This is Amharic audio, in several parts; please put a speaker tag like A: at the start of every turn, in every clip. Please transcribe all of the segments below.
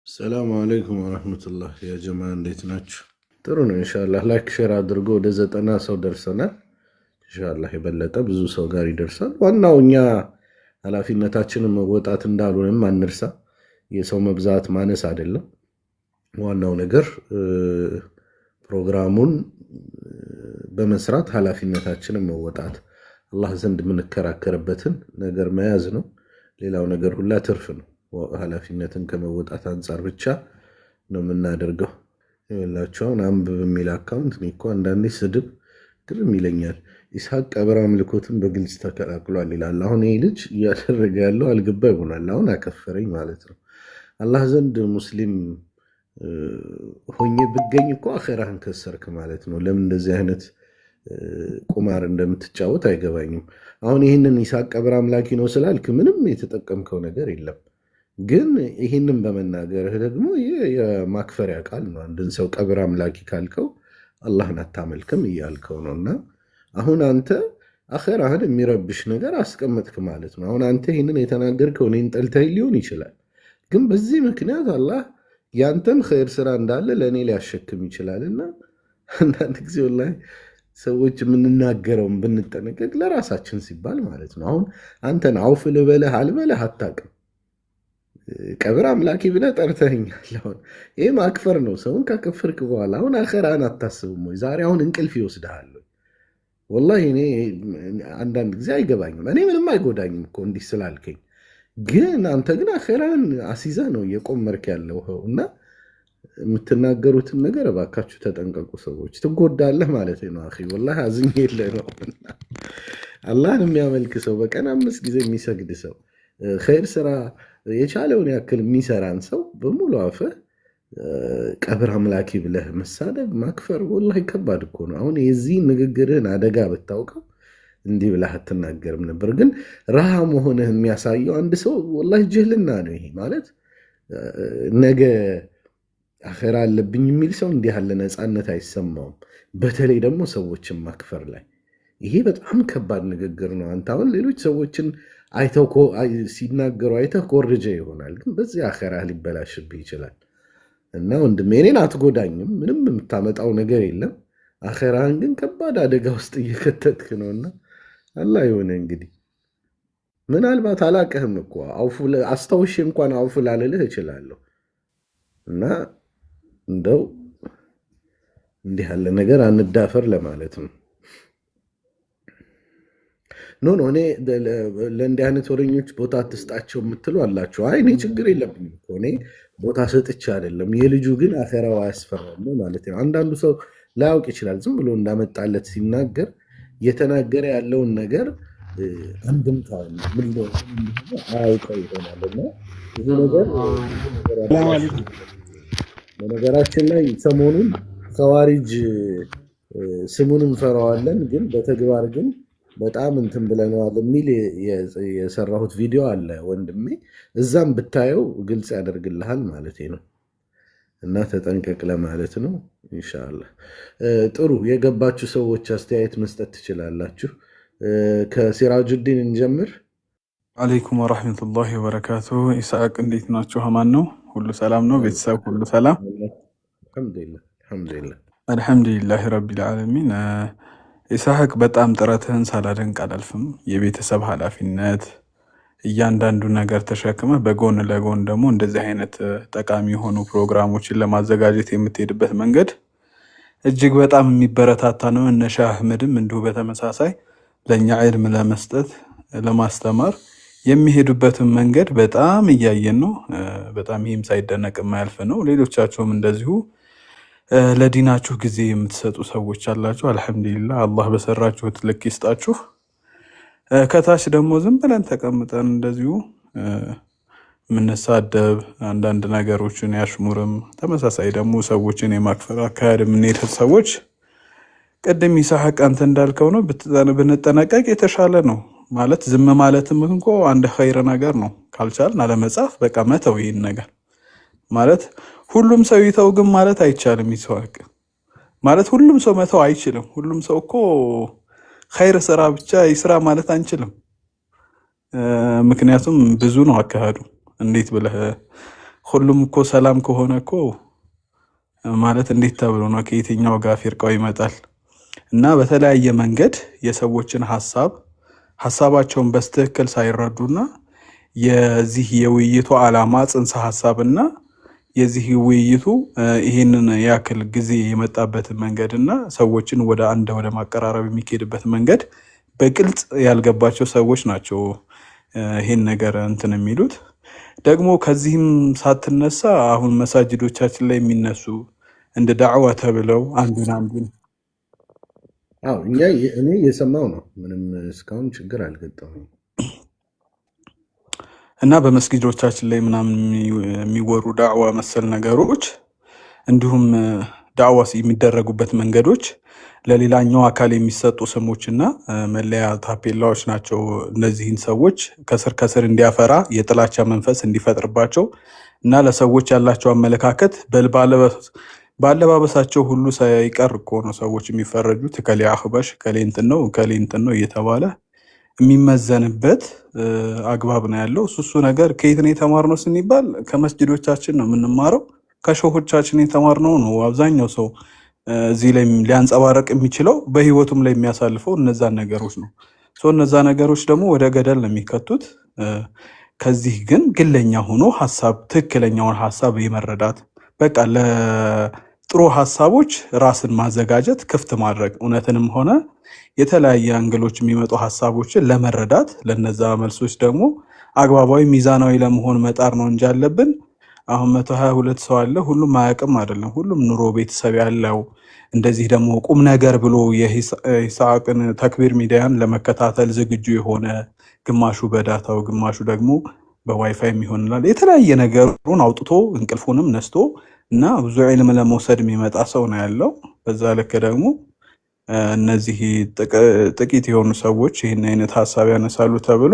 A: ሰላም አለይኩም ወረህመቱላህ ያ ጀማ እንዴት ናችሁ? ጥሩ ነው ኢንሻአላህ። ላይክ ሼር አድርጎ ወደ 90 ሰው ደርሰናል። ኢንሻአላህ የበለጠ ብዙ ሰው ጋር ይደርሳል። ዋናው እኛ ኃላፊነታችንን መወጣት እንዳልሆነም አንርሳ። የሰው መብዛት ማነስ አይደለም። ዋናው ነገር ፕሮግራሙን በመስራት ኃላፊነታችንን መወጣት አላህ ዘንድ የምንከራከርበትን ነገር መያዝ ነው። ሌላው ነገር ሁላ ትርፍ ነው። ኃላፊነትን ከመወጣት አንፃር ብቻ ነው የምናደርገው። ይኸውላችሁን አንብብ የሚል አካውንት እኔ እኮ አንዳንዴ ስድብ ግርም ይለኛል። ኢስሐቅ ቀብር አምልኮትን በግልጽ ተከላክሏል ይላል። አሁን ይህ ልጅ እያደረገ ያለው አልገባ ይሆናል። አሁን አከፈረኝ ማለት ነው። አላህ ዘንድ ሙስሊም ሆኜ ብገኝ እኮ አኼራህን ከሰርክ ማለት ነው። ለምን እንደዚህ አይነት ቁማር እንደምትጫወት አይገባኝም። አሁን ይህንን ኢስሐቅ ቀብር አምላኪ ነው ስላልክ ምንም የተጠቀምከው ነገር የለም። ግን ይህንን በመናገርህ ደግሞ የማክፈሪያ ቃል ነው። አንድን ሰው ቀብር አምላኪ ካልከው አላህን አታመልክም እያልከው ነው። እና አሁን አንተ አኼራህን የሚረብሽ ነገር አስቀመጥክ ማለት ነው። አሁን አንተ ይህንን የተናገርከው እኔን ጠልተህ ሊሆን ይችላል። ግን በዚህ ምክንያት አላህ ያንተን ኸይር ስራ እንዳለ ለእኔ ሊያሸክም ይችላል። እና አንዳንድ ጊዜ ላይ ሰዎች የምንናገረውን ብንጠነቀቅ ለራሳችን ሲባል ማለት ነው። አሁን አንተን አውፍ ልበለህ አልበለህ አታውቅም። ቀብር አምላኪ ብለህ ጠርተኸኛል። አሁን ይህ ማክፈር ነው። ሰውን ካከፈርክ በኋላ አሁን አኼራን አታስብም ወይ? ዛሬ አሁን እንቅልፍ ይወስድሃል። ወላሂ እኔ አንዳንድ ጊዜ አይገባኝም። እኔ ምንም አይጎዳኝም እኮ እንዲህ ስላልከኝ፣ ግን አንተ ግን አኼራን አሲዘህ ነው እየቆመርክ ያለው እና የምትናገሩትን ነገር እባካችሁ ተጠንቀቁ ሰዎች። ትጎዳለህ ማለት ነው። አኺ ወላሂ አዝኝ የለ ነው። አላህን የሚያመልክ ሰው በቀን 5 ጊዜ የሚሰግድ ሰው ኸይር ስራ የቻለውን ያክል የሚሰራን ሰው በሙሉ አፈህ ቀብር አምላኪ ብለህ መሳደብ ማክፈር ወላሂ ከባድ እኮ ነው። አሁን የዚህ ንግግርህን አደጋ ብታውቀው እንዲህ ብለህ አትናገርም ነበር። ግን ረሃ መሆንህ የሚያሳየው አንድ ሰው ወላሂ ጅህልና ነው። ይሄ ማለት ነገ አኼራ አለብኝ የሚል ሰው እንዲህ ያለ ነፃነት አይሰማውም። በተለይ ደግሞ ሰዎችን ማክፈር ላይ ይሄ በጣም ከባድ ንግግር ነው። አንተ አሁን ሌሎች ሰዎችን አይተው ሲናገሩ አይተህ ኮርጀ ይሆናል፣ ግን በዚህ አኼራ ሊበላሽብህ ይችላል። እና ወንድሜ እኔን አትጎዳኝም፣ ምንም የምታመጣው ነገር የለም። አኼራህን ግን ከባድ አደጋ ውስጥ እየከተትክ ነውና አላህ የሆነ እንግዲህ ምናልባት አላቅህም እኮ አስታውሼ እንኳን አውፍ ላልልህ እችላለሁ። እና እንደው እንዲህ ያለ ነገር አንዳፈር ለማለት ነው። ኖ እኔ ለእንዲህ አይነት ወረኞች ቦታ አትስጣቸው የምትሉ አላችሁ። አይ እኔ ችግር የለብኝም እኮ እኔ ቦታ ሰጥቼ አይደለም። የልጁ ግን አኼራው አያስፈራም ማለት ነው። አንዳንዱ ሰው ላያውቅ ይችላል። ዝም ብሎ እንዳመጣለት ሲናገር እየተናገረ ያለውን ነገር አንድምታ ምን አያውቀው ይሆናል። እና ይህ ነገር በነገራችን ላይ ሰሞኑን ከዋሪጅ ስሙን እንፈራዋለን፣ ግን በተግባር ግን በጣም እንትን ብለነዋል የሚል የሰራሁት ቪዲዮ አለ ወንድሜ። እዛም ብታየው ግልጽ ያደርግልሃል ማለት ነው። እና ተጠንቀቅ ለማለት ነው። ኢንሻአላህ ጥሩ የገባችሁ ሰዎች አስተያየት መስጠት ትችላላችሁ። ከሲራጁዲን እንጀምር።
B: አለይኩም ወራህመቱላሂ ወበረካቱ። ኢስሐቅ እንዴት ናችሁ? አማን ነው? ሁሉ ሰላም ነው? ቤተሰብ ሁሉ ሰላም? አልሐምዱሊላህ ረቢል ዓለሚን። ኢስሐቅ በጣም ጥረትህን ሳላደንቅ አላልፍም። የቤተሰብ ኃላፊነት እያንዳንዱ ነገር ተሸክመህ በጎን ለጎን ደግሞ እንደዚህ አይነት ጠቃሚ የሆኑ ፕሮግራሞችን ለማዘጋጀት የምትሄድበት መንገድ እጅግ በጣም የሚበረታታ ነው። እነ ሻህ አህመድም እንዲሁ በተመሳሳይ ለእኛ ዒልም ለመስጠት ለማስተማር የሚሄዱበትን መንገድ በጣም እያየን ነው። በጣም ይህም ሳይደነቅ የማያልፍ ነው። ሌሎቻቸውም እንደዚሁ ለዲናችሁ ጊዜ የምትሰጡ ሰዎች አላችሁ። አልሐምዱሊላህ አላህ በሰራችሁት ልክ ይስጣችሁ። ከታች ደግሞ ዝም ብለን ተቀምጠን እንደዚሁ የምንሳደብ አንዳንድ ነገሮችን ያሽሙርም ተመሳሳይ ደግሞ ሰዎችን የማክፈር አካሄድ የምንሄድ ሰዎች ቅድም ኢስሐቅ አንተ እንዳልከው ነው ብንጠነቀቅ የተሻለ ነው። ማለት ዝም ማለትም እንኮ አንድ ኸይር ነገር ነው። ካልቻልን አለመጻፍ በቃ መተው ይህን ነገር ማለት ሁሉም ሰው ይተው ግን ማለት አይቻልም። ኢስሐቅ ማለት ሁሉም ሰው መተው አይችልም። ሁሉም ሰው እኮ ኸይር ስራ ብቻ ይስራ ማለት አንችልም። ምክንያቱም ብዙ ነው አካሄዱ። እንዴት ብለህ ሁሉም እኮ ሰላም ከሆነ እኮ ማለት እንዴት ተብሎ ነው ከየትኛው ጋር ፊርቃው ይመጣል? እና በተለያየ መንገድ የሰዎችን ሀሳባቸውን በስትክክል ሳይረዱና የዚህ የውይይቱ ዓላማ ጽንሰ ሀሳብና የዚህ ውይይቱ ይህንን ያክል ጊዜ የመጣበትን መንገድና ሰዎችን ወደ አንድ ወደ ማቀራረብ የሚካሄድበት መንገድ በግልጽ ያልገባቸው ሰዎች ናቸው ይህን ነገር እንትን የሚሉት። ደግሞ ከዚህም ሳትነሳ አሁን መሳጅዶቻችን ላይ የሚነሱ እንደ ዳዕዋ ተብለው አንዱን
A: እኔ እየሰማው ነው። ምንም እስካሁን ችግር አልገጠመኝም።
B: እና በመስጊዶቻችን ላይ ምናምን የሚወሩ ዳዕዋ መሰል ነገሮች እንዲሁም ዳዕዋ የሚደረጉበት መንገዶች ለሌላኛው አካል የሚሰጡ ስሞችና መለያ ታፔላዎች ናቸው። እነዚህን ሰዎች ከስር እንዲያፈራ የጥላቻ መንፈስ እንዲፈጥርባቸው እና ለሰዎች ያላቸው አመለካከት በአለባበሳቸው ሁሉ ሳይቀር እኮ ነው ሰዎች የሚፈረጁት። ከሌ አህባሽ ከሌ እንትን ነው እየተባለ የሚመዘንበት አግባብ ነው ያለው። እሱ ነገር ከየት ነው የተማርነው ስንባል ከመስጅዶቻችን ነው የምንማረው፣ ከሸሆቻችን የተማርነው ነው። አብዛኛው ሰው እዚህ ላይ ሊያንጸባረቅ የሚችለው በህይወቱም ላይ የሚያሳልፈው እነዛን ነገሮች ነው። እነዛ ነገሮች ደግሞ ወደ ገደል ነው የሚከቱት። ከዚህ ግን ግለኛ ሆኖ ትክክለኛውን ሀሳብ የመረዳት በቃ ለጥሩ ሀሳቦች ራስን ማዘጋጀት፣ ክፍት ማድረግ፣ እውነትንም ሆነ የተለያየ አንግሎች የሚመጡ ሀሳቦችን ለመረዳት ለነዛ መልሶች ደግሞ አግባባዊ ሚዛናዊ ለመሆን መጣር ነው እንጂ አለብን። አሁን 122 ሰው አለ፣ ሁሉም አያውቅም አይደለም። ሁሉም ኑሮ ቤተሰብ ያለው እንደዚህ ደግሞ ቁም ነገር ብሎ የኢስሐቅን ተክቢር ሚዲያን ለመከታተል ዝግጁ የሆነ ግማሹ በዳታው ግማሹ ደግሞ በዋይፋይ ይሆናል የተለያየ ነገሩን አውጥቶ እንቅልፉንም ነስቶ እና ብዙ ዒልም ለመውሰድ የሚመጣ ሰው ነው ያለው። በዛ ልክ ደግሞ እነዚህ ጥቂት የሆኑ ሰዎች ይህን አይነት ሀሳብ ያነሳሉ ተብሎ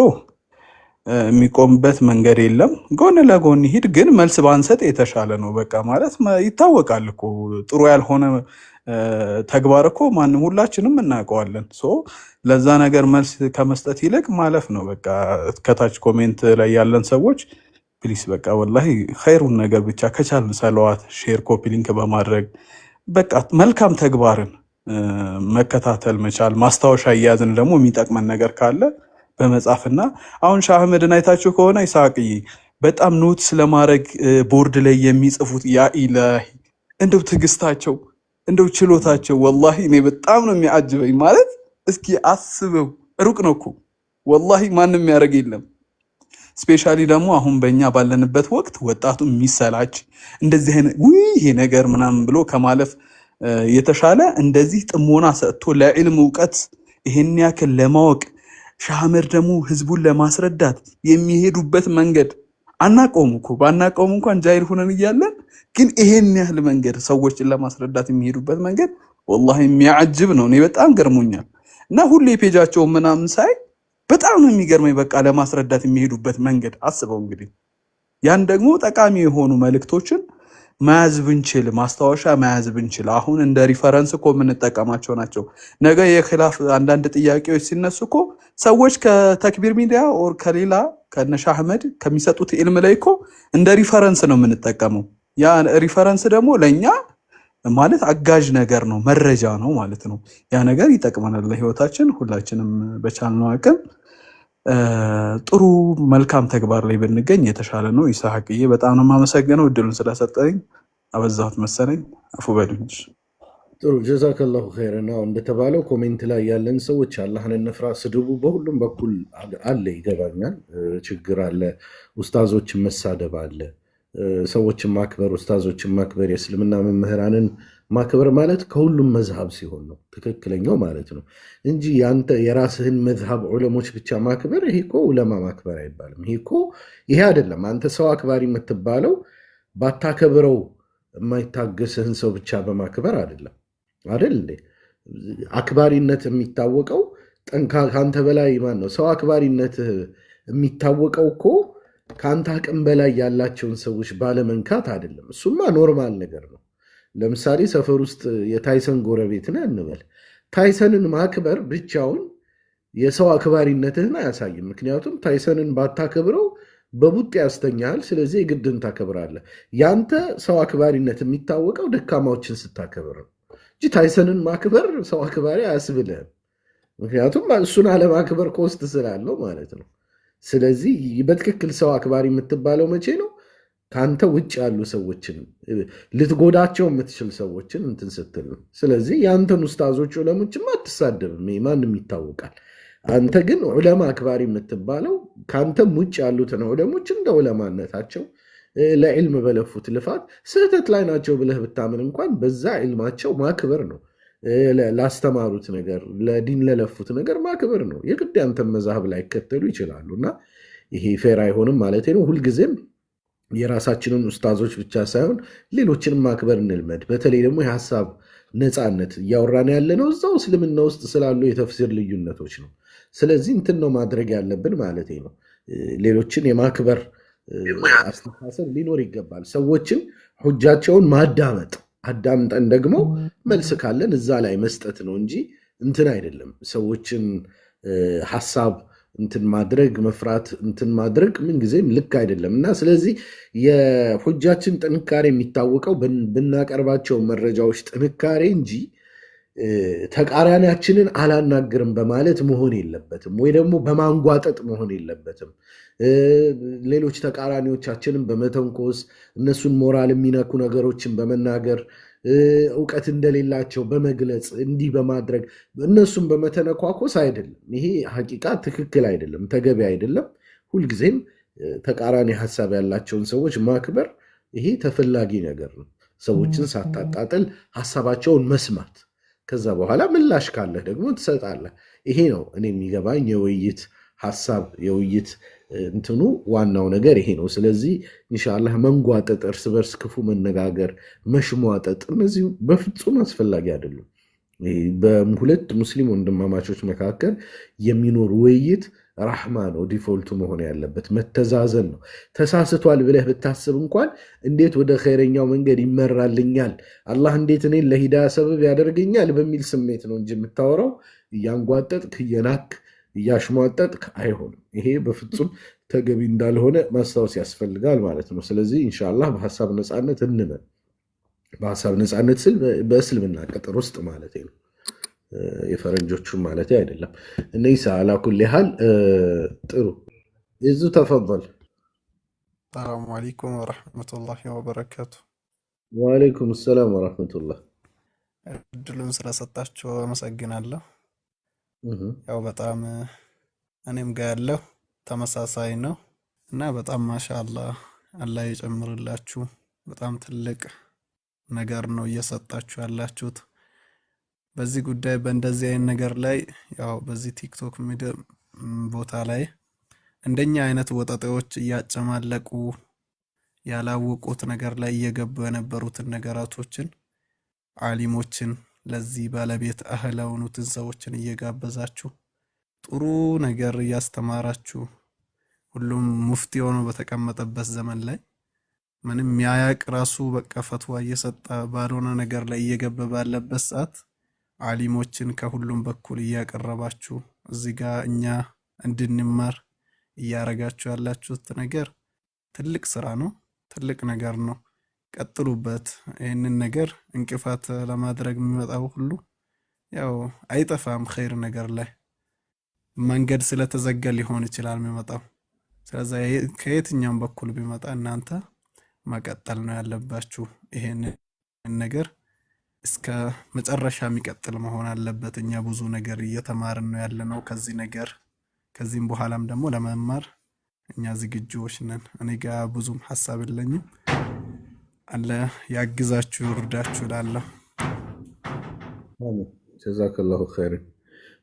B: የሚቆምበት መንገድ የለም። ጎን ለጎን ሂድ፣ ግን መልስ ባንሰጥ የተሻለ ነው። በቃ ማለት ይታወቃል እኮ ጥሩ ያልሆነ ተግባር እኮ ማንም ሁላችንም እናውቀዋለን። ለዛ ነገር መልስ ከመስጠት ይልቅ ማለፍ ነው። በቃ ከታች ኮሜንት ላይ ያለን ሰዎች ፕሊስ በቃ ወላሂ ኸይሩን ነገር ብቻ ከቻልን ሰለዋት፣ ሼር፣ ኮፒ ሊንክ በማድረግ በቃ መልካም ተግባርን መከታተል መቻል፣ ማስታወሻ እያዝን ደግሞ የሚጠቅመን ነገር ካለ በመጻፍና አሁን ሻህ አህመድን አይታችሁ ከሆነ ይስሐቅዬ በጣም ኖት ስለማድረግ ቦርድ ላይ የሚጽፉት ያ ኢላሂ እንደው ትዕግስታቸው እንደው ችሎታቸው ወላሂ እኔ በጣም ነው የሚያጅበኝ። ማለት እስኪ አስበው፣ ሩቅ ነው እኮ ወላሂ ማንም ያደርግ የለም። ስፔሻሊ ደግሞ አሁን በእኛ ባለንበት ወቅት ወጣቱ የሚሰላች እንደዚህ አይነት ይሄ ነገር ምናምን ብሎ ከማለፍ የተሻለ እንደዚህ ጥሞና ሰጥቶ ለዕልም እውቀት ይሄን ያክል ለማወቅ ሻህ አህመድ ደግሞ ህዝቡን ለማስረዳት የሚሄዱበት መንገድ አናቀውም እኮ ባናቀውም እንኳን ጃይል ሆነን እያለን ግን ይሄን ያህል መንገድ ሰዎችን ለማስረዳት የሚሄዱበት መንገድ ወላሂ የሚያጅብ ነው። እኔ በጣም ገርሞኛል። እና ሁሌ ፔጃቸውን ምናምን ሳይ በጣም ነው የሚገርመኝ። በቃ ለማስረዳት የሚሄዱበት መንገድ አስበው እንግዲህ። ያን ደግሞ ጠቃሚ የሆኑ መልእክቶችን መያዝ ብንችል፣ ማስታወሻ መያዝ ብንችል አሁን እንደ ሪፈረንስ እኮ የምንጠቀማቸው ናቸው። ነገ የኺላፍ አንዳንድ ጥያቄዎች ሲነሱ እኮ ሰዎች ከተክቢር ሚዲያ ኦር ከሌላ ከነ ሻህ አህመድ ከሚሰጡት ኢልም ላይ እኮ እንደ ሪፈረንስ ነው የምንጠቀመው። ያ ሪፈረንስ ደግሞ ለእኛ ማለት አጋዥ ነገር ነው፣ መረጃ ነው ማለት ነው። ያ ነገር ይጠቅመናል ለህይወታችን። ሁላችንም በቻልነው አቅም ጥሩ መልካም ተግባር ላይ ብንገኝ የተሻለ ነው። ይስሐቅዬ በጣም ነው የማመሰግነው እድሉን ስለሰጠኝ። አበዛሁት መሰለኝ፣ አፉ በሉኝ።
A: ጥሩ ጀዛከላሁ ኸይረን። እንደተባለው ኮሜንት ላይ ያለን ሰዎች አላህን እንፍራ። ስድቡ በሁሉም በኩል አለ፣ ይገባኛል። ችግር አለ፣ ኡስታዞችን መሳደብ አለ፣ ሰዎችን ማክበር፣ ኡስታዞችን ማክበር፣ የእስልምና መምህራንን ማክበር ማለት ከሁሉም መዝሃብ ሲሆን ነው ትክክለኛው ማለት ነው እንጂ ያንተ የራስህን መዝሃብ ዑለሞች ብቻ ማክበር ይሄ እኮ ዑለማ ማክበር አይባልም። ይሄ አይደለም። አንተ ሰው አክባሪ የምትባለው ባታከብረው የማይታገስህን ሰው ብቻ በማክበር አይደለም አይደል እንዴ? አክባሪነት የሚታወቀው ከአንተ በላይ ማን ነው? ሰው አክባሪነት የሚታወቀው እኮ ከአንተ አቅም በላይ ያላቸውን ሰዎች ባለመንካት አይደለም። እሱማ ኖርማል ነገር ነው። ለምሳሌ ሰፈር ውስጥ የታይሰን ጎረቤት ነህ እንበል። ታይሰንን ማክበር ብቻውን የሰው አክባሪነትህን አያሳይም። ምክንያቱም ታይሰንን ባታከብረው በቡጥ ያስተኛል። ስለዚህ የግድን ታከብራለህ። ያንተ ሰው አክባሪነት የሚታወቀው ደካማዎችን ስታከብር ነው እንጂ ታይሰንን ማክበር ሰው አክባሪ አያስብልህም። ምክንያቱም እሱን አለማክበር ኮስት ስላለው ማለት ነው። ስለዚህ በትክክል ሰው አክባሪ የምትባለው መቼ ነው? ከአንተ ውጭ ያሉ ሰዎችን ልትጎዳቸው የምትችል ሰዎችን እንትን ስትል ነው። ስለዚህ የአንተን ኡስታዞች ዑለሞችማ አትሳደብም፣ ማንም ይታወቃል። አንተ ግን ዑለማ አክባሪ የምትባለው ከአንተም ውጭ ያሉትን ዑለሞች እንደ ዑለማነታቸው ለዕልም በለፉት ልፋት ስህተት ላይ ናቸው ብለህ ብታምን እንኳን በዛ ዕልማቸው ማክበር ነው። ላስተማሩት ነገር ለዲን ለለፉት ነገር ማክበር ነው። የግድ ያንተን መዛህብ ላይ ይከተሉ ይችላሉ እና ይሄ ፌር አይሆንም ማለት ነው። ሁልጊዜም የራሳችንን ኡስታዞች ብቻ ሳይሆን ሌሎችንም ማክበር እንልመድ። በተለይ ደግሞ የሀሳብ ነፃነት እያወራን ያለ ነው እዛው እስልምና ውስጥ ስላሉ የተፍሲር ልዩነቶች ነው። ስለዚህ እንትን ነው ማድረግ ያለብን ማለት ነው። ሌሎችን የማክበር አስተሳሰብ ሊኖር ይገባል። ሰዎችን ሁጃቸውን ማዳመጥ፣ አዳምጠን ደግሞ መልስ ካለን እዛ ላይ መስጠት ነው እንጂ እንትን አይደለም። ሰዎችን ሀሳብ እንትን ማድረግ መፍራት እንትን ማድረግ ምንጊዜም ልክ አይደለም እና ስለዚህ የሁጃችን ጥንካሬ የሚታወቀው ብናቀርባቸው መረጃዎች ጥንካሬ እንጂ ተቃራኒያችንን አላናግርም በማለት መሆን የለበትም፣ ወይ ደግሞ በማንጓጠጥ መሆን የለበትም። ሌሎች ተቃራኒዎቻችንን በመተንኮስ እነሱን ሞራል የሚነኩ ነገሮችን በመናገር እውቀት እንደሌላቸው በመግለጽ እንዲህ በማድረግ እነሱን በመተነኳኮስ አይደለም። ይሄ ሐቂቃ ትክክል አይደለም፣ ተገቢ አይደለም። ሁልጊዜም ተቃራኒ ሀሳብ ያላቸውን ሰዎች ማክበር ይሄ ተፈላጊ ነገር ነው። ሰዎችን ሳታጣጥል ሀሳባቸውን መስማት፣ ከዛ በኋላ ምላሽ ካለህ ደግሞ ትሰጣለህ። ይሄ ነው እኔ የሚገባኝ የውይይት ሀሳብ የውይይት እንትኑ ዋናው ነገር ይሄ ነው። ስለዚህ ኢንሻአላህ መንጓጠጥ፣ እርስ በርስ ክፉ መነጋገር፣ መሽሟጠጥ እነዚህ በፍጹም አስፈላጊ አይደሉም። በሁለት ሙስሊም ወንድማማቾች መካከል የሚኖር ውይይት ራህማ ነው ዲፎልቱ መሆን ያለበት፣ መተዛዘን ነው። ተሳስቷል ብለህ ብታስብ እንኳን እንዴት ወደ ኸይረኛው መንገድ ይመራልኛል፣ አላህ እንዴት እኔን ለሂዳያ ሰበብ ያደርገኛል በሚል ስሜት ነው እንጂ የምታወራው እያንጓጠጥክ እየናክ እያሽሟጠጥክ አይሆንም። ይሄ በፍጹም ተገቢ እንዳልሆነ ማስታወስ ያስፈልጋል ማለት ነው። ስለዚህ ኢንሻአላህ በሀሳብ ነፃነት እንመን። በሀሳብ ነፃነት ስል በእስልምና ቅጥር ውስጥ ማለት ነው፣ የፈረንጆቹን ማለት አይደለም። እነይሳ አላኩል ያህል ጥሩ ይዙ ተፈضل።
C: ሰላሙ አለይኩም ወረሕመቱላሂ ወበረካቱ።
A: ወአለይኩም ሰላም ወረሕመቱላህ።
C: እድሉን ስለሰጣችሁ አመሰግናለሁ። ያው በጣም እኔም ጋር ያለው ተመሳሳይ ነው እና በጣም ማሻአላህ አላህ ይጨምርላችሁ። በጣም ትልቅ ነገር ነው እየሰጣችሁ ያላችሁት። በዚህ ጉዳይ በእንደዚህ አይነት ነገር ላይ ያው በዚህ ቲክቶክ ቦታ ላይ እንደኛ አይነት ወጣቶች እያጨማለቁ ያላወቁት ነገር ላይ እየገቡ የነበሩትን ነገራቶችን ዓሊሞችን ለዚህ ባለቤት አህል የሆኑትን ሰዎችን እየጋበዛችሁ ጥሩ ነገር እያስተማራችሁ ሁሉም ሙፍቲ ሆኖ በተቀመጠበት ዘመን ላይ ምንም ያያቅ ራሱ በቃ ፈትዋ እየሰጠ ባልሆነ ነገር ላይ እየገባ ባለበት ሰዓት ዓሊሞችን ከሁሉም በኩል እያቀረባችሁ እዚህ ጋር እኛ እንድንማር እያረጋችሁ ያላችሁት ነገር ትልቅ ስራ ነው፣ ትልቅ ነገር ነው። ቀጥሉበት። ይህንን ነገር እንቅፋት ለማድረግ የሚመጣው ሁሉ ያው አይጠፋም። ኸይር ነገር ላይ መንገድ ስለተዘጋ ሊሆን ይችላል የሚመጣው። ስለዚህ ከየትኛውም በኩል ቢመጣ እናንተ መቀጠል ነው ያለባችሁ። ይሄንን ነገር እስከ መጨረሻ የሚቀጥል መሆን አለበት። እኛ ብዙ ነገር እየተማርን ነው ያለነው ከዚህ ነገር። ከዚህም በኋላም ደግሞ ለመማር እኛ ዝግጁዎች ነን። እኔ ጋር ብዙም ሐሳብ የለኝም። አለ ያግዛችሁ ይርዳችሁ እላለሁ።
A: ጀዛከላሁ ኸይረን።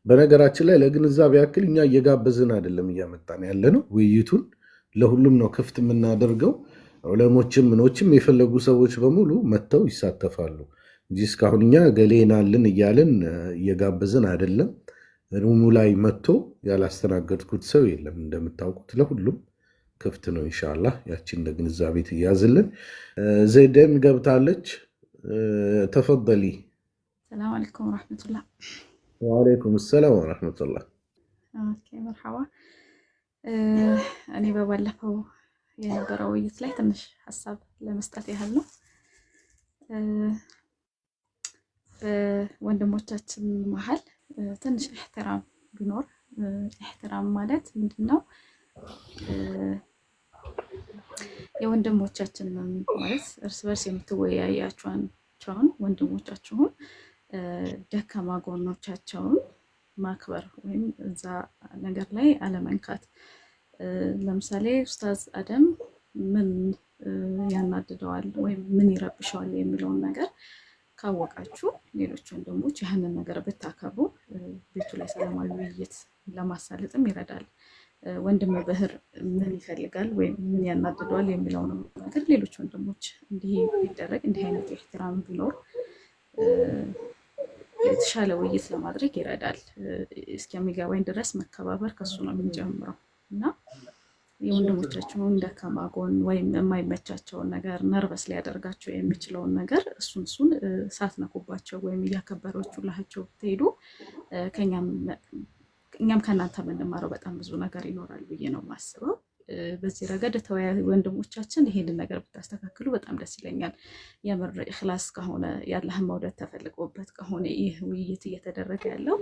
A: በነገራችን ላይ ለግንዛቤ ያክል እኛ እየጋበዝን አይደለም እያመጣን ያለ ነው። ውይይቱን ለሁሉም ነው ክፍት የምናደርገው። ዑለሞችም ምኖችም የፈለጉ ሰዎች በሙሉ መጥተው ይሳተፋሉ እንጂ እስካሁን እኛ ገሌናልን እያልን እየጋበዝን አይደለም። ሩሙ ላይ መጥቶ ያላስተናገድኩት ሰው የለም። እንደምታውቁት ለሁሉም ክፍት ነው። ኢንሻአላህ ያቺን ለግንዛቤ ትያዝልን። ዘይደም ገብታለች። ተፈضሊ።
D: ሰላም አለይኩም ወራህመቱላህ።
A: ወአለይኩም ሰላም ወራህመቱላህ።
D: ኦኬ መርሐባ። እኔ በባለፈው የነበረው ውይይት ላይ ትንሽ ሀሳብ ለመስጠት ያህል ነው። በወንድሞቻችን መሀል ትንሽ ኢህትራም ቢኖር ኢህትራም ማለት ምንድነው? የወንድሞቻችን ማለት እርስ በርስ የምትወያያቸውን ወንድሞቻችሁን ደካማ ጎኖቻቸውን ማክበር ወይም እዛ ነገር ላይ አለመንካት። ለምሳሌ ኡስታዝ አደም ምን ያናድደዋል ወይም ምን ይረብሸዋል የሚለውን ነገር ካወቃችሁ ሌሎች ወንድሞች ያንን ነገር ብታከብሩ ቤቱ ላይ ሰላማዊ ውይይት ለማሳለጥም ይረዳል። ወንድም በህር ምን ይፈልጋል ወይም ምን ያናድደዋል የሚለውን ነገር ሌሎች ወንድሞች እንዲህ ቢደረግ እንዲህ አይነት ኢህትራም ቢኖር የተሻለ ውይይት ለማድረግ ይረዳል። እስከሚገባኝ ድረስ መከባበር ከሱ ነው የሚጀምረው እና የወንድሞቻችሁን ደካማ ጎን ወይም የማይመቻቸውን ነገር ነርቨስ ሊያደርጋቸው የሚችለውን ነገር እሱን ሳትነኩባቸው ወይም እያከበራችሁላቸው ብትሄዱ እኛም ከእናንተ የምንማረው በጣም ብዙ ነገር ይኖራል ብዬ ነው የማስበው። በዚህ ረገድ ተወያዩ ወንድሞቻችን ይሄንን ነገር ብታስተካክሉ በጣም ደስ ይለኛል። የምር ኢኽላስ ከሆነ ያለህን መውደድ ተፈልጎበት ከሆነ ይህ ውይይት እየተደረገ ያለው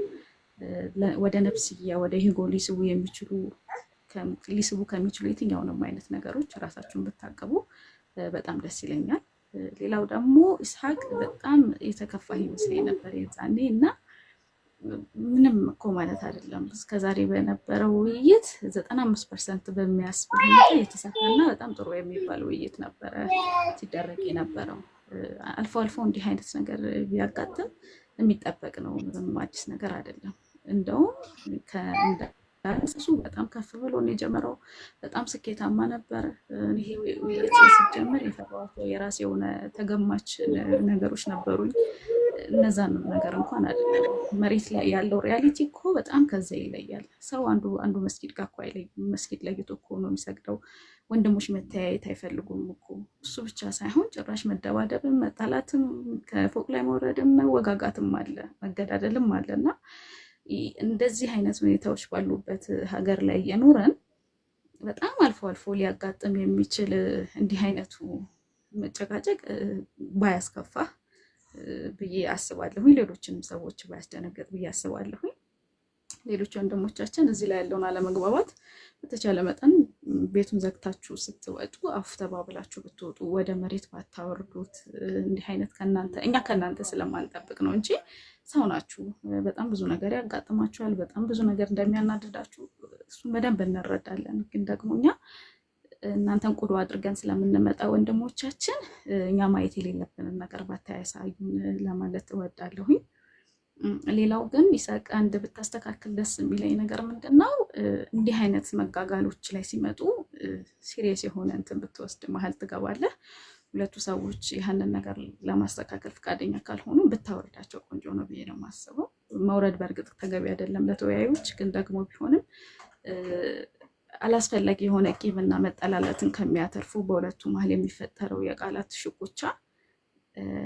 D: ወደ ነፍስያ ወደ ኢጎ ሊስቡ ከሚችሉ የትኛውንም አይነት ነገሮች ራሳችሁን ብታቀቡ በጣም ደስ ይለኛል። ሌላው ደግሞ ኢስሐቅ በጣም የተከፋ ይመስለኝ ነበር የዛኔ እና ምንም እኮ ማለት አይደለም። እስከዛሬ በነበረው ውይይት 95% በሚያስብል ሁኔታ የተሳካና በጣም ጥሩ የሚባል ውይይት ነበረ ሲደረግ የነበረው። አልፎ አልፎ እንዲህ አይነት ነገር ቢያጋጥም የሚጠበቅ ነው፣ ምንም አዲስ ነገር አይደለም። እንደውም እሱ በጣም ከፍ ብሎ ነው የጀመረው። በጣም ስኬታማ ነበር። ይሄ ውይይት ሲጀመር የፈራኋቸው የራሴ የሆነ ተገማች ነገሮች ነበሩኝ። እነዛን ነገር እንኳን አይደለም። መሬት ላይ ያለው ሪያሊቲ እኮ በጣም ከዛ ይለያል። ሰው አንዱ መስጊድ ጋር እኮ አይለይም። መስጊድ ለይቶ እኮ ነው የሚሰግደው። ወንድሞች መተያየት አይፈልጉም እኮ። እሱ ብቻ ሳይሆን ጭራሽ መደባደብም፣ መጣላትም፣ ከፎቅ ላይ መውረድም፣ መወጋጋትም አለ፣ መገዳደልም አለ እና እንደዚህ አይነት ሁኔታዎች ባሉበት ሀገር ላይ የኖረን በጣም አልፎ አልፎ ሊያጋጥም የሚችል እንዲህ አይነቱ መጨቃጨቅ ባያስከፋ ብዬ አስባለሁኝ። ሌሎችንም ሰዎች ባያስደነገጥ ብዬ አስባለሁኝ። ሌሎች ወንድሞቻችን እዚህ ላይ ያለውን አለመግባባት በተቻለ መጠን ቤቱን ዘግታችሁ ስትወጡ አፍ ተባብላችሁ ብትወጡ፣ ወደ መሬት ባታወርዱት። እንዲህ አይነት እኛ ከእናንተ ስለማንጠብቅ ነው እንጂ ሰው ናችሁ። በጣም ብዙ ነገር ያጋጥማችኋል። በጣም ብዙ ነገር እንደሚያናድዳችሁ እሱን በደንብ እንረዳለን። ግን ደግሞ እኛ እናንተን ቁዱ አድርገን ስለምንመጣ ወንድሞቻችን እኛ ማየት የሌለብንን ነገር ባታያሳዩን ለማለት እወዳለሁኝ። ሌላው ግን ይሳቅ አንድ ብታስተካክል ደስ የሚለኝ ነገር ምንድነው፣ እንዲህ አይነት መጋጋሎች ላይ ሲመጡ ሲሪየስ የሆነ እንትን ብትወስድ መሀል ትገባለህ። ሁለቱ ሰዎች ያንን ነገር ለማስተካከል ፈቃደኛ ካልሆኑ ብታወርዳቸው ቆንጆ ነው ብዬ ነው የማስበው። መውረድ በእርግጥ ተገቢ አይደለም ለተወያዮች፣ ግን ደግሞ ቢሆንም አላስፈላጊ የሆነ ቂምና መጠላለትን ከሚያተርፉ በሁለቱ መሀል የሚፈጠረው የቃላት ሽኩቻ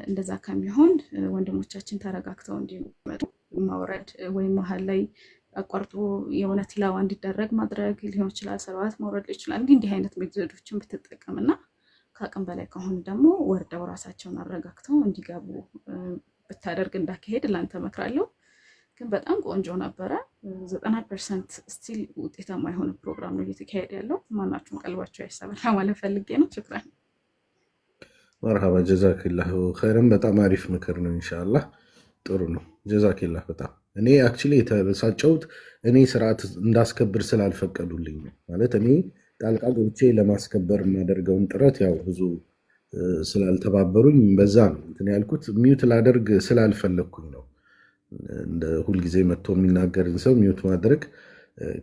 D: እንደዛ ከሚሆን ወንድሞቻችን ተረጋግተው እንዲመጡ ማውረድ ወይም መሀል ላይ አቋርጦ የሆነ ቲላዋ እንዲደረግ ማድረግ ሊሆን ይችላል። ሰለዋት ማውረድ ይችላል። እንዲህ አይነት ሜቶዶችን ብትጠቀምና ከአቅም በላይ ከሆኑ ደግሞ ወርደው ራሳቸውን አረጋግተው እንዲገቡ ብታደርግ እንዳካሄድ ላንተ እመክራለሁ። ግን በጣም ቆንጆ ነበረ። 90% ስቲል ውጤታማ የሆነ ፕሮግራም ነው እየተካሄደ ያለው። ማናችሁም ቀልባቸው አይሰበር ለማለት ፈልጌ ነው። ሽክራን
A: መርሃባ ጀዛኪላሁ ኸይረን። በጣም አሪፍ ምክር ነው። ኢንሻአላህ ጥሩ ነው። ጀዛኪላህ በጣም እኔ አክቹሊ የተበሳጨሁት እኔ ስርዓት እንዳስከብር ስላልፈቀዱልኝ ነው። ማለት እኔ ጣልቃ ገብቼ ለማስከበር የማደርገውን ጥረት ያው ብዙ ስላልተባበሩኝ በዛ ነው እንትን ያልኩት። ሚዩት ላደርግ ስላልፈለግኩኝ ነው። እንደ ሁልጊዜ መጥቶ የሚናገርን ሰው ሚዩት ማድረግ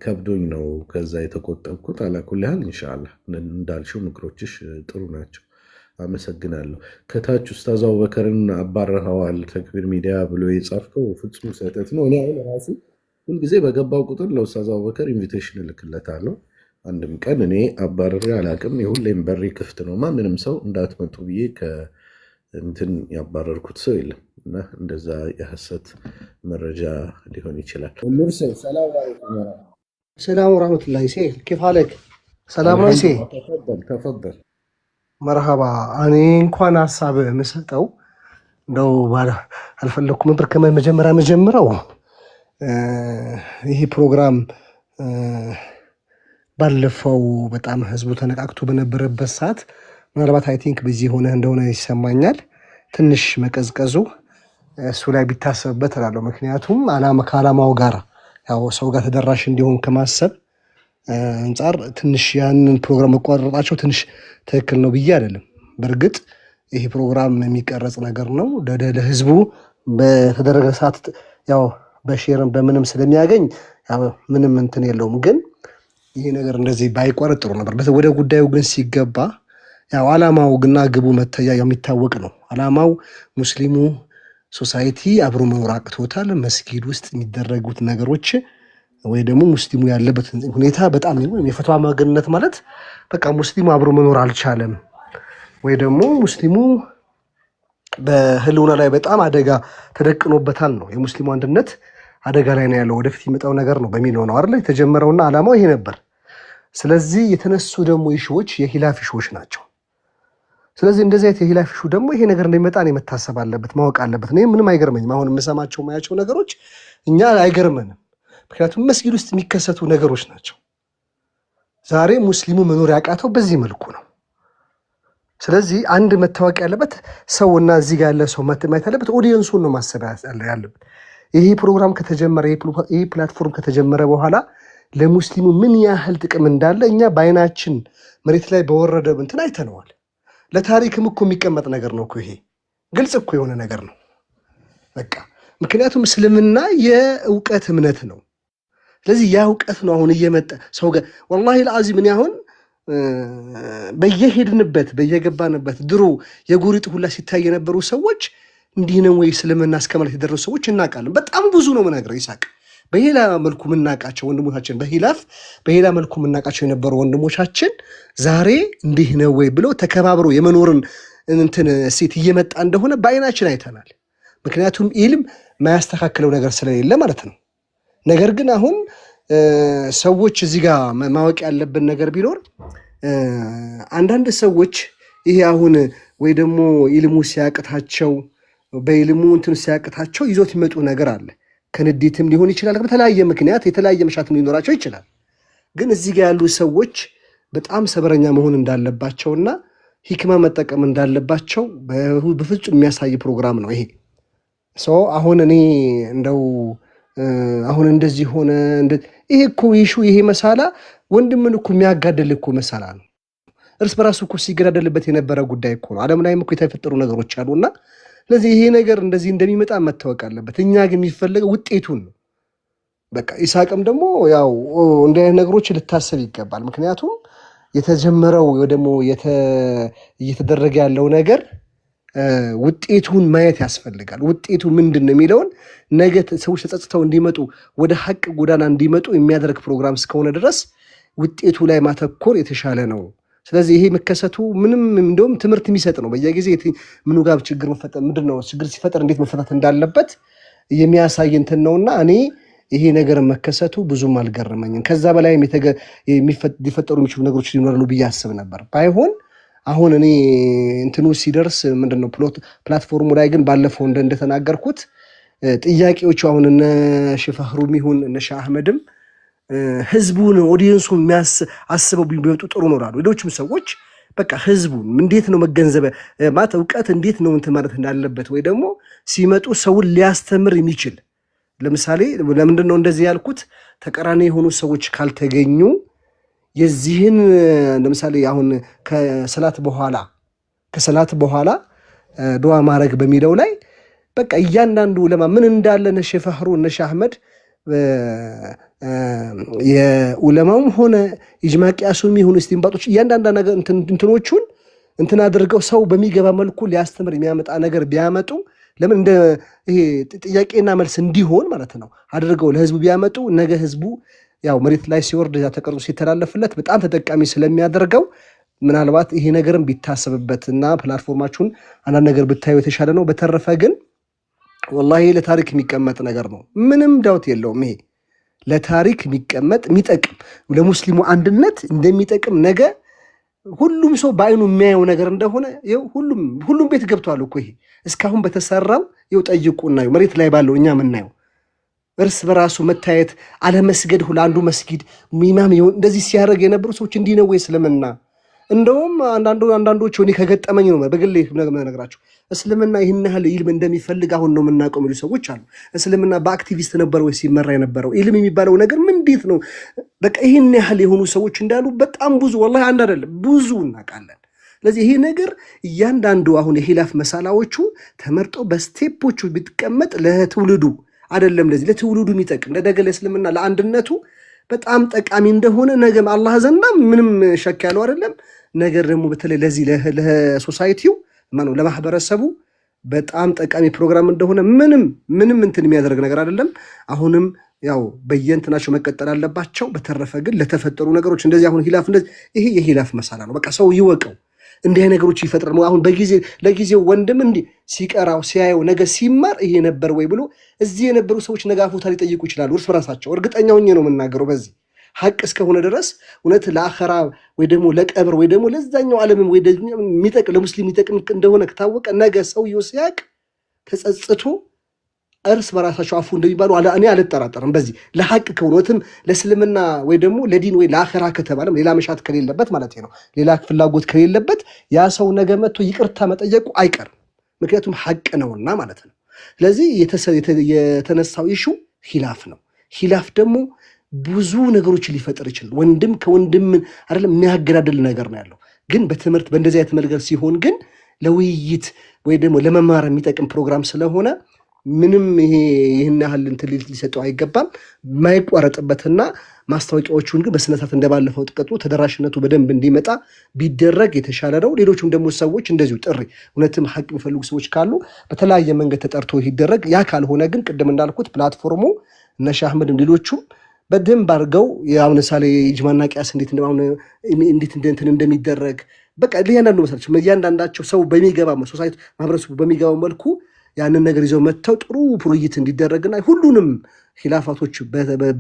A: ከብዶኝ ነው ከዛ የተቆጠብኩት። አላኩል ያህል ኢንሻአላህ እንዳልሽው ምክሮችሽ ጥሩ ናቸው። አመሰግናለሁ። ከታች ኡስታዝ አቡበከርን አባረኸዋል ተክቢር ሚዲያ ብሎ የጻፍከው ፍጹም ስህተት ነው። እኔ አሁን ራሱ ሁልጊዜ በገባው ቁጥር ለኡስታዝ አቡበከር ኢንቪቴሽን እልክለታለሁ። አንድም ቀን እኔ አባረሬ አላቅም። የሁሌም በሬ ክፍት ነው። ማንንም ሰው እንዳትመጡ ብዬ ከእንትን ያባረርኩት ሰው የለም እና እንደዛ የሐሰት መረጃ ሊሆን ይችላል።
E: السلام ورحمة الله. ሴክ ኪፍ ሐለክ? ሰላም ነው። እሺ
A: ተፈضل
E: መርሃባ። እኔ እንኳን ሀሳብ የምሰጠው እንደው አልፈለኩም ነበር ከመጀመሪያው ይሄ ፕሮግራም ባለፈው በጣም ህዝቡ ተነቃቅቶ በነበረበት ሰዓት ምናልባት አይ ቲንክ በዚህ ሆነ እንደሆነ ይሰማኛል ትንሽ መቀዝቀዙ እሱ ላይ ቢታሰብበት እላለሁ። ምክንያቱም ከዓላማው ጋር ያው ሰው ጋር ተደራሽ እንዲሆን ከማሰብ አንጻር ትንሽ ያንን ፕሮግራም መቋረጣቸው ትንሽ ትክክል ነው ብዬ አይደለም። በእርግጥ ይሄ ፕሮግራም የሚቀረጽ ነገር ነው ለህዝቡ በተደረገ ሰዓት ያው በሼርም በምንም ስለሚያገኝ ምንም እንትን የለውም። ግን ይሄ ነገር እንደዚህ ባይቋረጥ ጥሩ ነበር። ወደ ጉዳዩ ግን ሲገባ ያው ዓላማው ግና ግቡ መተያ የሚታወቅ ነው። ዓላማው ሙስሊሙ ሶሳይቲ አብሮ መኖር አቅቶታል። መስጊድ ውስጥ የሚደረጉት ነገሮች ወይ ደግሞ ሙስሊሙ ያለበት ሁኔታ በጣም የፈትዋ ማገነት ማለት በቃ ሙስሊሙ አብሮ መኖር አልቻለም፣ ወይ ደግሞ ሙስሊሙ በህልውና ላይ በጣም አደጋ ተደቅኖበታል ነው። የሙስሊሙ አንድነት አደጋ ላይ ነው ያለው፣ ወደፊት የሚመጣው ነገር ነው በሚለው ነው አይደል የተጀመረውና ዓላማው ይሄ ነበር። ስለዚህ የተነሱ ደግሞ ኢሹዎች የሂላፍ ኢሹዎች ናቸው። ስለዚህ እንደዚህ አይነት የሂላፍ ኢሹ ደግሞ ይሄ ነገር እንደሚመጣ ነው መታሰብ አለበት፣ ማወቅ አለበት። እኔ ምንም አይገርመኝም። አሁን የምሰማቸው ማያቸው ነገሮች እኛ አይገርመንም። ምክንያቱም መስጊድ ውስጥ የሚከሰቱ ነገሮች ናቸው። ዛሬ ሙስሊሙ መኖር ያቃተው በዚህ መልኩ ነው። ስለዚህ አንድ መታወቅ ያለበት ሰውና እዚህ ጋር ያለ ሰው ማየት ያለበት ኦዲየንሱን ነው ማሰብ ያለበት። ይሄ ፕሮግራም ከተጀመረ ይሄ ፕላትፎርም ከተጀመረ በኋላ ለሙስሊሙ ምን ያህል ጥቅም እንዳለ እኛ በአይናችን መሬት ላይ በወረደ እንትን አይተነዋል። ለታሪክም እኮ የሚቀመጥ ነገር ነው እኮ ይሄ ግልጽ እኮ የሆነ ነገር ነው በቃ። ምክንያቱም እስልምና የእውቀት እምነት ነው። ስለዚህ ያ እውቀት ነው አሁን እየመጣ ሰው ጋር ወላሂ ለአዚም እኔ አሁን በየሄድንበት በየገባንበት ድሮ የጉሪጥ ሁላ ሲታይ የነበሩ ሰዎች እንዲህ ነው ወይ እስልምና እስከማለት የደረሱ ሰዎች እናውቃለን። በጣም ብዙ ነው የምነግርህ ይሳቅ። በሌላ መልኩ የምናውቃቸው ወንድሞቻችን በሌላ መልኩ የምናውቃቸው የነበሩ ወንድሞቻችን ዛሬ እንዲህ ነው ወይ ብለው ተከባብረው የመኖርን እንትን ሴት እየመጣ እንደሆነ በአይናችን አይተናል። ምክንያቱም ኢልም ማያስተካክለው ነገር ስለሌለ ማለት ነው። ነገር ግን አሁን ሰዎች እዚህ ጋር ማወቅ ያለብን ነገር ቢኖር አንዳንድ ሰዎች ይሄ አሁን ወይ ደግሞ ኢልሙ ሲያቅታቸው በኢልሙ እንትን ሲያቅታቸው ይዞት ይመጡ ነገር አለ። ከንዴትም ሊሆን ይችላል፣ በተለያየ ምክንያት የተለያየ መሻትም ሊኖራቸው ይችላል። ግን እዚህ ጋር ያሉ ሰዎች በጣም ሰበረኛ መሆን እንዳለባቸውና ሂክማ መጠቀም እንዳለባቸው በፍጹም የሚያሳይ ፕሮግራም ነው ይሄ። አሁን እኔ እንደው አሁን እንደዚህ ሆነ ይሄ እኮ ይሹ ይሄ መሳላ ወንድምን እኮ የሚያጋደል እኮ መሳላ ነው። እርስ በራሱ እኮ ሲገዳደልበት የነበረ ጉዳይ እኮ ነው። ዓለም ላይም እኮ የተፈጠሩ ነገሮች አሉና ስለዚህ ይሄ ነገር እንደዚህ እንደሚመጣ መታወቅ አለበት። እኛ ግን የሚፈልገው ውጤቱን ነው በቃ። ኢሳቅም ደግሞ ያው እንደ ነገሮች ልታሰብ ይገባል። ምክንያቱም የተጀመረው ደግሞ እየተደረገ ያለው ነገር ውጤቱን ማየት ያስፈልጋል። ውጤቱ ምንድን ነው የሚለውን ነገ ሰዎች ተጸጽተው እንዲመጡ ወደ ሐቅ ጎዳና እንዲመጡ የሚያደርግ ፕሮግራም እስከሆነ ድረስ ውጤቱ ላይ ማተኮር የተሻለ ነው። ስለዚህ ይሄ መከሰቱ ምንም እንደውም ትምህርት የሚሰጥ ነው። በየጊዜ ምኑ ጋር ችግር መፈጠር ምንድነው ችግር ሲፈጠር እንዴት መፈታት እንዳለበት የሚያሳይ እንትን ነውና እኔ ይሄ ነገር መከሰቱ ብዙም አልገረመኝም። ከዛ በላይም ሊፈጠሩ የሚችሉ ነገሮች ሊኖራሉ ብዬ አስብ ነበር። ባይሆን አሁን እኔ እንትኑ ሲደርስ ምንድነው ፕላትፎርሙ ላይ ግን ባለፈው እንደተናገርኩት ጥያቄዎቹ አሁን እነ ሸፋህሩም ይሁን እነ ሻህ አህመድም ህዝቡን ኦዲየንሱን አስበው ቢመጡ ጥሩ ነው እላለሁ። ሌሎችም ሰዎች በቃ ህዝቡን እንዴት ነው መገንዘብ ማለት እውቀት እንዴት ነው እንትን ማለት እንዳለበት ወይ ደግሞ ሲመጡ ሰውን ሊያስተምር የሚችል ለምሳሌ ለምንድን ነው እንደዚህ ያልኩት? ተቀራኒ የሆኑ ሰዎች ካልተገኙ የዚህን ለምሳሌ አሁን ከሰላት በኋላ ዱዓ ማድረግ በሚለው ላይ በቃ እያንዳንዱ ለማ ምን እንዳለ እነ ሼህ ፈህሩ እነ ሼህ አህመድ የዑለማውም ሆነ ኢጅማ ቂያሱም ይሁን እስቲንባጦች እያንዳንዱ ነገር እንትኖቹን እንትን አድርገው ሰው በሚገባ መልኩ ሊያስተምር የሚያመጣ ነገር ቢያመጡ ለምን እንደ ይሄ ጥያቄና መልስ እንዲሆን ማለት ነው አድርገው ለህዝቡ ቢያመጡ ነገ ህዝቡ ያው መሬት ላይ ሲወርድ ተቀርጾ ሲተላለፍለት በጣም ተጠቃሚ ስለሚያደርገው ምናልባት ይሄ ነገርም ቢታሰብበትና ፕላትፎርማችሁን አንዳንድ ነገር ብታዩ የተሻለ ነው። በተረፈ ግን ወላሂ ለታሪክ የሚቀመጥ ነገር ነው፣ ምንም ዳውት የለውም። ይሄ ለታሪክ የሚቀመጥ የሚጠቅም ለሙስሊሙ አንድነት እንደሚጠቅም ነገ ሁሉም ሰው በአይኑ የሚያየው ነገር እንደሆነ ሁሉም ቤት ገብቷል እኮ ይሄ እስካሁን በተሰራው ጠይቁና መሬት ላይ ባለው እኛ የምናየው እርስ በራሱ መታየት አለመስገድ ሁሉ አንዱ መስጊድ ኢማም እንደዚህ ሲያደርግ የነበሩ ሰዎች እንዲህ ነው ወይ እስልምና? እንደውም አንዳንዶቹ እኔ ከገጠመኝ ነው በግሌ ነገራቸው እስልምና ይህን ያህል ኢልም እንደሚፈልግ አሁን ነው የምናውቀው የሚሉ ሰዎች አሉ። እስልምና በአክቲቪስት ነበር ወይ ሲመራ የነበረው? ኢልም የሚባለው ነገር ምን እንዴት ነው? በቃ ይህን ያህል የሆኑ ሰዎች እንዳሉ በጣም ብዙ ወላሂ አንድ አይደለም ብዙ እናውቃለን። ስለዚህ ይሄ ነገር እያንዳንዱ አሁን የሂላፍ መሳላዎቹ ተመርጦ በስቴፖቹ ቢቀመጥ ለትውልዱ አይደለም ለትውልዱ የሚጠቅም ለደገ ለእስልምና ለአንድነቱ በጣም ጠቃሚ እንደሆነ ነገም አላህ ዘንዳ ምንም ሸክ ያለው አይደለም። ነገር ደግሞ በተለይ ለዚህ ለሶሳይቲው ማነው ለማህበረሰቡ በጣም ጠቃሚ ፕሮግራም እንደሆነ ምንም እንትን የሚያደርግ ነገር አይደለም። አሁንም ያው በየእንትናቸው መቀጠል አለባቸው። በተረፈ ግን ለተፈጠሩ ነገሮች እንደዚህ አሁን ሂላፍ እንደዚህ ይሄ የሂላፍ መሳላ ነው። በቃ ሰው ይወቀው። እንዲህ አይነት ነገሮች ይፈጥራል። አሁን ለጊዜው ወንድም እንዲህ ሲቀራው ሲያየው ነገ ሲማር ይሄ ነበር ወይ ብሎ እዚህ የነበሩ ሰዎች ነጋፉታ ሊጠይቁ ይችላሉ እርስ በራሳቸው። እርግጠኛ ሆኜ ነው የምናገረው በዚህ ሐቅ እስከሆነ ድረስ እውነት ለአኸራ ወይ ደግሞ ለቀብር ወይ ደግሞ ለዛኛው ዓለምም ወይ ደግሞ የሚጠቅም ለሙስሊም የሚጠቅም እንደሆነ ከታወቀ ነገ ሰውየው ሲያቅ ተጸጽቶ እርስ በራሳቸው አፉ እንደሚባሉ እኔ አልጠራጠርም። በዚህ ለሐቅ ከሆነትም ለእስልምና ወይ ደግሞ ለዲን ወይ ለአኸራ ከተባለም ሌላ መሻት ከሌለበት ማለት ነው ሌላ ፍላጎት ከሌለበት ያ ሰው ነገ መጥቶ ይቅርታ መጠየቁ አይቀርም። ምክንያቱም ሐቅ ነውና ማለት ነው። ስለዚህ የተነሳው ኢሹ ሂላፍ ነው። ሂላፍ ደግሞ ብዙ ነገሮችን ሊፈጥር ይችላል። ወንድም ከወንድም አይደለም የሚያገዳድል ነገር ነው ያለው። ግን በትምህርት በእንደዚህ አይነት ነገር ሲሆን ግን ለውይይት ወይ ደግሞ ለመማር የሚጠቅም ፕሮግራም ስለሆነ ምንም ይህን ያህል እንትን ሊሰጠው አይገባም። የማይቋረጥበትና ማስታወቂያዎቹን ግን በስነስርዓት እንደባለፈው ጥቀጡ ተደራሽነቱ በደንብ እንዲመጣ ቢደረግ የተሻለ ነው። ሌሎችም ደግሞ ሰዎች እንደዚሁ ጥሪ እውነትም ሐቅ የሚፈልጉ ሰዎች ካሉ በተለያየ መንገድ ተጠርቶ ይደረግ። ያ ካልሆነ ግን ቅድም እንዳልኩት ፕላትፎርሙ እነ ሻህ አህመድም ሌሎቹም በደንብ አድርገው ያው ምሳሌ ኢጅማና ቂያስ እንዴት እንትን እንደሚደረግ በቃ ለያንዳንዱ መሰለች እያንዳንዳቸው ሰው በሚገባ ሶሳይቲ ማህበረሰቡ በሚገባው መልኩ ያንን ነገር ይዘው መጥተው ጥሩ ፕሮጀክት እንዲደረግና ሁሉንም ኺላፋቶች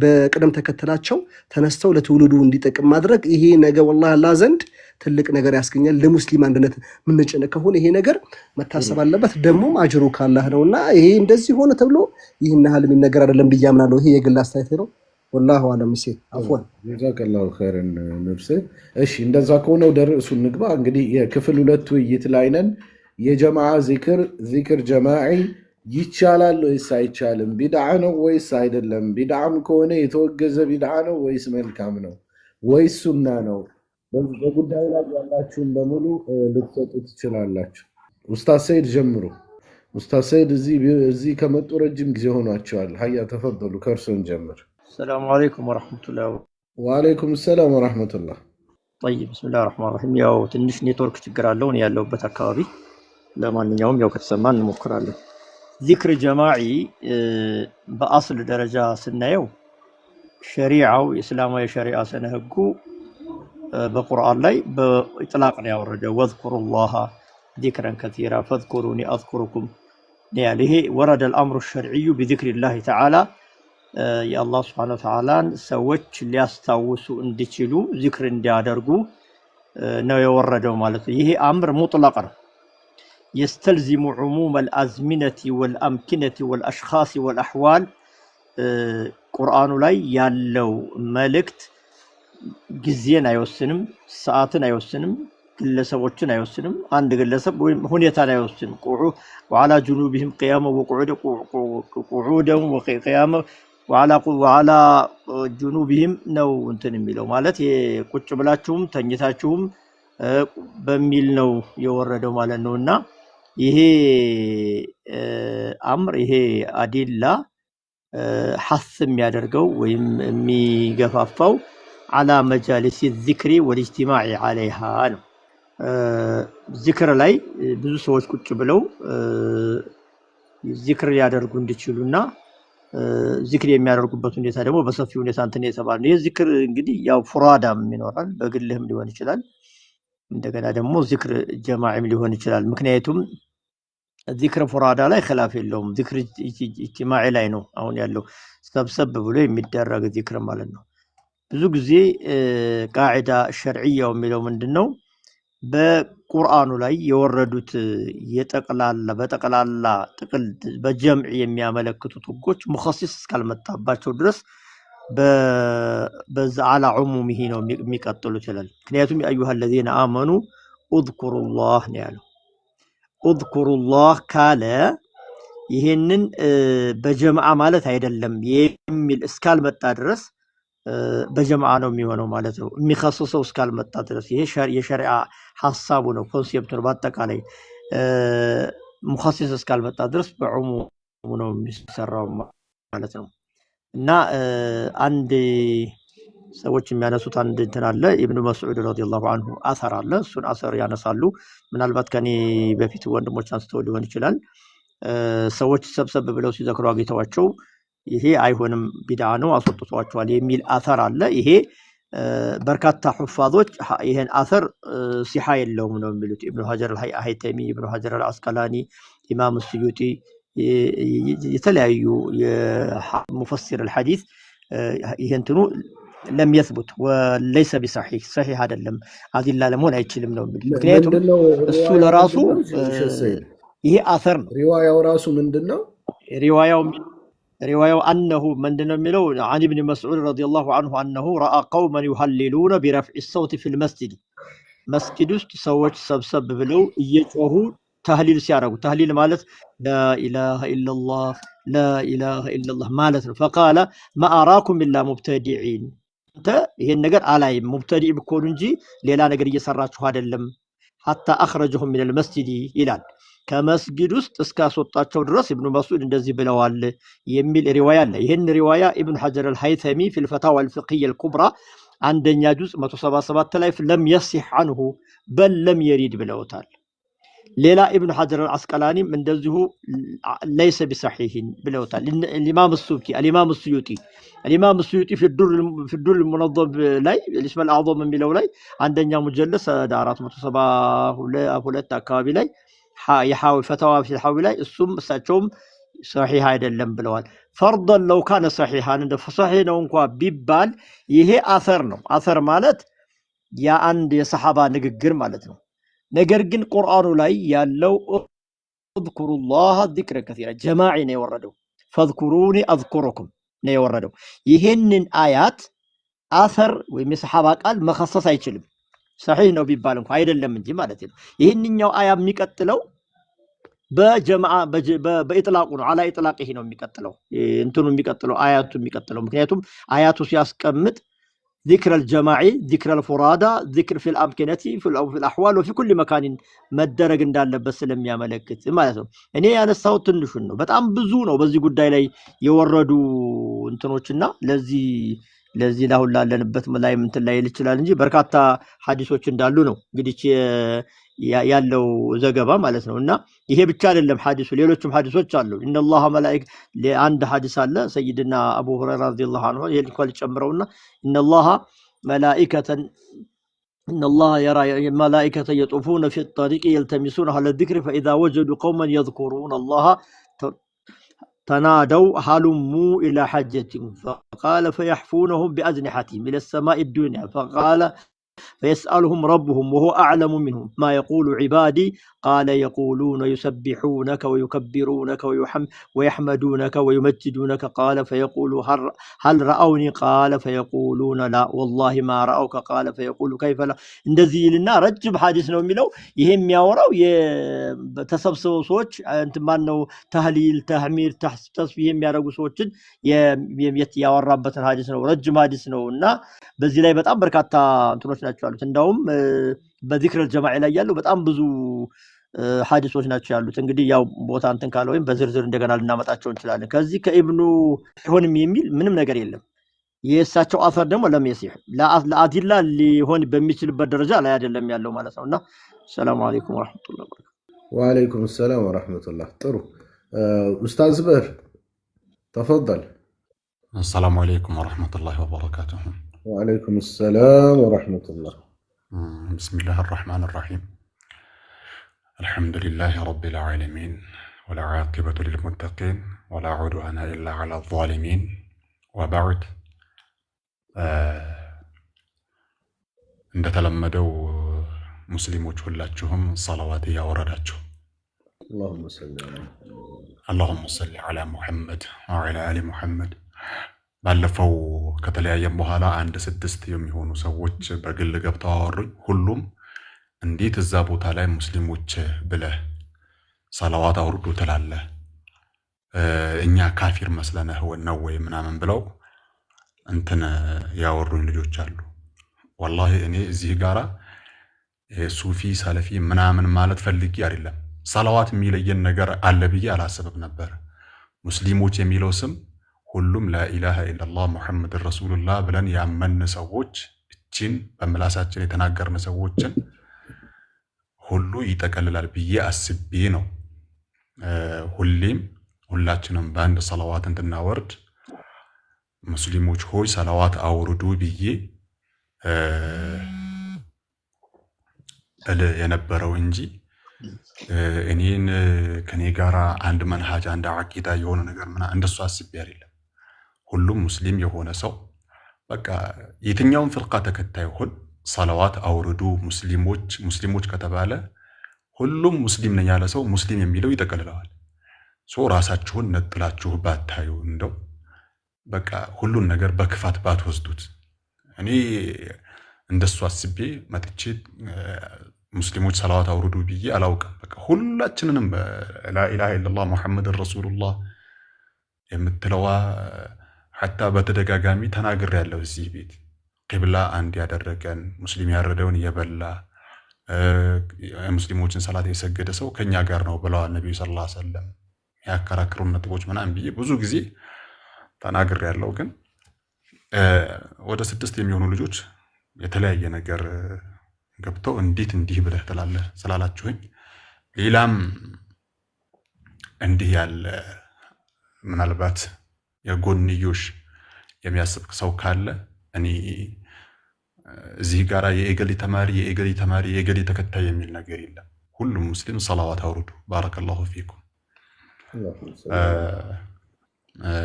E: በቅደም ተከተላቸው ተነስተው ለትውልዱ እንዲጠቅም ማድረግ ይሄ ነገር ወላሂ አላህ ዘንድ ትልቅ ነገር ያስገኛል። ለሙስሊም አንድነት ምንጭነው ከሆነ ይሄ ነገር መታሰብ አለበት። ደሞም አጅሩ ካላህ ነውና ይሄ እንደዚህ ሆነ ተብሎ ይሄን ያህል የሚነገር አይደለም ብዬ አምናለሁ። ይሄ የግል አስተያየት ነው። ወላሂ አለም ሲ አፍዋን
A: ጀዛከላሁ ኸይረን ነፍሴ። እሺ እንደዛ ከሆነ ወደ ርዕሱ እንግባ። እንግዲህ የክፍል 2 ውይይት ላይ ነን። የጀማዓ ዚክር ጀማዒ ይቻላል ወይስ አይቻልም? ቢድዓ ነው ወይስ አይደለም? ቢድዓም ከሆነ የተወገዘ ቢድዓ ነው ወይስ መልካም ነው ወይስ ሱና ነው? በጉዳዩ ላይ ያላችሁን በሙሉ ልትሰጡ ትችላላችሁ። ኡስታዝ ሰይድ ጀምሩ። ኡስታዝ ሰይድ እዚህ ከመጡ ረጅም ጊዜ ሆኗቸዋል። ሀያ ተፈበሉ፣ ከእርሶን ጀምር።
F: ሰላሙ አለይኩም ወረሕመቱላህ።
A: ወአለይኩም ሰላም ወረሕመቱላህ።
F: ጠይብ ብስሚላህ ረሕማን ረሒም። ያው ትንሽ ኔትወርክ ችግር አለው እኔ ያለሁበት አካባቢ። ለማንኛውም ያው ከተሰማ እንሞክራለን። ዚክር ጀማዒ በአስል ደረጃ ስናየው ሸሪዓው የእስላማዊ ሸሪዓ ስነ ህጉ በቁርአን ላይ በኢጥላቅ ነው ያወረደው። ወዝኩሩላህ ዚክረን ከሲራ ፈዝኩሩኒ አዝኩሩኩም ያለ ይሄ ወረደ አልአምሩ ሸርዒዩ ቢዚክሪላህ ተዓላ የአላህ ሱብሓነሁ ወተዓላን ሰዎች ሊያስታውሱ እንዲችሉ ዚክር እንዲያደርጉ ነው የወረደው ማለት ነው። ይሄ አምር ሙጥለቅ ነው። يستلزم عموم الأزمنة والأمكنة والأشخاص والأحوال ቁርአኑ ላይ ያለው መልእክት ጊዜን አይወስንም፣ ሰዓትን አይወስንም፣ ግለሰቦችን አይወስንም፣ አንድ ግለሰብ ወይም ሁኔታን አይወስንም። وعلى جنوبهم قياما وقعودا وقياما وعلى جنوبهم ነው እንትን የሚለው ማለት ቁጭ ብላችሁም ተኝታችሁም በሚል ነው የወረደው ማለት ነውና ይሄ አምር ይሄ አዲላ ሐስ የሚያደርገው ወይም የሚገፋፋው على مجالس الذكر والاجتماع عليها ነው። ዚክር ላይ ብዙ ሰዎች ቁጭ ብለው ዚክር ያደርጉ እንዲችሉና ዚክር የሚያደርጉበት ሁኔታ ደግሞ በሰፊ ሁኔታ እንትን የተባለ ነው። የዚክር እንግዲህ ያው ፉራዳም ይኖራል፣ በግልህም ሊሆን ይችላል። እንደገና ደግሞ ዚክር ጀማዓም ሊሆን ይችላል። ምክንያቱም ዚክር ፉራዳ ላይ ኺላፍ የለውም፣ ዚክር ኢጅቲማዒ ላይ ነው አሁን ያለው። ሰብሰብ ብሎ የሚደረግ ዚክር ማለት ነው። ብዙ ጊዜ ቃዒዳ ሸርዕያው የሚለው ምንድነው? በቁርአኑ ላይ የወረዱት በጠቅላላ ጥቅል በጀምዕ የሚያመለክቱት ህጎች ሙኸሲስ እስካልመጣባቸው ድረስ በዛ አላ ዑሙሚሂ ነው የሚቀጥሉት ይላል። ምክንያቱም አዩሃ الذين آمنوا اذكروا الله ነው ያለው። اذكروا الله ካለ ይሄንን በጀማዓ ማለት አይደለም የሚል እስካልመጣ ድረስ በጀማዓ ነው የሚሆነው ማለት ነው። የሚخصصው እስካልመጣ ድረስ ይሄ የሸሪዓ ሐሳቡ ነው፣ ኮንሴፕቱ ነው። በአጠቃላይ ሙኸሲስ እስካልመጣ ድረስ በዑሙም ነው የሚሰራው ማለት ነው። እና አንድ ሰዎች የሚያነሱት አንድ እንትን አለ፣ ኢብኑ መስዑድ ረዲየላሁ ዐንሁ አሰር አለ። እሱን አሰር ያነሳሉ። ምናልባት ከኔ በፊት ወንድሞች አንስተው ሊሆን ይችላል። ሰዎች ሰብሰብ ብለው ሲዘክሩ አግኝተዋቸው ይሄ አይሆንም ቢድዓ ነው አስወጥቷቸዋል የሚል አሰር አለ። ይሄ በርካታ ሑፋዞች ይሄን አሰር ሲሐ የለውም ነው የሚሉት። ኢብኑ ሀጀር አልሀይተሚ፣ ኢብኑ ሀጀር አልአስቀላኒ፣ ኢማም ስዩጢ፣ የተለያዩ የሙፈሲር አልሐዲስ ይሄ እንትኑ ለም የስቡት ወለይሰ ቢሰሒህ ሰሒህ አይደለም አዲላ ለመሆን አይችልም ነው የሚሉት። ምክንያቱም እሱ ለራሱ ይሄ አሰር ነው።
A: ሪዋያው ራሱ ምንድነው?
F: ሪዋያው አነሁ ምንድነው የሚለው عن ابن مسعود رضي الله عنه أنه رأى قوما يهللون برفع الصوت في المسجد መስጊድ ውስጥ ሰዎች ሰብሰብ ብለው እየጮሁ ተህሊል ሲያረጉ፣ ተህሊል ማለት لا إله إلا الله لا إله إلا الله ማለት ነው። فقال ما أراكم إلا مبتدعين አንተ ይሄን ነገር አላይም ሙብተዲዕ ብኮኑ እንጂ ሌላ ነገር እየሰራችሁ አይደለም። حتى أخرجهم من المسجد ይላል። ከመስጊድ ውስጥ እስካስወጣቸው ድረስ ኢብኑ መስዑድ እንደዚህ ብለዋል የሚል ሪዋያ አለ። ይሄን ሪዋያ ኢብኑ ሐጀር አልሀይተሚ في الفتاوى الفقهية الكبرى አንደኛ ጁዝ 177 ላይ ለም يصح عنه بل لم يريد ብለውታል። ሌላ ኢብኑ ሐጀር አልአስቀላኒም እንደዚሁ ليس بصحيح ብለውታል። الإمام السيوطي في الدر المنظم ላይ الاسم الأعظم የሚለው ላይ አንደኛ ሙጀለስ 472 አካባቢ ላይ የሐዊ ፈተዋ في الحاوي ላይ እሱም እሳቸውም ሰሒህ አይደለም ብለዋል። ፈርደን ለው ካነ ሰሒሃን እንደ ሰሒህ ነው እንኳን ቢባል ይሄ አሰር ነው። አሰር ማለት የአንድ የሰሐባ ንግግር ማለት ነው። ነገር ግን ቁርአኑ ላይ ያለው اذكሩላህ ዚክረ ከሲራ ጀማዒ ነው የወረደው። ፈዝኩሩኒ አዝኩሩኩም ነው የወረደው። ይሄንን አያት አሰር ወይም የሰሐባ ቃል መኸሰስ አይችልም። ሰሒህ ነው ቢባል እንኳን አይደለም እንጂ ማለት ነው። ይሄንኛው አያ የሚቀጥለው በጀማዓ በኢጥላቁ ነው። አላ ኢጥላቅ ይሄ ነው የሚቀጥለው እንትኑ የሚቀጥለው አያቱ የሚቀጥለው። ምክንያቱም አያቱ ሲያስቀምጥ ذكر الجماعي ذكر الفرادى ذكر في الأمكنة في الأحوال وفي كل مكان መደረግ እንዳለበት ስለሚያመለክት ማለት ነው። እኔ ያነሳው ትንሹን ነው፣ በጣም ብዙ ነው በዚህ ጉዳይ ላይ የወረዱ እንትኖችና ለዚህ ላሁን ላለንበት ላይ እንትን ላይ ይችላል እንጂ በርካታ ሐዲሶች እንዳሉ ነው እንግዲህ ያለው ዘገባ ማለት ነው። እና ይሄ ብቻ አይደለም ሐዲሱ፣ ሌሎችም ሐዲሶች አሉ። ኢነላህ መላኢክ ለአንድ ሐዲስ አለ ሰይድና አቡ ሁረይራ ረዲየላሁ ዐንሁ ይልኳል ጨምረውና ኢነላህ መላኢከተን ኢነላህ የራ መላኢከተ የጡፉነ ፊ الطريق يلتمسون أهل الذكر فإذا وجدوا قوما يذكرون الله تنادوا هلموا إلى حجتهم فقال فيحفونهم بأجنحتهم إلى السماء الدنيا فقال فيسألهم ربهم وهو أعلم منهم ما يقول عبادي قال يقولون يسبحونك ويكبرونك ويحمدونك ويمجدونك قال فيقول هل رأوني قال فيقولون لا والله ما رأوك قال فيقول كيف لا እንደዚህ ይልና ረጅም ሐዲስ ነው የሚለው። ይሄ የሚያወራው የተሰብሰበው ሰዎች እንት ማን ነው ተህሊል ተህሚድ ተስቢህ የሚያደርጉ ሰዎችን ያወራበትን ሐዲስ ነው። ረጅም ሐዲስ ነውና በዚህ ላይ በጣም በርካታ እንትኖች ናቸው ያሉት። እንደውም በዚክር الجماعي ላይ ያለው በጣም ብዙ ሐዲሶች ናቸው ያሉት። እንግዲህ ያው ቦታ እንትን ካለ ወይም በዝርዝር እንደገና ልናመጣቸው እንችላለን። ከዚህ ከኢብኑ ይሆንም የሚል ምንም ነገር የለም። የእሳቸው አፈር ደግሞ ለሚያሲህ ለአዲላ ሊሆን በሚችልበት ደረጃ ላይ አይደለም ያለው ማለት ነውና ሰላም አለይኩም ወራህመቱላሂ ወበረካቱ።
A: ወአለይኩም ሰላም ወራህመቱላህ። ጥሩ ኡስታዝ በር ተፈضل።
G: السلام عليكم ورحمة الله وبركاته.
A: وعليكم السلام ورحمة الله.
G: بسم الله الرحمن الرحيم. الحمد لله رب العالمين والعاقبة للمتقين ولا عدوان إلا على الظالمين ወባዕድ እንደተለመደው ሙስሊሞች ሁላችሁም ሰላዋት እያወረዳችሁ አላሁመ ሰሊ ዐላ ሙሐመድ ወዐላ አሊ ሙሐመድ። ባለፈው ከተለያየም በኋላ 6 የሚሆኑ ሰዎች በግል ገብተው አወሩኝ። ሁሉም እንዴት እዛ ቦታ ላይ ሙስሊሞች ብለህ ሰላዋት አውርዱ ትላለህ? እኛ ካፊር መስለነህ ነው ወይ ምናምን ብለው እንትን ያወሩኝ ልጆች አሉ። ወላሂ እኔ እዚህ ጋራ ሱፊ ሰለፊ ምናምን ማለት ፈልጌ አይደለም። ሰላዋት የሚለየን ነገር አለ ብዬ አላሰብም ነበር። ሙስሊሞች የሚለው ስም ሁሉም ላኢላሃ ኢላላህ ሙሐመድ ረሱሉላህ ብለን ያመን ሰዎች እቺን በምላሳችን የተናገርን ሰዎችን ሁሉ ይጠቀልላል ብዬ አስቤ ነው። ሁላችንም በአንድ ሰላዋት እንድናወርድ ሙስሊሞች ሆይ ሰላዋት አውርዱ ብዬ የነበረው እንጂ እኔን ከኔ ጋራ አንድ መንሃጅ አንድ አቂዳ የሆነ ነገር እንደሱ አስቤ አይደለም። ሁሉም ሙስሊም የሆነ ሰው በቃ የትኛውን ፍርቃ ተከታይ ሆን ሰላዋት አውርዱ ሙስሊሞች ከተባለ ሁሉም ሙስሊም ነኝ ያለ ሰው ሙስሊም የሚለው ይጠቀልለዋል። ራሳችሁን ነጥላችሁ ባታዩ እንደው በቃ ሁሉን ነገር በክፋት ባትወስዱት። እኔ እንደሱ አስቤ መጥቼ ሙስሊሞች ሰላዋት አውርዱ ብዬ አላውቅም። በቃ ሁላችንንም ላኢላሃ ኢላላህ ሙሐመድ ረሱሉላህ የምትለዋ ሐታ በተደጋጋሚ ተናግሬያለሁ። እዚህ ቤት ቂብላ አንድ ያደረገን ሙስሊም ያረደውን የበላ ሙስሊሞችን ሰላት የሰገደ ሰው ከኛ ጋር ነው ብለዋል ነብዩ ሰለላሁ ዐለይሂ ወሰለም። ያከራክሩን ነጥቦች ምናምን ብዬ ብዙ ጊዜ ተናግሬያለሁ። ግን ወደ 6 የሚሆኑ ልጆች የተለያየ ነገር ገብተው እንዴት እንዲህ ብለህ ትላለህ ስላላችሁኝ ሌላም እንዲህ ያለ ምናልባት የጎንዮሽ የሚያስብ ሰው ካለ እኔ እዚህ ጋራ የኤገሊ ተማሪ የኤገሊ ተከታይ የሚል ነገር የለም። ሁሉም ሙስሊም ሰላዋት አውርዱ። ባረከላሁ ፊኩም።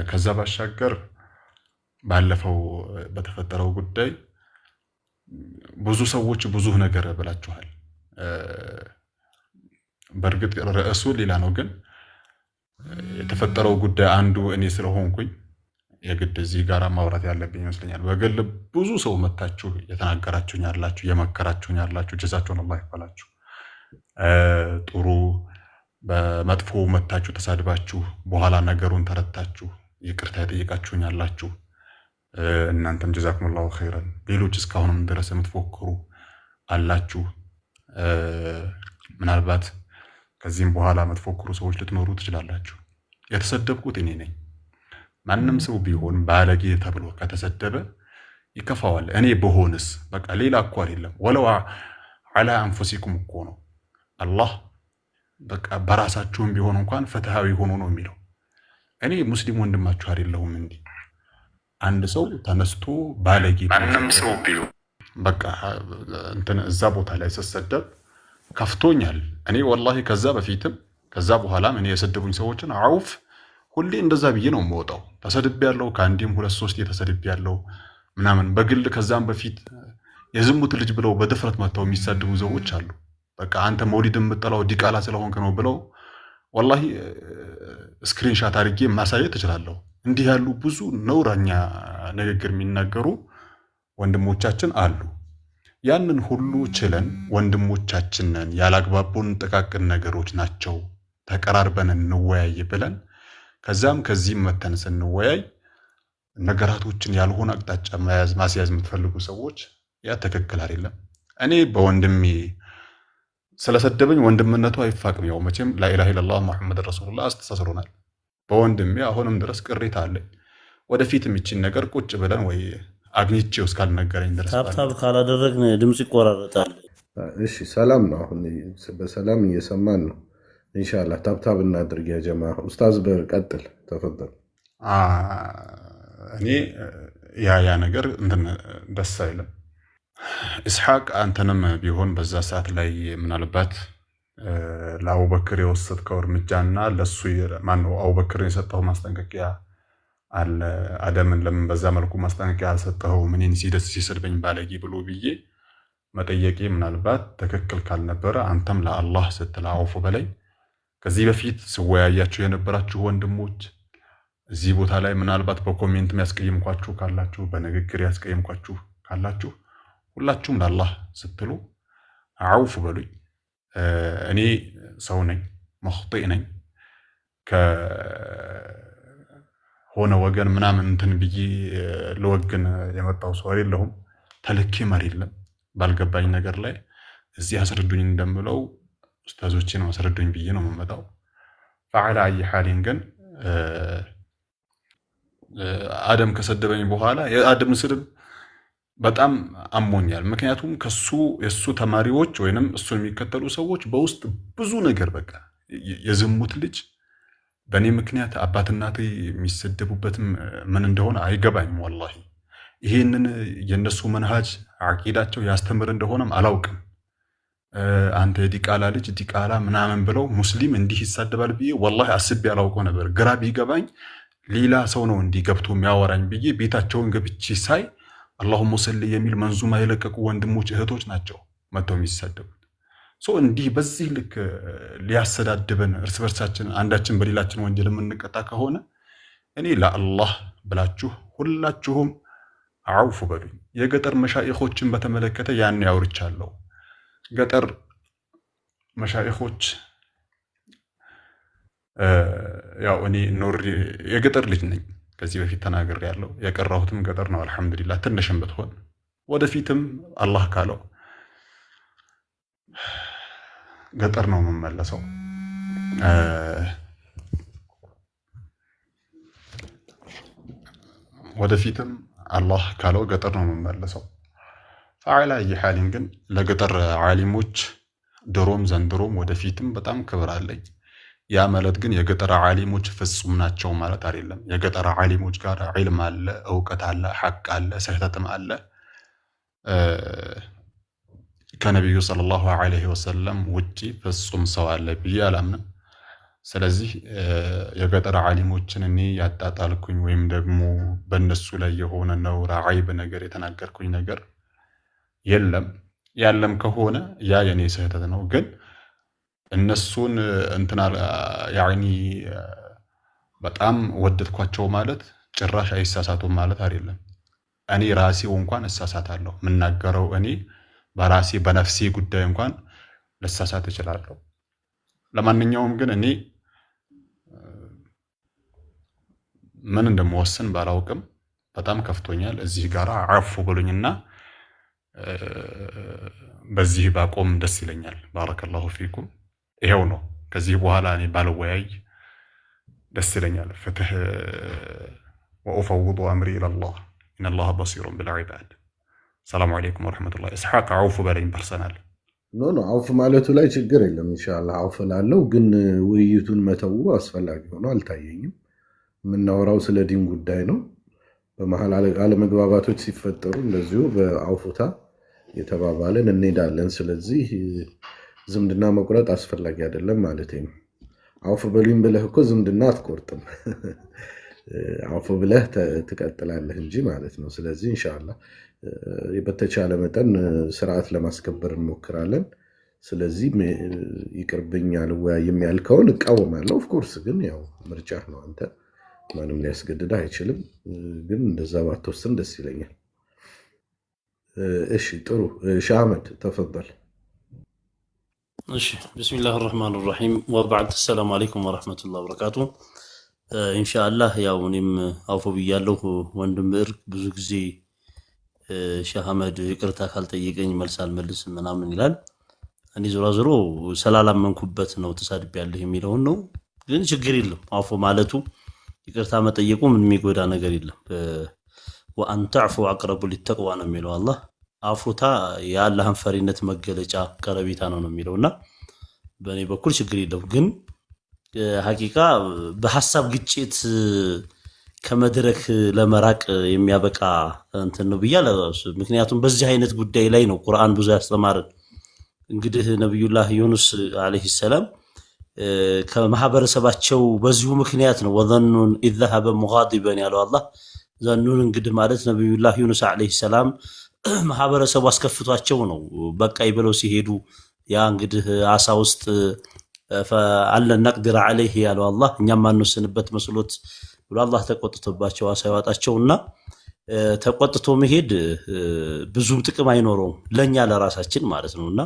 G: ከዛ ባሻገር ባለፈው በተፈጠረው ጉዳይ ብዙ ሰዎች ብዙ ነገር ብላችኋል። በእርግጥ ርዕሱ ሌላ ነው፣ ግን የተፈጠረው ጉዳይ አንዱ እኔ ስለሆንኩኝ የግድ እዚህ ጋር ማውራት ያለብኝ ይመስለኛል። በግል ብዙ ሰው መታችሁ የተናገራችሁኝ ያላችሁ የመከራችሁኝ ያላችሁ ጀዛችሁን አላህ ይክፈላችሁ። ጥሩ በመጥፎ መታችሁ ተሳድባችሁ በኋላ ነገሩን ተረታችሁ ይቅርታ የጠየቃችሁኝ ያላችሁ እናንተም ጀዛኩሙላሁ ኸይረን። ሌሎች እስካሁንም ድረስ የምትፎክሩ አላችሁ። ምናልባት ከዚህም በኋላ የምትፎክሩ ሰዎች ልትኖሩ ትችላላችሁ። የተሰደብኩት እኔ ነኝ። ማንም ሰው ቢሆን ባለጌ ተብሎ ከተሰደበ ይከፋዋል። እኔ በሆንስ በቃ ሌላ እኮ አይደለም። ወለው ዐላ አንፉሲኩም እኮ ነው አላህ በቃ በራሳችሁም ቢሆን እንኳን ፍትሃዊ ሆኖ ነው የሚለው። እኔ ሙስሊም ወንድማችሁ አይደለሁም እንዴ? አንድ ሰው ተነስቶ ባለጌ ማንም ሰው ቢሆን በቃ እንትን እዛ ቦታ ላይ ስሰደብ ከፍቶኛል። እኔ ወላሂ ከዛ በፊትም ከዛ በኋላም እኔ የሰደቡኝ ሰዎችን አውፍ ሁሌ እንደዛ ብዬ ነው የምወጣው። ተሰድቤያለሁ፣ ከአንዴም 2-3 ተሰድቤያለሁ ምናምን በግል። ከዛም በፊት የዝሙት ልጅ ብለው በድፍረት መጥተው የሚሳድቡ ሰዎች አሉ። በቃ አንተ መውሊድ የምጠላው ዲቃላ ስለሆንክ ነው ብለው ወላሂ ስክሪንሻት አድርጌ ማሳየት እችላለሁ። እንዲህ ያሉ ብዙ ነውረኛ ንግግር የሚናገሩ ወንድሞቻችን አሉ። ያንን ሁሉ ችለን ወንድሞቻችንን ያላግባቡን ጥቃቅን ነገሮች ናቸው ተቀራርበን እንወያይ ብለን ከዛም ከዚህም መተን ስንወያይ ነገራቶችን ያልሆነ አቅጣጫ ማስያዝ የምትፈልጉ ሰዎች ያ ትክክል አይደለም። እኔ በወንድሜ ስለሰደበኝ ወንድምነቱ አይፋቅም። ያው መቼም ላኢላሃ ኢላላህ ሙሐመድ ረሱሉላህ አስተሳስሮናል። በወንድሜ አሁንም ድረስ ቅሬታ አለኝ። ወደፊት የሚችን ነገር ቁጭ ብለን ወይ አግኝቼው እስካልነገረኝ ድረስ
H: ታብታብ ካላደረግን ድምፅ ይቆራረጣል።
A: እሺ ሰላም ነው። አሁን በሰላም እየሰማን ነው። ኢንሻአላህ ታብታብ እናድርግ ያ ጀማ። ኡስታዝ በቀጥል ተፈضل።
G: እኔ ያ ነገር እንትን ደስ አይልም። ኢስሐቅ አንተንም ቢሆን በዛ ሰዓት ላይ ምናልባት ለአቡበክር የወሰድከው እርምጃና ለሱ ማነው አቡበክር የሰጠው ማስጠንቀቂያ አለ አደምን ለምን በዛ መልኩ ማስጠንቀቂያ ሰጠኸው ምንን ሲሰድበኝ ባለጌ ብሎ ብዬ መጠየቄ ምናልባት ትክክል ካልነበረ አንተም ለአላህ ስትል አውፉ በለኝ። ከዚህ በፊት ስወያያችሁ የነበራችሁ ወንድሞች እዚህ ቦታ ላይ ምናልባት በኮሜንት የሚያስቀይምኳችሁ ካላችሁ በንግግር ያስቀይምኳችሁ ካላችሁ ሁላችሁም ለአላህ ስትሉ አውፉ በሉኝ። እኔ ሰው ነኝ፣ መኽጢእ ነኝ። ከሆነ ወገን ምናምን እንትን ብዬ ለወገን የመጣው ሰው አይደለሁም። ተልኬ አይደለም ባልገባኝ ነገር ላይ እዚህ አስረዱኝ እንደምለው ኡስታዞችን አስረዱኝ ብዬ ነው የምመጣው። ፈዓላ አይ ሐሊን ግን አደም ከሰደበኝ በኋላ የአደም ስድብ በጣም አሞኛል። ምክንያቱም የሱ ተማሪዎች ወይንም እሱን የሚከተሉ ሰዎች በውስጥ ብዙ ነገር በቃ የዝሙት ልጅ በእኔ ምክንያት አባት እናቴ የሚሰደቡበትም ምን እንደሆነ አይገባኝም። ወላሂ ይሄንን የነሱ መንሃጅ አቂዳቸው ያስተምር እንደሆነም አላውቅም። አንተ ዲቃላ ልጅ ዲቃላ ምናምን ብለው ሙስሊም እንዲህ ይሳደባል ብዬ ወላሂ አስቤ አላውቀው ነበር። ግራ ቢገባኝ ሌላ ሰው ነው እንዲህ ገብቶ የሚያወራኝ ብዬ ቤታቸውን ገብቼ ሳይ አላሁመ ሰሊ የሚል መንዙማ የለቀቁ ወንድሞች እህቶች ናቸው መጥተው የሚሳደቡት። እንዲህ በዚህ ልክ ሊያሰዳድበን እርስ በርሳችን አንዳችን በሌላችን ወንጀል የምንቀጣ ከሆነ እኔ ለአላህ ብላችሁ ሁላችሁም አውፉ በሉኝ። የገጠር መሻኢኾችን በተመለከተ ያን ያውርቻለሁ። ገጠር መሻኢኾች ያው እኔ የገጠር ልጅ ነኝ። ከዚህ በፊት ተናግሬያለሁ። የቀራሁትም ገጠር ነው አልሐምዱሊላህ። ትንሽም ብትሆን ወደፊትም አላህ ካለው ገጠር ነው የምመለሰው። ወደፊትም አላህ ካለው ገጠር ነው የምመለሰው። ፈዓላ ይሐሊን ግን ለገጠር ዓሊሞች ድሮም ዘንድሮም ወደፊትም በጣም ክብር አለኝ። ያ ማለት ግን የገጠር ዓሊሞች ፍጹም ናቸው ማለት አይደለም። የገጠር ዓሊሞች ጋር ዒልም አለ፣ እውቀት አለ፣ ሐቅ አለ፣ ስህተትም አለ። ከነቢዩ ሰለላሁ ዐለይሂ ወሰለም ውጪ ፍጹም ሰው አለ ብዬ አላምንም። ስለዚህ የገጠር ዓሊሞችን እኔ ያጣጣልኩኝ ወይም ደግሞ በእነሱ ላይ የሆነ ነውር ዓይብ ነገር የተናገርኩኝ ነገር የለም። ያለም ከሆነ ያ የኔ ስህተት ነው። ግን እነሱን እንትና ያኒ በጣም ወደድኳቸው ማለት ጭራሽ አይሳሳቱም ማለት አይደለም። እኔ ራሴው እንኳን እሳሳታለሁ። የምናገረው እኔ በራሴ በነፍሴ ጉዳይ እንኳን ልሳሳት እችላለሁ። ለማንኛውም ግን እኔ ምን እንደምወስን ባላውቅም በጣም ከፍቶኛል። እዚህ ጋር አፉ ብሉኝና በዚህ ባቆም ደስ ይለኛል። ባረከላሁ ፊኩም። ይሄው ነው። ከዚህ በኋላ እኔ ባልወያይ ደስ ይለኛል። ፍትህ ወኡፈውዱ አምሪ ኢለላህ ኢነላህ በሲሩን ቢልዒባድ። ሰላሙ አለይኩም ወረሕመቱላህ። እስሐቅ አውፍ በለኝ ፐርሰናል።
A: ኖ አውፍ ማለቱ ላይ ችግር የለም። ኢንሻላህ አውፍ ላለው ግን ውይይቱን መተው አስፈላጊ ሆኖ አልታየኝም። የምናወራው ስለ ዲን ጉዳይ ነው። በመሀል አለመግባባቶች ሲፈጠሩ እንደዚሁ በአውፉታ የተባባልን እንሄዳለን። ስለዚህ ዝምድና መቁረጥ አስፈላጊ አይደለም ማለት ነው። አውፍ በሉኝ ብለህ እኮ ዝምድና አትቆርጥም። አውፍ ብለህ ትቀጥላለህ እንጂ ማለት ነው። ስለዚህ ኢንሻአላህ በተቻለ መጠን ስርዓት ለማስከበር እንሞክራለን። ስለዚህ ይቅርብኝ አልወያይም ያልከውን እቃወማለሁ። ኦፍኮርስ ግን ያው ምርጫህ ነው። አንተ ማንም ሊያስገድድህ አይችልም። ግን እንደዛ ባትወስን ደስ ይለኛል። እሺ ጥሩ። ሻህ አህመድ ተፈበል።
H: እሺ ቢስሚላህ ራህማን ራሂም ወባዕድ። ሰላም አለይኩም ወረሕመቱላህ ወበረካቱ። ኢንሻአላህ ያው እኔም አውፎ ብያለሁ። ወንድም እርግ ብዙ ጊዜ ሻህ አህመድ ይቅርታ ካልጠየቀኝ መልስ አልመልስም ምናምን ይላል። እኔ ዞሮ ዞሮ ስላላመንኩበት ነው ተሳድቤያለሁ የሚለውን ነው። ግን ችግር የለም አውፎ ማለቱ ይቅርታ መጠየቁ ምን የሚጎዳ ነገር የለም። ወአን ተዕፉ አቅረቡ ሊተቅዋ ነው የሚለው አላህ። አፉታ የአላህን ፈሪነት መገለጫ ቀረቤታ ነው የሚለውና በእኔ በኩል ችግር የለም። ግን ሐቂቃ በሐሳብ ግጭት ከመድረክ ለመራቅ የሚያበቃ እንትን ነው ብያለሁ። ምክንያቱም በዚህ አይነት ጉዳይ ላይ ነው ቁርአን ብዙ ያስተማረን። እንግዲህ ነብዩላህ ዩኑስ አለይሂ ሰላም ከማህበረሰባቸው በዚሁ ምክንያት ነው ወዘኑን ኢዝ ዘሀበ ሙጋዲበን ያለው አላህ። ዘኑን እንግዲህ ማለት ነቢዩላህ ዩኑስ ዓለይሂ ሰላም ማህበረሰቡ አስከፍቷቸው ነው በቃ ይብለው ሲሄዱ ያ እንግዲህ አሳ ውስጥ አለን ነቅድር ዓለይህ ያለው አላህ እኛም ማንወስንበት መስሎት ብሎ አላህ ተቆጥቶባቸው አሳ ያወጣቸውና ተቆጥቶ መሄድ ብዙም ጥቅም አይኖረውም ለኛ ለራሳችን ማለት ነውና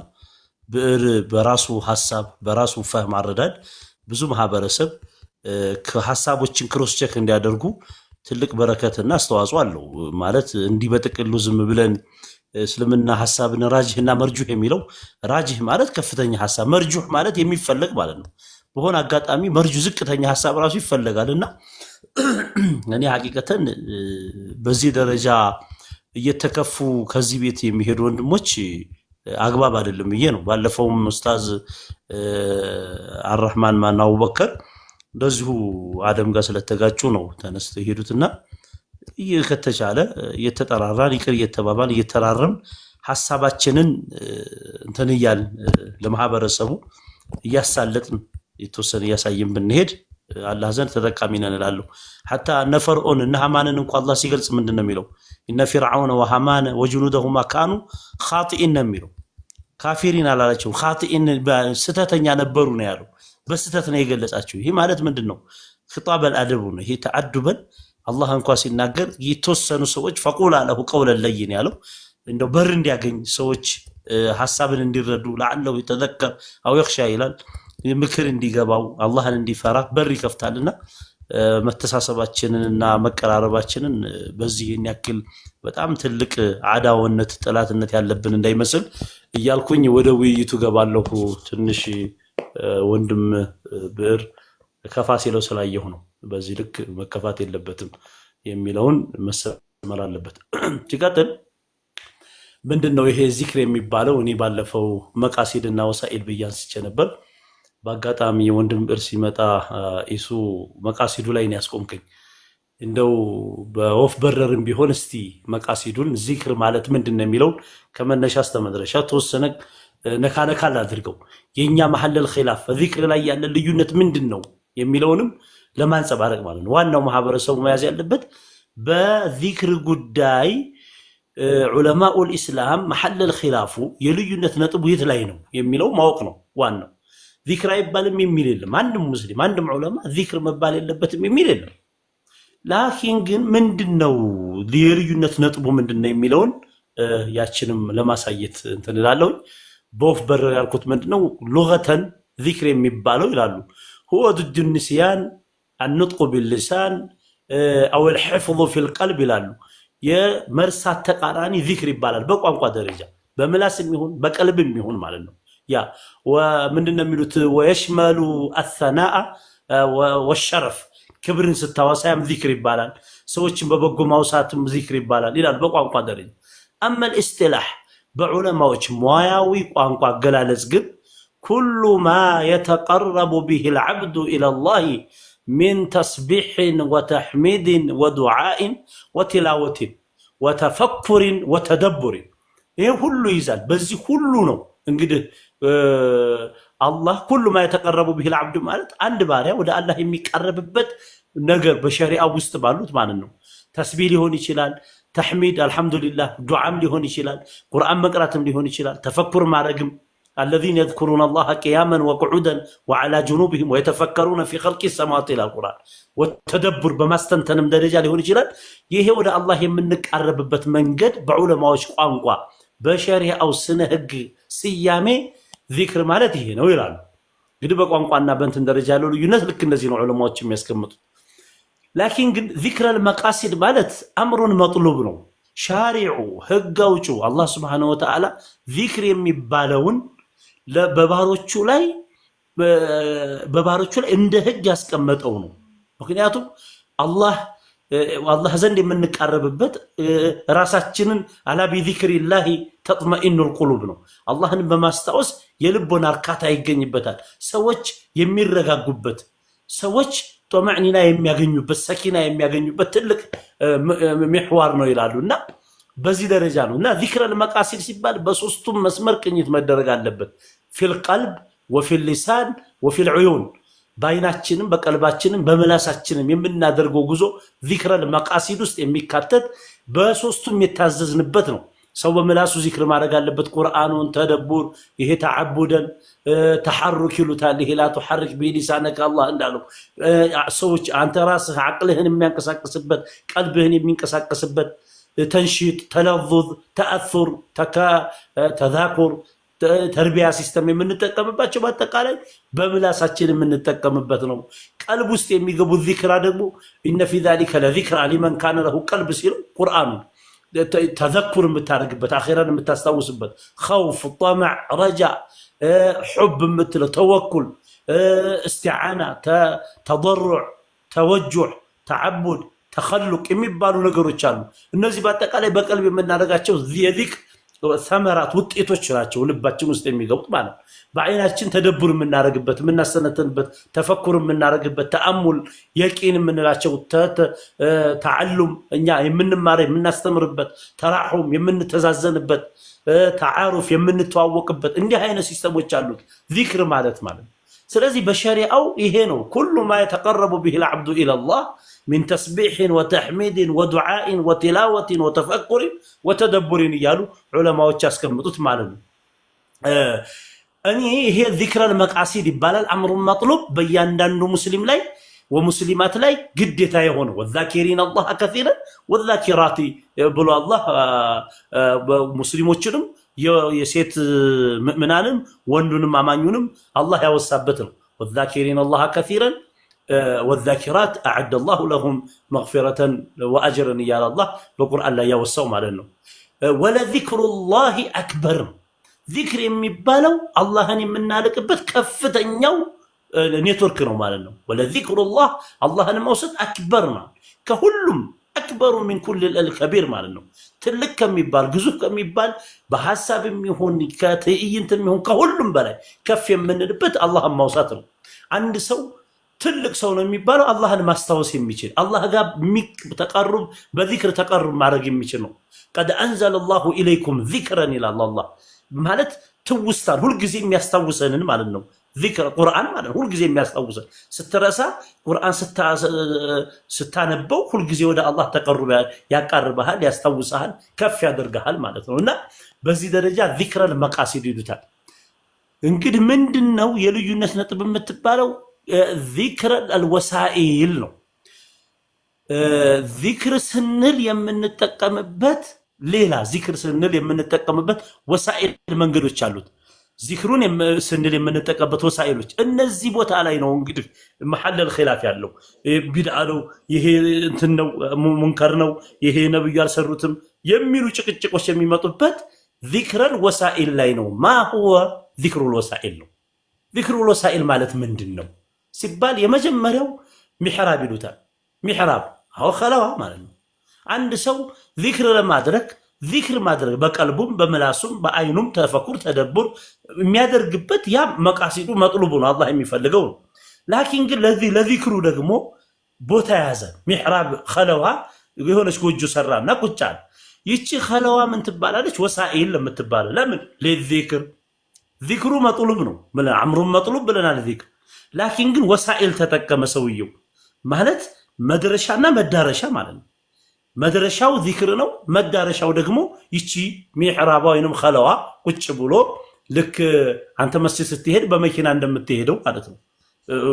H: ብዕር በራሱ ሐሳብ በራሱ ፈህም አረዳድ ብዙ ማህበረሰብ ከሐሳቦችን ክሮስ ቼክ እንዲያደርጉ ትልቅ በረከትና አስተዋጽኦ አለው ማለት እንዲህ በጥቅሉ ዝም ብለን እስልምና ሐሳብን ራጅህና መርጁህ የሚለው ራጅህ ማለት ከፍተኛ ሐሳብ መርጁህ ማለት የሚፈለግ ማለት ነው በሆነ አጋጣሚ መርጁህ ዝቅተኛ ሐሳብ ራሱ ይፈለጋልና እኔ ሐቂቀተን በዚህ ደረጃ እየተከፉ ከዚህ ቤት የሚሄዱ ወንድሞች አግባብ አይደለም ብዬ ነው ባለፈውም ኡስታዝ አርrahማን ማን አቡበከር እንደዚሁ አደም ጋር ስለተጋጩ ነው ተነስተው ይሄዱትና ከተቻለ እየተጠራራን ይቅር እየተባባል እየተራረም ሐሳባችንን እንትን ይያል ለማህበረሰቡ እያሳለጥን የተወሰነ ያሳየን ብንሄድ አላህ ዘንድ ተጠቃሚ ነን እላለሁ حتى ነፈርዖን እና ሃማንን እንኳን አላህ ሲገልጽ ምንድነው የሚለው ኢነ ፊርዓውን ወሃማን ወጅኑደሁማ ካኑ ኻጢኢን ነው የሚለው ካፊሪን አላላቸው ኻጢኢን ስተተኛ ነበሩ ነው ያለው በስተት ነው የገለጻቸው ይሄ ማለት ምንድነው خطاب الادب ነው ይሄ ተአዱበን አላህ እንኳን ሲናገር የተወሰኑ ሰዎች ፈቁላ ለሁ ቀውለን ለይን ያለው እንደው በር እንዲያገኝ ሰዎች ሐሳብን እንዲረዱ ለዓለው ይተዘከር አው ይخشى ይላል ምክር እንዲገባው አላህን እንዲፈራ በር ይከፍታልና መተሳሰባችንና መቀራረባችንን በዚህ ያክል በጣም ትልቅ አዳውነት ጥላትነት ያለብን እንዳይመስል እያልኩኝ ወደ ውይይቱ ገባለሁ ትንሽ ወንድም ብዕር ከፋሲለው ስላየሁ ነው በዚህ ልክ መከፋት የለበትም የሚለውን መሰመር አለበት ሲቀጥል ምንድነው ይሄ ዚክር የሚባለው እኔ ባለፈው መቃሲድና ወሳኢል በያንስቼ ነበር በአጋጣሚ ወንድም ብዕር ሲመጣ ኢሱ መቃሲዱ ላይ ነው ያስቆምከኝ እንደው በወፍ በረርም ቢሆን እስቲ መቃሲዱን ዚክር ማለት ምንድነው የሚለው ከመነሻ አስተመድረሻ ተወሰነ ነካነካ አድርገው የኛ መሐለል ኺላፍ ዚክር ላይ ያለ ልዩነት ምንድነው የሚለውንም ለማንጸባረቅ ማለት ነው ዋናው ማህበረሰቡ መያዝ ያለበት በዚክር ጉዳይ ዑለማኡ الاسلام መሐለል ኺላፉ የልዩነት ነጥቡ የት ላይ ነው የሚለው ማወቅ ነው ዋናው ዚክር አይባልም የሚል የለም አንድም ሙስሊም አንድም ዑለማ ዚክር መባል የለበትም የሚል የለም ላኪን ግን ምንድነው የልዩነት ነጥቡ ምንድነው የሚለውን ያችንም ለማሳየት እንተላለው በወፍ በረር ያልኩት ምንድነው ሉገተን ዚክር የሚባለው ይላሉ هو ضد النسيان النطق باللسان او الحفظ في القلب ይላሉ የመርሳት ተቃራኒ ዚክር ይባላል በቋንቋ ደረጃ በምላስም ይሁን በቀልብም ይሁን ማለት ነው ያ ወምንድነው የሚሉት ወይሽመሉ الثناء والشرف ክብርን ስታወሳም ዚክር ይባላል ሰዎችን በበጎ ማውሳትም ዚክር ይባላል ይላል በቋንቋ ደረጃ اما الاصطلاح በዑለማዎች ሙያዊ ቋንቋ አገላለጽ ግን كل ما يتقرب به العبد الى الله من تسبيح وتحميد ودعاء وتلاوة وتفكر وتدبر ይሄ ሁሉ ይዛል በዚህ ሁሉ ነው እንግዲህ አላህ كل ما يتقرب به العبد ማለት አንድ ባሪያ ወደ አላህ የሚቀርብበት ነገር በሸሪዓው ውስጥ ባሉት ማለት ነው ተስቢህ ሊሆን ይችላል ተህሚድ አልহামዱሊላህ ዱዓም ሊሆን ይችላል ቁርአን መቅራትም ሊሆን ይችላል ተፈኩር ማረግም الذين يذكرون الله قياما وقعودا وعلى جنوبهم ويتفكرون في خلق السماوات والارض والتدبر በማስተንተንም ደረጃ ሊሆን ይችላል ይሄ ወደ አላህ የምንቀርብበት መንገድ በዑለማዎች ቋንቋ በሸሪዓው ስነ ህግ ሲያሜ ዚክር ማለት ይሄ ነው ይላሉ እንግዲህ በቋንቋና በእንትን ደረጃ ያለው ልዩነት ልክ እንደዚህ ነው ዑለማዎች የሚያስቀምጡት ላኪን ግን ዚክር المقاصد ማለት አምሩን መጥሉብ ነው ሻሪዑ ህጋውጩ አላህ Subhanahu Wa Ta'ala ዚክር የሚባለውን በባሮቹ ላይ እንደ ህግ ያስቀመጠው ነው ምክንያቱም አላህ ዘንድ የምንቀርብበት ራሳችንን አላ ቢዚክሪላሂ ተጥመኢኑል ቁሉብ ነው አላህን በማስታወስ የልቦና እርካታ ይገኝበታል ሰዎች የሚረጋጉበት ሰዎች ጦማዕኒና የሚያገኙበት ሰኪና የሚያገኙበት ትልቅ محور ነው ይላሉና በዚህ ደረጃ ነውና ዚክር المقاصد ሲባል በሶስቱም መስመር ቅኝት መደረግ አለበት في القلب وفي اللسان ወፊል ዑዩን በአይናችንም በቀልባችንም በምላሳችንም የምናደርገው ጉዞ ዚክረል መቃሲድ ውስጥ የሚካተት በሶስቱም የታዘዝንበት ነው። ሰው በምላሱ ዚክር ማድረግ አለበት። ቁርአኑን ተደቡር ይሄ ተዓቡደን ተሐሩክ ይሉታል። ይሄ ላ ተሐርክ ቢሊሳነከ አላህ እንዳለው ሰዎች አንተ ራስህ አቅልህን የሚያንቀሳቅስበት ቀልብህን የሚንቀሳቀስበት ተንሺጥ፣ ተለዙዝ፣ ተአሱር፣ ተዛኩር ተርቢያ ሲስተም የምንጠቀምባቸው በአጠቃላይ በምላሳችን የምንጠቀምበት ነው። ቀልብ ውስጥ የሚገቡ ዚክራ ደግሞ ኢነ ፊ ዛሊከ ለዚክራ ሊመን ካነ ለሁ ቀልብ ሲለው ቁርአኑ ተዘኩር የምታደርግበት አኺራን የምታስታውስበት ኸውፍ፣ ጠመዕ፣ ረጃ፣ ሑብ የምትለው ተወኩል፣ እስቲዓና፣ ተضሩዕ፣ ተወጁዕ፣ ተዓቡድ፣ ተኸሉቅ የሚባሉ ነገሮች አሉ። እነዚህ በአጠቃላይ በቀልብ የምናደርጋቸው የዚክር ሰመራት ውጤቶች ናቸው። ልባችን ውስጥ የሚገቡት ማለት ነው። በአይናችን ተደቡር የምናደርግበት የምናሰነተንበት፣ ተፈኩር የምናደርግበት፣ ተአሙል የቂን የምንላቸው፣ ተዓሉም እኛ የምንማረ የምናስተምርበት፣ ተራሑም የምንተዛዘንበት፣ ተዓሩፍ የምንተዋወቅበት እንዲህ አይነት ሲስተሞች አሉት ዚክር ማለት ነው። ስለዚህ በሸሪዓው ይሄ ነው። ኩሉ ማ የተቀረቡ ቢሂ ልዓብዱ ኢለላህ ሚን ተስቢሕን ወተሕሚድን ወዱዓኢን ወቲላወትን ወተፈኩርን ወተደቡርን እያሉ ዑለማዎች ያስቀምጡት ማለት ነው። እኔ ይሄ ዚክረል መቃሲድ ይባላል። አምሩን መጥሉብ በእያንዳንዱ ሙስሊም ላይ ወሙስሊማት ላይ ግዴታ የሆነ ወዛኪሪን አላህ ከሲረን ወዛኪራቲ ብሎ አላህ ሙስሊሞችንም የሴት ምእምናንም ወንዱንም አማኙንም አላህ ያወሳበት ነው። ወዛኪሪን አላህ ከሲረን ወዛኪራት አዕደ ላሁ ለሁም መግፊረተን ወአጅርን እያለ አላህ በቁርአን ላይ ያወሳው ማለት ነው። ወለዚክሩላሂ አክበር ዚክር የሚባለው አላህን የምናልቅበት ከፍተኛው ኔትወርክ ነው ማለት ነው። ወለዚክሩላህ አላህን መውሰድ አክበር ነው፣ ከሁሉም አክበሩ ሚን ኩል አልከቢር ማለት ነው። ትልቅ ከሚባል ግዙፍ ከሚባል በሐሳብ የሚሆን ከትዕይንት የሚሆን ከሁሉም በላይ ከፍ የምንልበት አላህን ማውሳት ነው። አንድ ሰው ትልቅ ሰው ነው የሚባለው አላህን ማስታወስ የሚችል አላህ ጋር ተቀርብ በዚክር ተቀርብ ማድረግ የሚችል ነው። ቀድ አንዘለ ላሁ ኢለይኩም ዚክረን ይላል አላህ ማለት ትውስታን ሁልጊዜ የሚያስታውሰንን ማለት ነው። ዚክር ቁርአን ማለት ሁልጊዜ የሚያስታውሰን ስትረሳ ቁርአን ስታነበው ሁልጊዜ ወደ አላህ ተቀርብ ያቃርብሃል፣ ያስታውስሃል፣ ከፍ ያደርግሃል ማለት ነው። እና በዚህ ደረጃ ዚክረል መቃሲድ ይሉታል። እንግዲህ ምንድነው የልዩነት ነጥብ የምትባለው? ዚክር አልወሳኢል ነው። ዚክር ስንል የምንጠቀምበት ሌላ ዚክር ስንል የምንጠቀምበት ወሳኢል መንገዶች አሉት። ዚክሩን ስንል የምንጠቀምበት ወሳኢሎች እነዚህ ቦታ ላይ ነው እንግዲህ መሐለል ኺላፍ ያለው። ቢድዓ ነው፣ ይሄ እንትን ነው፣ ሙንከር ነው፣ ይሄ ነብዩ ያልሰሩትም የሚሉ ጭቅጭቆች የሚመጡበት ዚክረል ወሳኢል ላይ ነው። ማ ሁወ ዚክሩል ወሳኢል ነው። ዚክሩል ወሳኢል ማለት ምንድን ነው ሲባል የመጀመሪያው ሚሕራብ ይሉታል። ሚሕራብ አው ኸለዋ ማለት ነው። አንድ ሰው ዚክር ለማድረግ ዚክር ማድረግ በቀልቡም በምላሱም በአይኑም ተፈኩር ተደቡር የሚያደርግበት ያ መቃሲዱ መጥሉቡ ነው፣ አላህ የሚፈልገው ነው። ላኪን ግን ለዚክሩ ደግሞ ቦታ ያዘ። ሚሕራብ ኸለዋ የሆነች ጎጆ ሰራና ቁጭ አለ። ይቺ ኸለዋ ምን ትባላለች? ወሳኢል ለምትባለው ለምን ለዚክር ዚክሩ መጥሉብ ነው። አምሩን መጥሉብ ብለናል ዚክር። ላኪን ግን ወሳኢል ተጠቀመ ሰውየው ማለት መድረሻና መዳረሻ ማለት ነው። መድረሻው ዚክር ነው፣ መዳረሻው ደግሞ ይቺ ሚሕራባ ወይንም ኸለዋ ቁጭ ብሎ ልክ አንተ መስጂድ ስትሄድ በመኪና እንደምትሄደው ማለት ነው።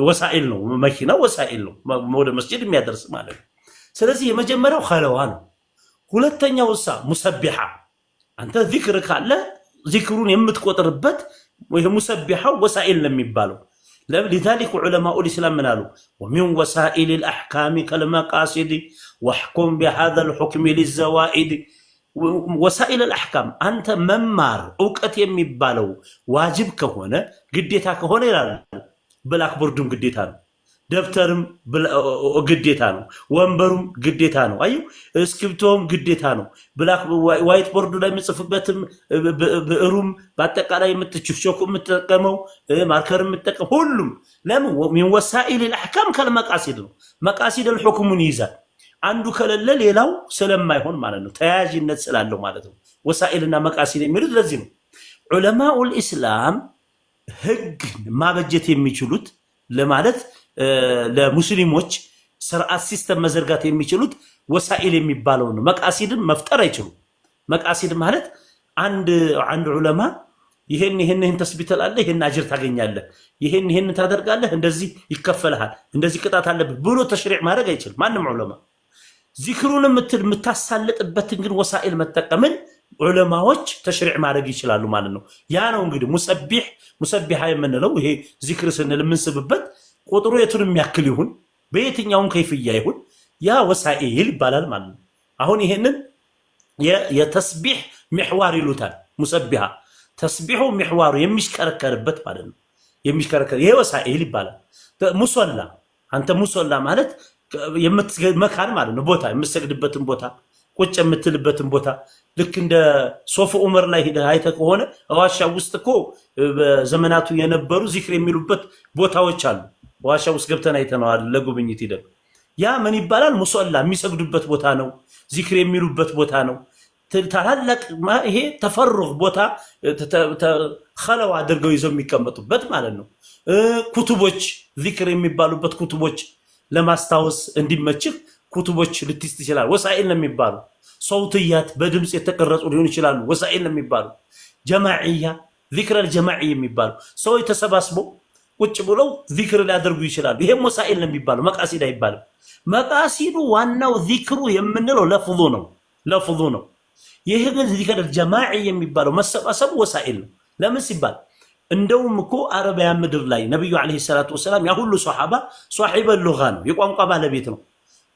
H: ወሳኢል ነው፣ መኪና ወሳኢል ነው ወደ መስጂድ የሚያደርስ ማለት ነው። ስለዚህ የመጀመሪያው ኸለዋ ነው። ሁለተኛው እሳ ሙሰቢሓ፣ አንተ ዚክር ካለ ዚክሩን የምትቆጥርበት ወይ ሙሰቢሓው ወሳኢል ነው የሚባለው። لذلك علماء الإسلام منالو ومن وسائل الأحكام كالمقاصد واحكم بهذا الحكم للزوائد. وسائل الأحكام أنت ممار أوقات يميبالو واجب كهونة قديتا كهونة لا بلاك بردون قديتا دفترم ግዴታ ነው፣ ወንበሩም ግዴታ ነው። አዩ እስክሪብቶም ግዴታ ነው። ብላክ ዋይት ቦርዱ ላይ የምጽፍበትም ብዕሩም በአጠቃላይ የምትችፍቾኩ የምትጠቀመው ማርከር የምትጠቀም ሁሉም ለምን ሚን ወሳኢል الأحكام ከመቃሲድ ነው። መቃሲድ الحكሙን ይይዛል። አንዱ ከሌለ ሌላው ስለማይሆን ማለት ነው፣ ተያያዥነት ስላለው ማለት ነው። ወሳኢልና መቃሲድ የሚሉት ለዚህ ነው። ዑለማኡል ኢስላም ህግ ማበጀት የሚችሉት ለማለት ለሙስሊሞች ስርዓት ሲስተም መዘርጋት የሚችሉት ወሳኢል የሚባለው ነው። መቃሲድን መፍጠር አይችሉም። መቃሲድ ማለት አንድ ዑለማ ይሄን ተስቢት አለ፣ ይሄን አጅር ታገኛለህ፣ ይሄን ታደርጋለህ፣ እንደዚህ ይከፈልሃል፣ እንደዚህ ቅጣት አለብህ ብሎ ተሽሪዕ ማድረግ አይችልም ማንም ዑለማ። ዚክሩን የምታሳልጥበትን ግን ወሳኢል መጠቀምን ዑለማዎች ተሽሪዕ ማድረግ ይችላሉ ማለት ነው። ያ ነው እንግዲህ ሙሰቢሃ የምንለው። ይሄ ዚክር ስንል የምንስብበት ቁጥሩ የቱን የሚያክል ይሁን በየትኛውም ከይፍያ ይሁን ያ ወሳኢል ይባላል ማለት ነው። አሁን ይሄንን የተስቢህ ሚሕዋር ይሉታል። ሙሰቢሃ ተስቢሑ ሚሕዋሩ የሚሽከረከርበት ማለት ነው። የሚሽከረከር ይሄ ወሳኢል ይባላል። ሙሶላ አንተ ሙሶላ ማለት መካን ማለት ነው። ቦታ የምትሰግድበትን ቦታ፣ ቁጭ የምትልበትን ቦታ ልክ እንደ ሶፍ ዑመር ላይ ሄደህ አይተህ ከሆነ ዋሻ ውስጥ እኮ በዘመናቱ የነበሩ ዚክር የሚሉበት ቦታዎች አሉ። ዋሻ ውስጥ ገብተን አይተነዋል ለጉብኝት ሄደን። ያ ምን ይባላል? ሙሶላ የሚሰግዱበት ቦታ ነው። ዚክር የሚሉበት ቦታ ነው። ታላላቅ ይሄ ተፈሩግ ቦታ ኸለዋ አድርገው ይዘው የሚቀመጡበት ማለት ነው። ኩቱቦች ዚክር የሚባሉበት ኩቱቦች ለማስታወስ እንዲመችህ ኩቱቦች ልትይዝ ትችላለህ። ወሳኢል ነው የሚባሉ ሰውትያት በድምፅ የተቀረጹ ሊሆን ይችላሉ። ወሳኢል ነው የሚባሉ ጀማዕያ ዚክር አልጀማዒ የሚባሉ ሰዎች ተሰባስበው ቁጭ ብለው ዚክር ሊያደርጉ ይችላሉ። ይሄም ወሳኢል ነው የሚባለው፣ መቃሲድ አይባልም። መቃሲዱ ዋናው ዚክሩ የምንለው ለፍዙ ነው። ይሄ ግን ዚክር አልጀማዒ የሚባለው መሰባሰቡ ወሳኢል ነው። ለምን ሲባል እንደውም እኮ አረቢያ ምድር ላይ ነብዩ አለይሂ ሰላቱ ወሰላም ያ ሁሉ ሱሐባ ሷሂበ ሉጋ ነው፣ የቋንቋ ባለቤት ነው።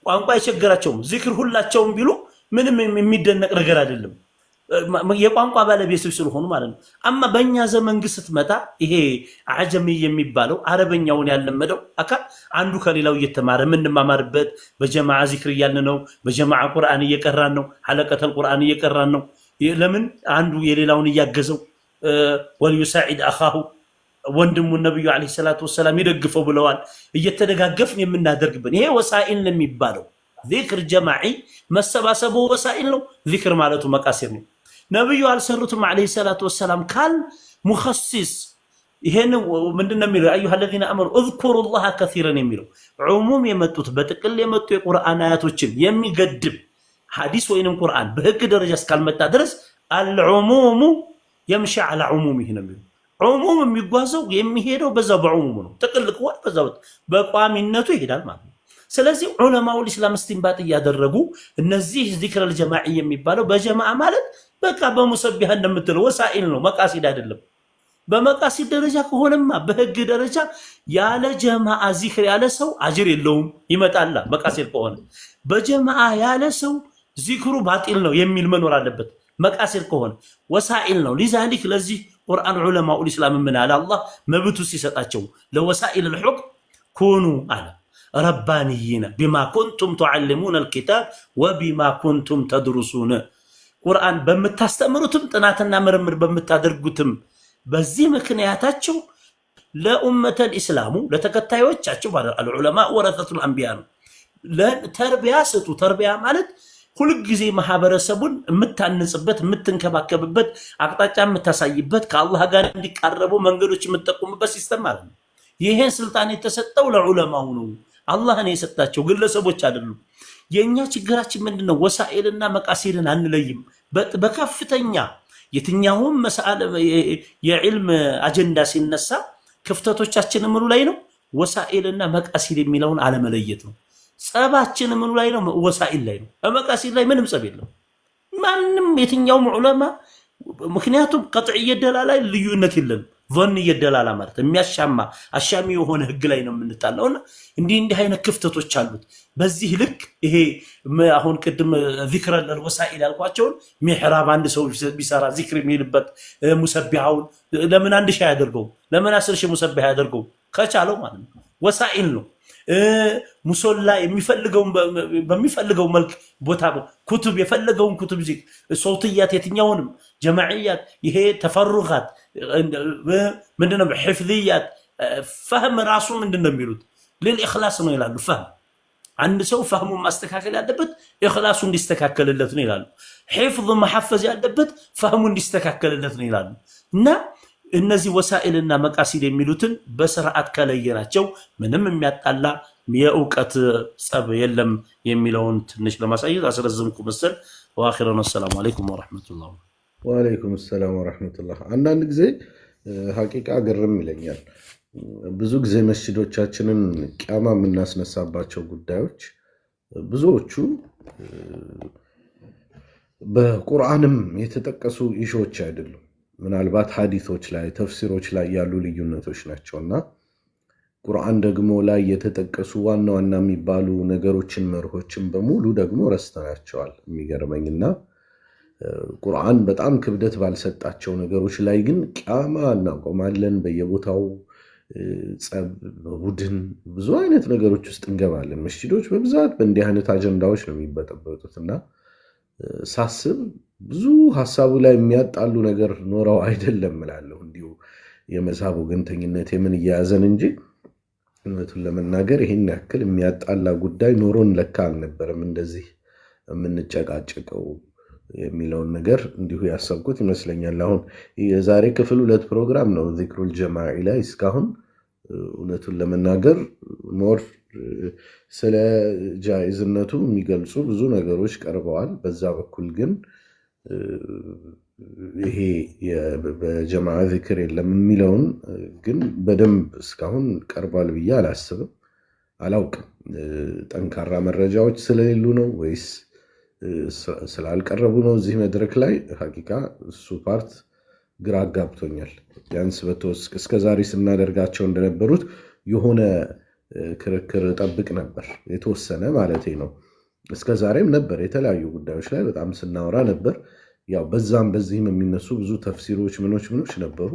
H: ቋንቋ አይቸግራቸውም። ዚክር ሁላቸውም ቢሉ ምንም የሚደነቅ ነገር አይደለም፣ የቋንቋ ባለቤቶች ስለሆኑ ማለት ነው። አማ በእኛ ዘመን ግን ስትመጣ ይሄ አጀሚ የሚባለው አረበኛውን ያለመደው አካል አንዱ ከሌላው እየተማረ የምንማማርበት በጀማዓ ዚክር እያልን ነው። በጀማዓ ቁርአን እየቀራን ነው። ሐለቀተል ቁርአን እየቀራን ነው። ለምን አንዱ የሌላውን እያገዘው ወልዩሳዒድ አኻሁ ወንድሙን ነብዩ አለይሂ ሰላቱ ወሰላም ይደግፈው ብለዋል። እየተደጋገፍን የምናደርግበት ይሄ ወሳኢል ነው የሚባለው። ዚክር ጀማዒ መሰባሰቡ ወሳኢል ነው። ዚክር ማለቱ መቃሲድ ነው። ነብዩ አልሰሩትም አለይሂ ሰላቱ ወሰላም ካል ሙኸሲስ ይሄን ምንድነው የሚለው? አዩሃ الذين امنوا اذكروا الله كثيرا የሚለው ዑሙም የመጡት በጥቅል የመጡ የቁርአን አያቶችን የሚገድብ ሐዲስ ወይንም ቁርአን በህግ ደረጃ እስካልመጣ ድረስ አልዑሙሙ የምሻ على عمومه ነው የሚለው። ዑሙም የሚጓዘው የሚሄደው በዛው በዑሙሙ ነው። ጥቅል ከሆነ በዛው በቋሚነቱ ይሄዳል ማለት ነው። ስለዚህ ዑለማው ኢስላም እስቲንባጥ እያደረጉ እነዚህ ዚክር አልጀማዒ የሚባለው በጀማዓ ማለት በቃ በሙሰቢሃ እንደምትለው ወሳኢል ነው፣ መቃሲድ አይደለም። በመቃሲድ ደረጃ ከሆነማ በህግ ደረጃ ያለ ጀማዓ ዚክር ያለ ሰው አጅር የለውም፣ ይመጣላ። መቃሲድ ከሆነ በጀማዓ ያለ ሰው ዚክሩ ባጢል ነው የሚል መኖር አለበት። መቃሲድ ከሆነ ወሳኢል ነው። ሊዛሊክ ለዚህ ቁርአን ዑለማው ኢስላም ምን አለ? አላህ መብቱ ሲሰጣቸው ለወሳኢል الحكم ኩኑ አለ ረባንይና ቢማ ኩንቱም ተዓለሙን الكتاب وبما كنتم تدرسون ቁርአን በምታስተምሩትም ጥናትና ምርምር በምታደርጉትም በዚህ ምክንያታቸው ለኡመተል ኢስላሙ ለተከታዮቻቸው العلماء ورثة الانبياء ለተርቢያ ስጡ። ተርቢያ ማለት ሁሉ ጊዜ ማህበረሰቡን የምታንጽበት የምትንከባከብበት አቅጣጫ የምታሳይበት ከአላህ ጋር እንዲቃረቡ መንገዶች የምትጠቁምበት ሲስተም ማለት ነው። ይሄን ስልጣን የተሰጠው ለዑለማው ነው። አላህ ነው የሰጣቸው፣ ግለሰቦች አይደሉም። የኛ ችግራችን ምንድነው? ወሳኢልና መቃሲድን አንለይም። በከፍተኛ የትኛውም መስአል የዕልም አጀንዳ ሲነሳ ክፍተቶቻችን ምኑ ላይ ነው? ወሳኢልና መቃሲድ የሚለውን አለመለየት ነው። ጸባችን ምኑ ላይ ነው? ወሳኢል ላይ ነው። መቃሲድ ላይ ምንም ጸብ የለም ማንም የትኛውም ዑለማ። ምክንያቱም ቀጥዕየ ደላላ ልዩነት የለም። ظنየ ደላላ ማለት የሚያሻማ አሻሚ የሆነ ህግ ላይ ነው የምንጣላውና እንዲህ አይነት ክፍተቶች አሉት። በዚህ ልክ ይሄ አሁን ቅድም ዚክር አልወሳኢል ያልኳቸውን ሚሕራብ አንድ ሰው ቢሰራ ዚክር የሚልበት ሙሰቢሃውን ለምን 1000 ያደርገው? ለምን 10000 ሙሰቢሃ ያደርገው? ከቻለው ማለት ነው። ወሳኢል ነው። ሙሶላ በሚፈልገው መልክ ቦታ ኩቱብ የፈለገውን ኩቱብ ዚክ ሶውትያት የትኛውንም ጀማዕያት ይሄ ተፈሩጋት ምንድነው ሒፍዝያት ፈህም ራሱ ምንድነው የሚሉት ለልኢኽላስ ነው ይላሉ። ፈህም አንድ ሰው ፈህሙን ማስተካከል ያለበት ኢኽላሱ እንዲስተካከልለት ነው ይላሉ። ሒፍዝ መሐፈዝ ያለበት ፈህሙ እንዲስተካከልለት ነው ይላሉ። እና እነዚህ ወሳኢልና መቃሲድ የሚሉትን በስርዓት ከለየናቸው ምንም የሚያጣላ የእውቀት ጸብ የለም የሚለውን ትንሽ ለማሳየት አስረዝምኩ መሰል። ወአኺረን ሰላም አለይኩም ወራህመቱላህ።
A: ወአለይኩም ሰላም ወራህመቱላህ። አንዳንድ ጊዜ ሐቂቃ ግርም ይለኛል። ብዙ ጊዜ መስጂዶቻችንን ቂያማ የምናስነሳባቸው ጉዳዮች ብዙዎቹ በቁርአንም የተጠቀሱ ኢሾች አይደሉም። ምናልባት ሐዲሶች ላይ ተፍሲሮች ላይ ያሉ ልዩነቶች ናቸውና ቁርአን ደግሞ ላይ የተጠቀሱ ዋና ዋና የሚባሉ ነገሮችን መርሆችን በሙሉ ደግሞ ረስተናቸዋል። የሚገርመኝና ቁርአን በጣም ክብደት ባልሰጣቸው ነገሮች ላይ ግን ቂያማ እናቆማለን፣ በየቦታው ጸብ፣ ቡድን፣ ብዙ አይነት ነገሮች ውስጥ እንገባለን። መስጂዶች በብዛት በእንዲህ አይነት አጀንዳዎች ነው የሚበጠበጡትና ሳስብ ብዙ ሐሳቡ ላይ የሚያጣሉ ነገር ኖረው አይደለም እላለሁ። እንዲሁ የመዝሃብ ወገንተኝነት የምን እያያዘን እንጂ እውነቱን ለመናገር ይህን ያክል የሚያጣላ ጉዳይ ኖሮን ለካ አልነበረም እንደዚህ የምንጨቃጨቀው የሚለውን ነገር እንዲሁ ያሰብኩት ይመስለኛል። አሁን የዛሬ ክፍል 2 ፕሮግራም ነው ዚክሩል ጀማዒ ላይ እስካሁን እውነቱን ለመናገር ሞር ስለ ጃኢዝነቱ የሚገልጹ ብዙ ነገሮች ቀርበዋል። በዛ በኩል ግን ይሄ በጀማዓ ዚክር የለም የሚለውን ግን በደንብ እስካሁን ቀርቧል ብዬ አላስብም። አላውቅም ጠንካራ መረጃዎች ስለሌሉ ነው ወይስ ስላልቀረቡ ነው እዚህ መድረክ ላይ። ሐቂቃ እሱ ፓርት ግራ አጋብቶኛል። ቢያንስ እስከዛሬ ስናደርጋቸው እንደነበሩት የሆነ ክርክር ጠብቅ ነበር፣ የተወሰነ ማለቴ ነው። እስከዛሬም ነበር የተለያዩ ጉዳዮች ላይ በጣም ስናወራ ነበር። ያው በዛም በዚህም የሚነሱ ብዙ ተፍሲሮች ምኖች ነበሩ።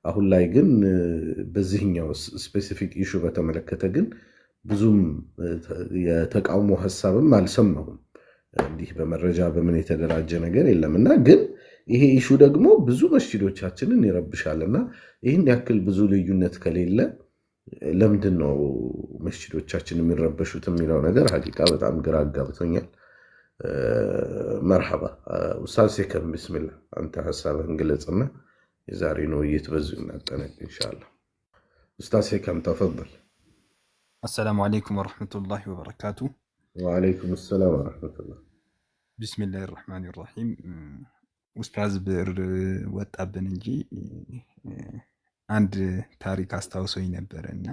A: አሁን ላይ ግን በዚህኛው ስፔሲፊክ ኢሹ በተመለከተ ግን ብዙም የተቃውሞ ሐሳብም አልሰማሁም። እንዲህ በመረጃ በምን የተደራጀ ነገር የለምና ግን ይሄ ኢሹ ደግሞ ብዙ መስጂዶቻችንን ይረብሻልና ይህን ያክል ብዙ ልዩነት ከሌለ ለምንድን ነው መስጂዶቻችን የሚረበሹት የሚለው ነገር ሐቂቃ በጣም ግራ አጋብቶኛል። መርሐባ ኡስታዝ ሴከም ቢስሚላህ አንተ ሐሳብህን ግለጽና የዛሬውን ውይይት በዚሁ እናጠናቅ ኢንሻአላህ። ኡስታዝ ሴከም ተፈضل።
I: አሰላሙ አለይኩም ወራህመቱላሂ ወበረካቱ።
A: ወአለይኩም ሰላም ወራህመቱላህ።
I: ቢስሚላሂር ረህማኒር ረሂም። ኡስታዝ ብዕር ወጣብን እንጂ አንድ ታሪክ አስታውሶኝ ነበረና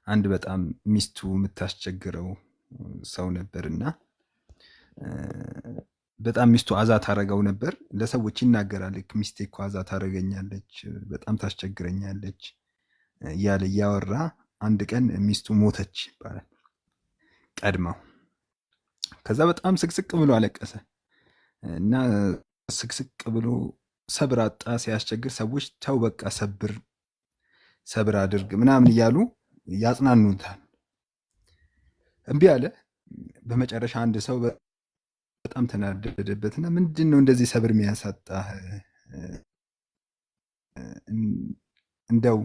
I: አንድ በጣም ሚስቱ የምታስቸግረው ሰው ነበርና በጣም ሚስቱ አዛ ታረገው ነበር። ለሰዎች ይናገራል። ሚስቴ እኮ አዛ ታረገኛለች፣ በጣም ታስቸግረኛለች እያለ እያወራ አንድ ቀን ሚስቱ ሞተች ይባላል ቀድመው። ከዛ በጣም ስቅስቅ ብሎ አለቀሰ እና ስቅስቅ ብሎ ሰብር አጣ። ሲያስቸግር ሰዎች ተው በቃ ሰብር አድርግ ምናምን እያሉ ያጽናኑታል። እምቢ አለ። በመጨረሻ አንድ ሰው በጣም ተናደደበትና ምንድን ነው እንደዚህ ሰብር የሚያሳጣህ? እንደው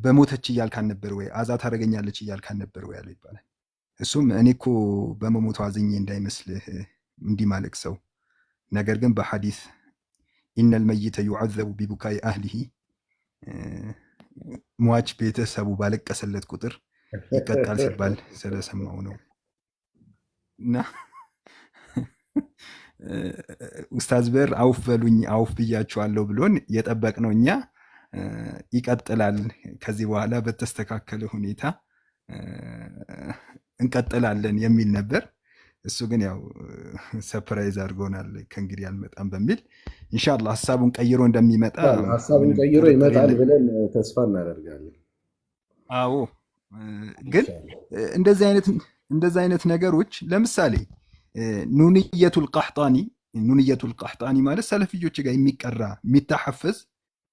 I: በሞተች እያልካን ነበር ወይ? አዛ ታደርገኛለች እያልካን ነበር ወይ አለ ይባላል። እሱም እኔ እኮ በመሞቷ አዝኜ እንዳይመስልህ እንዲህ ማለቅ ሰው፣ ነገር ግን በሐዲስ ኢነል መይተ ዩዐዘቡ ቢቡካኢ አህሊሂ፣ ሟች ቤተሰቡ ባለቀሰለት ቁጥር ይቀጣል ሲባል ስለሰማው ነው። እና ኡስታዝ በር አውፍ በሉኝ አውፍ ብያችኋለሁ ብሎን የጠበቅነው እኛ ይቀጥላል፣ ከዚህ በኋላ በተስተካከለ ሁኔታ እንቀጥላለን የሚል ነበር። እሱ ግን ያው ሰፕራይዝ አድርጎናል፣ ከእንግዲህ አልመጣም በሚል ኢንሻአላህ ሐሳቡን ቀይሮ እንደሚመጣ
A: ሐሳቡን ቀይሮ ይመጣል ብለን ተስፋ እናደርጋለን።
I: አዎ ግን እንደዚህ አይነት ነገሮች ለምሳሌ ኑንየቱል ቀሕጣኒ ማለት ሰለፍዮች ጋር የሚቀራ የሚታሐፈዝ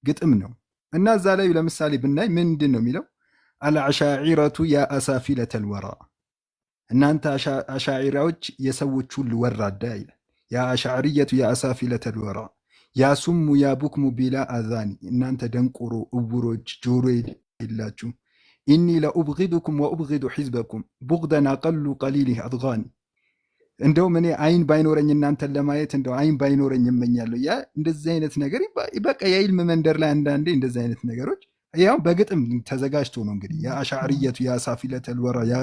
I: ግጥም ነው እና እዛ ላይ ለምሳሌ ብናይ ምንድን ነው የሚለው? አልአሻዒረቱ ያ አሳፊለተል ወራ፣ እናንተ አሻዒራዎች የሰዎች ሁሉ ወራዳ ይላል። ያ አሻዕርየቱ ያ አሳፊለተል ወራ፣ ያ ሱሙ ያ ቡክሙ ቢላ አዛኒ፣ እናንተ ደንቆሮ እውሮች ጆሮ የላችሁ። ኢኒ ለኡብጊዱኩም ወኡብጊዱ ሒዝበኩም ቡግደን አቀሉ ቀሊሊህ አድጋኒ፣ እንደውም እኔ አይን ባይኖረኝ እናንተን ለማየት እንደው አይን ባይኖረኝ እመኛለሁ። ያ እንደዚህ አይነት ነገር በቃ የኢልም መንደር ላይ አንዳንዴ እንደዚህ አይነት ነገሮች ያው በግጥም ተዘጋጅቶ ነው እንግዲህ ያ አሻዕርየቱ ያ ሳፊለተል ወራ ያ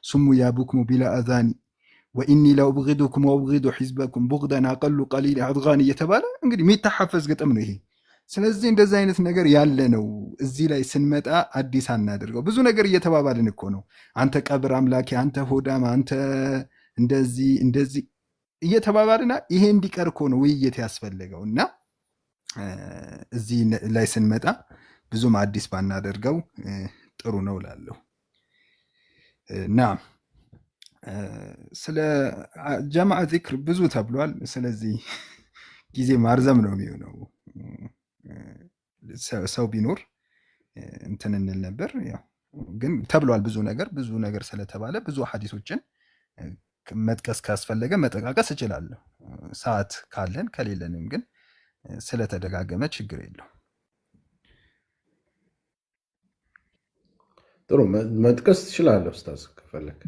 I: ሱሙ ያ ቡክሙ ቢላ አዛኒ ወኢኒ ለኡብጊዱኩም ወኡብጊዱ ሒዝበኩም ቡግደን አቀሉ ቀሊል አድጋኒ እየተባለ እንግዲህ የሚተሐፈዝ ግጥም ነው ይሄ። ስለዚህ እንደዚህ አይነት ነገር ያለ ነው። እዚህ ላይ ስንመጣ አዲስ አናደርገው። ብዙ ነገር እየተባባልን እኮ ነው። አንተ ቀብር አምላኪ፣ አንተ ሆዳም፣ አንተ እንደዚህ እየተባባልና ይሄ እንዲቀር እኮ ነው ውይይት ያስፈልገው እና እዚህ ላይ ስንመጣ ብዙም አዲስ ባናደርገው ጥሩ ነው እላለሁ እና ስለ ጀማዓ ዚክር ብዙ ተብሏል። ስለዚህ ጊዜ ማርዘም ነው የሚሆነው። ሰው ቢኖር እንትን እንል ነበር። ያው ግን ተብሏል ብዙ ነገር ስለተባለ ብዙ ሐዲሶችን መጥቀስ ካስፈለገ መጠቃቀስ እችላለሁ ሰዓት ካለን፣ ከሌለንም ግን ስለተደጋገመ ችግር የለው።
A: ጥሩ መጥቀስ ትችላለህ ኡስታዝ ከፈለክ።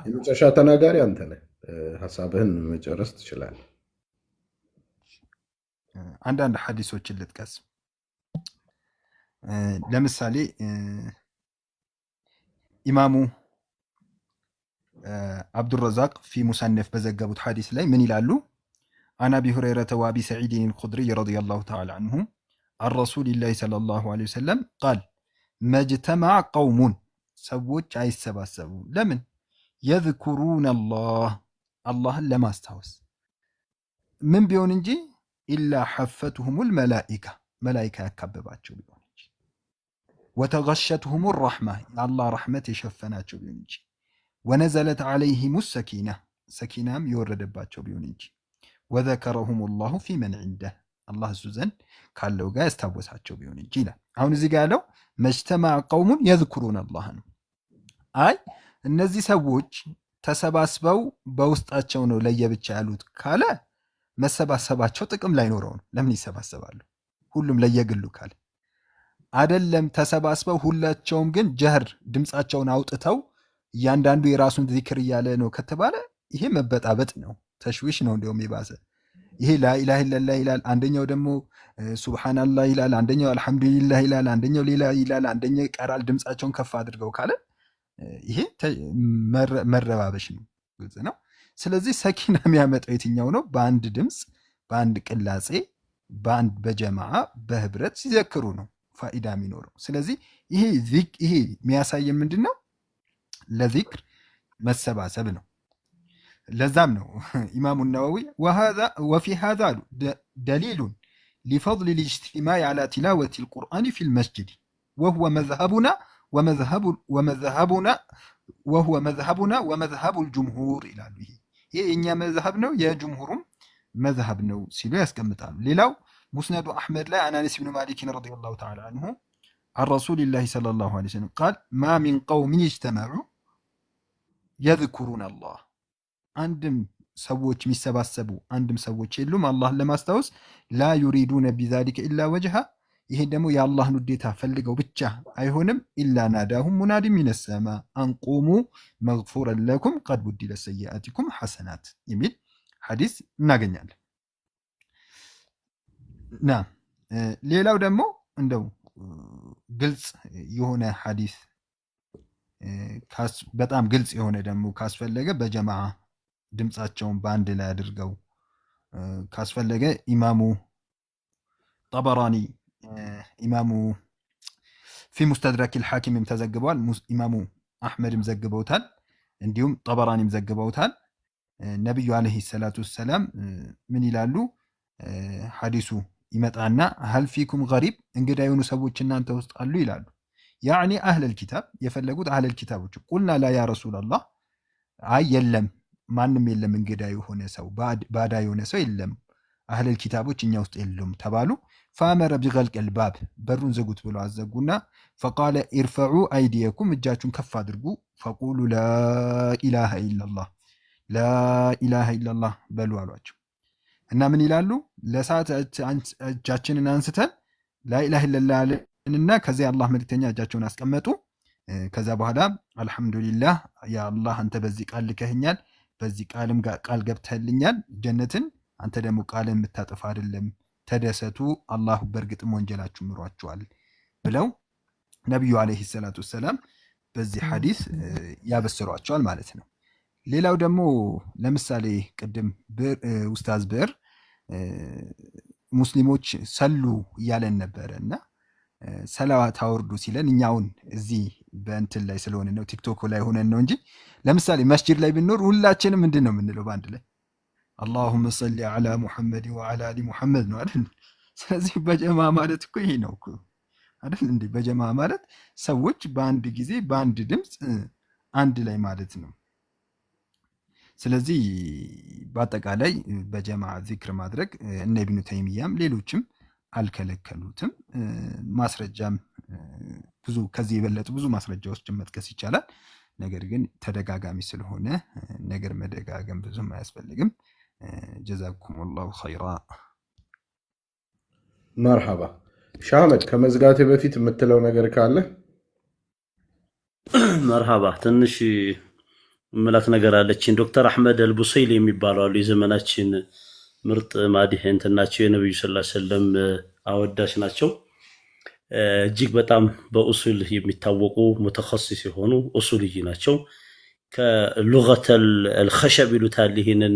A: የመጨረሻ ተናጋሪ አንተ ነህ። ሀሳብህን መጨረስ ትችላለህ።
I: አንዳንድ ሐዲሶችን ልጥቀስ። ለምሳሌ ኢማሙ አብዱረዛቅ ፊ ሙሰነፍ በዘገቡት ሐዲስ ላይ ምን ይላሉ? አን አቢ ሁረይረተ ወአቢ ሰዒድን አልኹድሪ ረዲየላሁ ተዓላ አንሁም አን ረሱሊላሂ ሰለላሁ ዐለይሂ ወሰለም ቃል መጅተመዐ ቀውሙን ሰዎች አይሰባሰቡ። ለምን? የዝኩሩን አላህን ለማስታወስ ምን ቢሆን እንጂ ኢላ ሐፈትሁሙል መላኢካ መላኢካ ያካበባቸው ቢሆን እንጂ ወተገሸትሁሙ ረሕማ የአላህ ረሕመት የሸፈናቸው ቢሆን እንጂ ወነዘለት ዐለይሂሙ ሰኪና ሰኪናም የወረደባቸው ቢሆን እንጂ ወዘከረሁሙ ላሁ ፊ መን ዒንደህ አላህ እሱ ዘንድ ካለው ጋር ያስታወሳቸው ቢሆን እንጂ ይላል። አሁን እዚህ ጋር ያለው መጅተመዐ ቀውሙን የዝኩሩን አላህ ነው። አይ እነዚህ ሰዎች ተሰባስበው በውስጣቸው ነው ለየብቻ ያሉት ካለ መሰባሰባቸው ጥቅም ላይኖረው ነው። ለምን ይሰባሰባሉ? ሁሉም ለየግሉ ካለ አደለም። ተሰባስበው ሁላቸውም ግን ጀህር ድምፃቸውን አውጥተው እያንዳንዱ የራሱን ዚክር እያለ ነው ከተባለ ይሄ መበጣበጥ ነው፣ ተሽዊሽ ነው። እንዲሁም የባሰ ይሄ ላኢላሃ ኢለላህ ይላል፣ አንደኛው ደግሞ ሱብሃንአላህ ይላል፣ አንደኛው አልሐምዱሊላህ ይላል፣ አንደኛው ሌላ ይላል፣ አንደኛው ይቀራል። ድምፃቸውን ከፍ አድርገው ካለ ይሄ መረባበሽ ነው። ግልጽ ነው። ስለዚህ ሰኪና የሚያመጣው የትኛው ነው? በአንድ ድምፅ፣ በአንድ ቅላጼ፣ በአንድ በጀማዓ በህብረት ሲዘክሩ ነው ፋኢዳ የሚኖረው። ስለዚህ ይሄ የሚያሳየ ምንድን ነው? ለዚክር መሰባሰብ ነው። ለዛም ነው ኢማሙ ነወዊ ወፊ ሃዛ አሉ ደሊሉን ሊፈضል ልእጅትማዕ ዐላ ቲላወት ልቁርአን ፊ ልመስጅድ ወሁወ መዝሀቡና ወመዝሀቡ ልጅምሁር ይላሉ። ይሄ የእኛ መዝሀብ ነው የጅምሁሩም መዝሀብ ነው ሲሉ ያስቀምጣሉ። ሌላው ሙስነዱ አሕመድ ላይ አን አነስ ብን ማሊክን ረዲየላሁ ተዓላ አንሁ አን ረሱሊላሂ ሰለላሁ ዐለይሂ ወሰለም ቃል ማ ሚን ቀውሚን እጅተመዑ የዝኩሩን አላህ አንድም ሰዎች የሚሰባሰቡ አንድም ሰዎች የሉም አላህን ለማስታወስ ላ ዩሪዱነ ቢዛሊከ ኢላ ወጅሃ ይሄ ደግሞ የአላህን ውዴታ ፈልገው ብቻ አይሆንም። ኢላ ናዳሁም ሙናዲን ሚነ ሰማ አንቁሙ መግፉረን ለኩም ቀድ ቡዲለ ሰይአቲኩም ሐሰናት የሚል ሐዲስ እናገኛለን። ና ሌላው ደግሞ እንደው ግልጽ የሆነ ሐዲስ በጣም ግልጽ የሆነ ደግሞ ካስፈለገ በጀማዓ ድምፃቸውን በአንድ ላይ አድርገው ካስፈለገ ኢማሙ ጠበራኒ ኢማሙ ፊ ሙስተድረክ ልሐኪምም ተዘግበዋል። ኢማሙ አሕመድም ዘግበውታል፣ እንዲሁም ጠበራኒም ዘግበውታል። ነቢዩ ዓለይሂ ሰላቱ ወሰላም ምን ይላሉ? ሐዲሱ ይመጣና ሀል ፊኩም ገሪብ እንግዳ የሆኑ ሰዎች እናንተ ውስጥ አሉ ይላሉ። ያዕኒ አህለል ኪታብ የፈለጉት አህለል ኪታቦች። ቁልና ላ ያ ረሱላላህ አይ የለም ማንም የለም እንግዳ የሆነ ሰው ባዳ የሆነ ሰው የለም አህለል ኪታቦች እኛ ውስጥ የሉም ተባሉ። ፈአመረ ቢገልቅል ባብ በሩን ዝጉት ብሎ አዘጉና ፈቃለ ኢርፈዑ አይዲየኩም እጃችሁን ከፍ አድርጉ፣ ፈቁሉ ላኢላሃ ኢላላህ ላኢላሃ ኢላላህ በሉ አሏቸው። እና ምን ይላሉ? ለሰዓት እጃችንን አንስተን ላኢላሃ ኢላላህ እና ከዚያ አላህ መልክተኛ እጃቸውን አስቀመጡ። ከዛ በኋላ አልሐምዱሊላህ ያ አላህ አንተ በዚህ ቃል ልከኸኛል፣ በዚህ ቃል ገብተልኛል ጀነትን፣ አንተ ደግሞ ቃልን የምታጠፋ አይደለም፣ ተደሰቱ፣ አላሁ በእርግጥም ወንጀላችሁ ምሯችኋል ብለው ነቢዩ አለይሂ ሰላቱ ወሰላም በዚህ ሐዲስ ያበስሯቸዋል ማለት ነው። ሌላው ደግሞ ለምሳሌ ቅድም ኡስታዝ ብዕር ሙስሊሞች ሰሉ እያለን ነበረ እና ሰላዋት አውርዱ ሲለን እኛውን እዚህ በእንትን ላይ ስለሆነ ነው ቲክቶክ ላይ ሆነን ነው እንጂ ለምሳሌ መስጂድ ላይ ብንኖር ሁላችንም ምንድን ነው የምንለው በአንድ ላይ አላሁመ ሰሊ ዐላ ሙሐመድ ወዐላ አሊ ሙሐመድ ነው አይደል? ስለዚህ በጀማ ማለት እኮ ይሄ ነው እኮ አይደል እንዴ? በጀማ ማለት ሰዎች በአንድ ጊዜ በአንድ ድምፅ አንድ ላይ ማለት ነው። ስለዚህ በአጠቃላይ በጀማ ዚክር ማድረግ እነ ኢብኑ ተይሚያም ሌሎችም አልከለከሉትም። ማስረጃም ብዙ ከዚህ የበለጡ ብዙ ማስረጃዎችን መጥቀስ ይቻላል። ነገር ግን ተደጋጋሚ ስለሆነ ነገር መደጋገም ብዙም አያስፈልግም። ጀዛኩሙላሁ ኸይራ።
A: መርሐባ ሻመድ፣ ከመዝጋቴ በፊት የምትለው ነገር ካለ?
H: መርሐባ ትንሽ ምላት ነገር አለችን። ዶክተር አህመድ አልቡሰይል የሚባሉ አሉ። የዘመናችን ምርጥ ማዲህንት ናቸው። የነብዩ ሰለላሁ ዐለይሂ ወሰለም አወዳሽ ናቸው። እጅግ በጣም በኡሱል የሚታወቁ ሙተኸሲስ የሆኑ ኡሱልይ ናቸው። ከሉገተል አልኸሸብ ይሉታል። ይህንን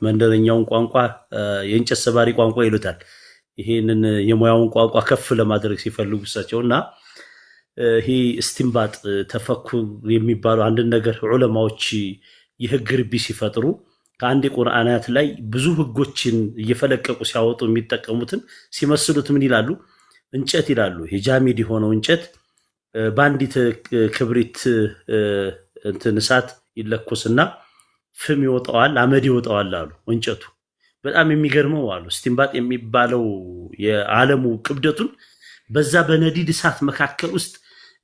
H: መንደረኛውን ቋንቋ የእንጨት ሰባሪ ቋንቋ ይሉታል። ይህንን የሙያውን ቋንቋ ከፍ ለማድረግ ሲፈልጉ እሳቸውና ይሄ እስቲንባጥ ተፈኩር የሚባሉ አንድን ነገር ዑለማዎች የህግ ርቢ ሲፈጥሩ ከአንድ የቁርአን አያት ላይ ብዙ ህጎችን እየፈለቀቁ ሲያወጡ የሚጠቀሙትን ሲመስሉት ምን ይላሉ? እንጨት ይላሉ። የጃሚድ የሆነው እንጨት በአንዲት ክብሪት እንትን እሳት ይለኮስና ፍም ይወጣዋል፣ አመድ ይወጣዋል አሉ። እንጨቱ በጣም የሚገርመው አሉ እስቲንባጥ የሚባለው የዓለሙ ክብደቱን በዛ በነዲድ እሳት መካከል ውስጥ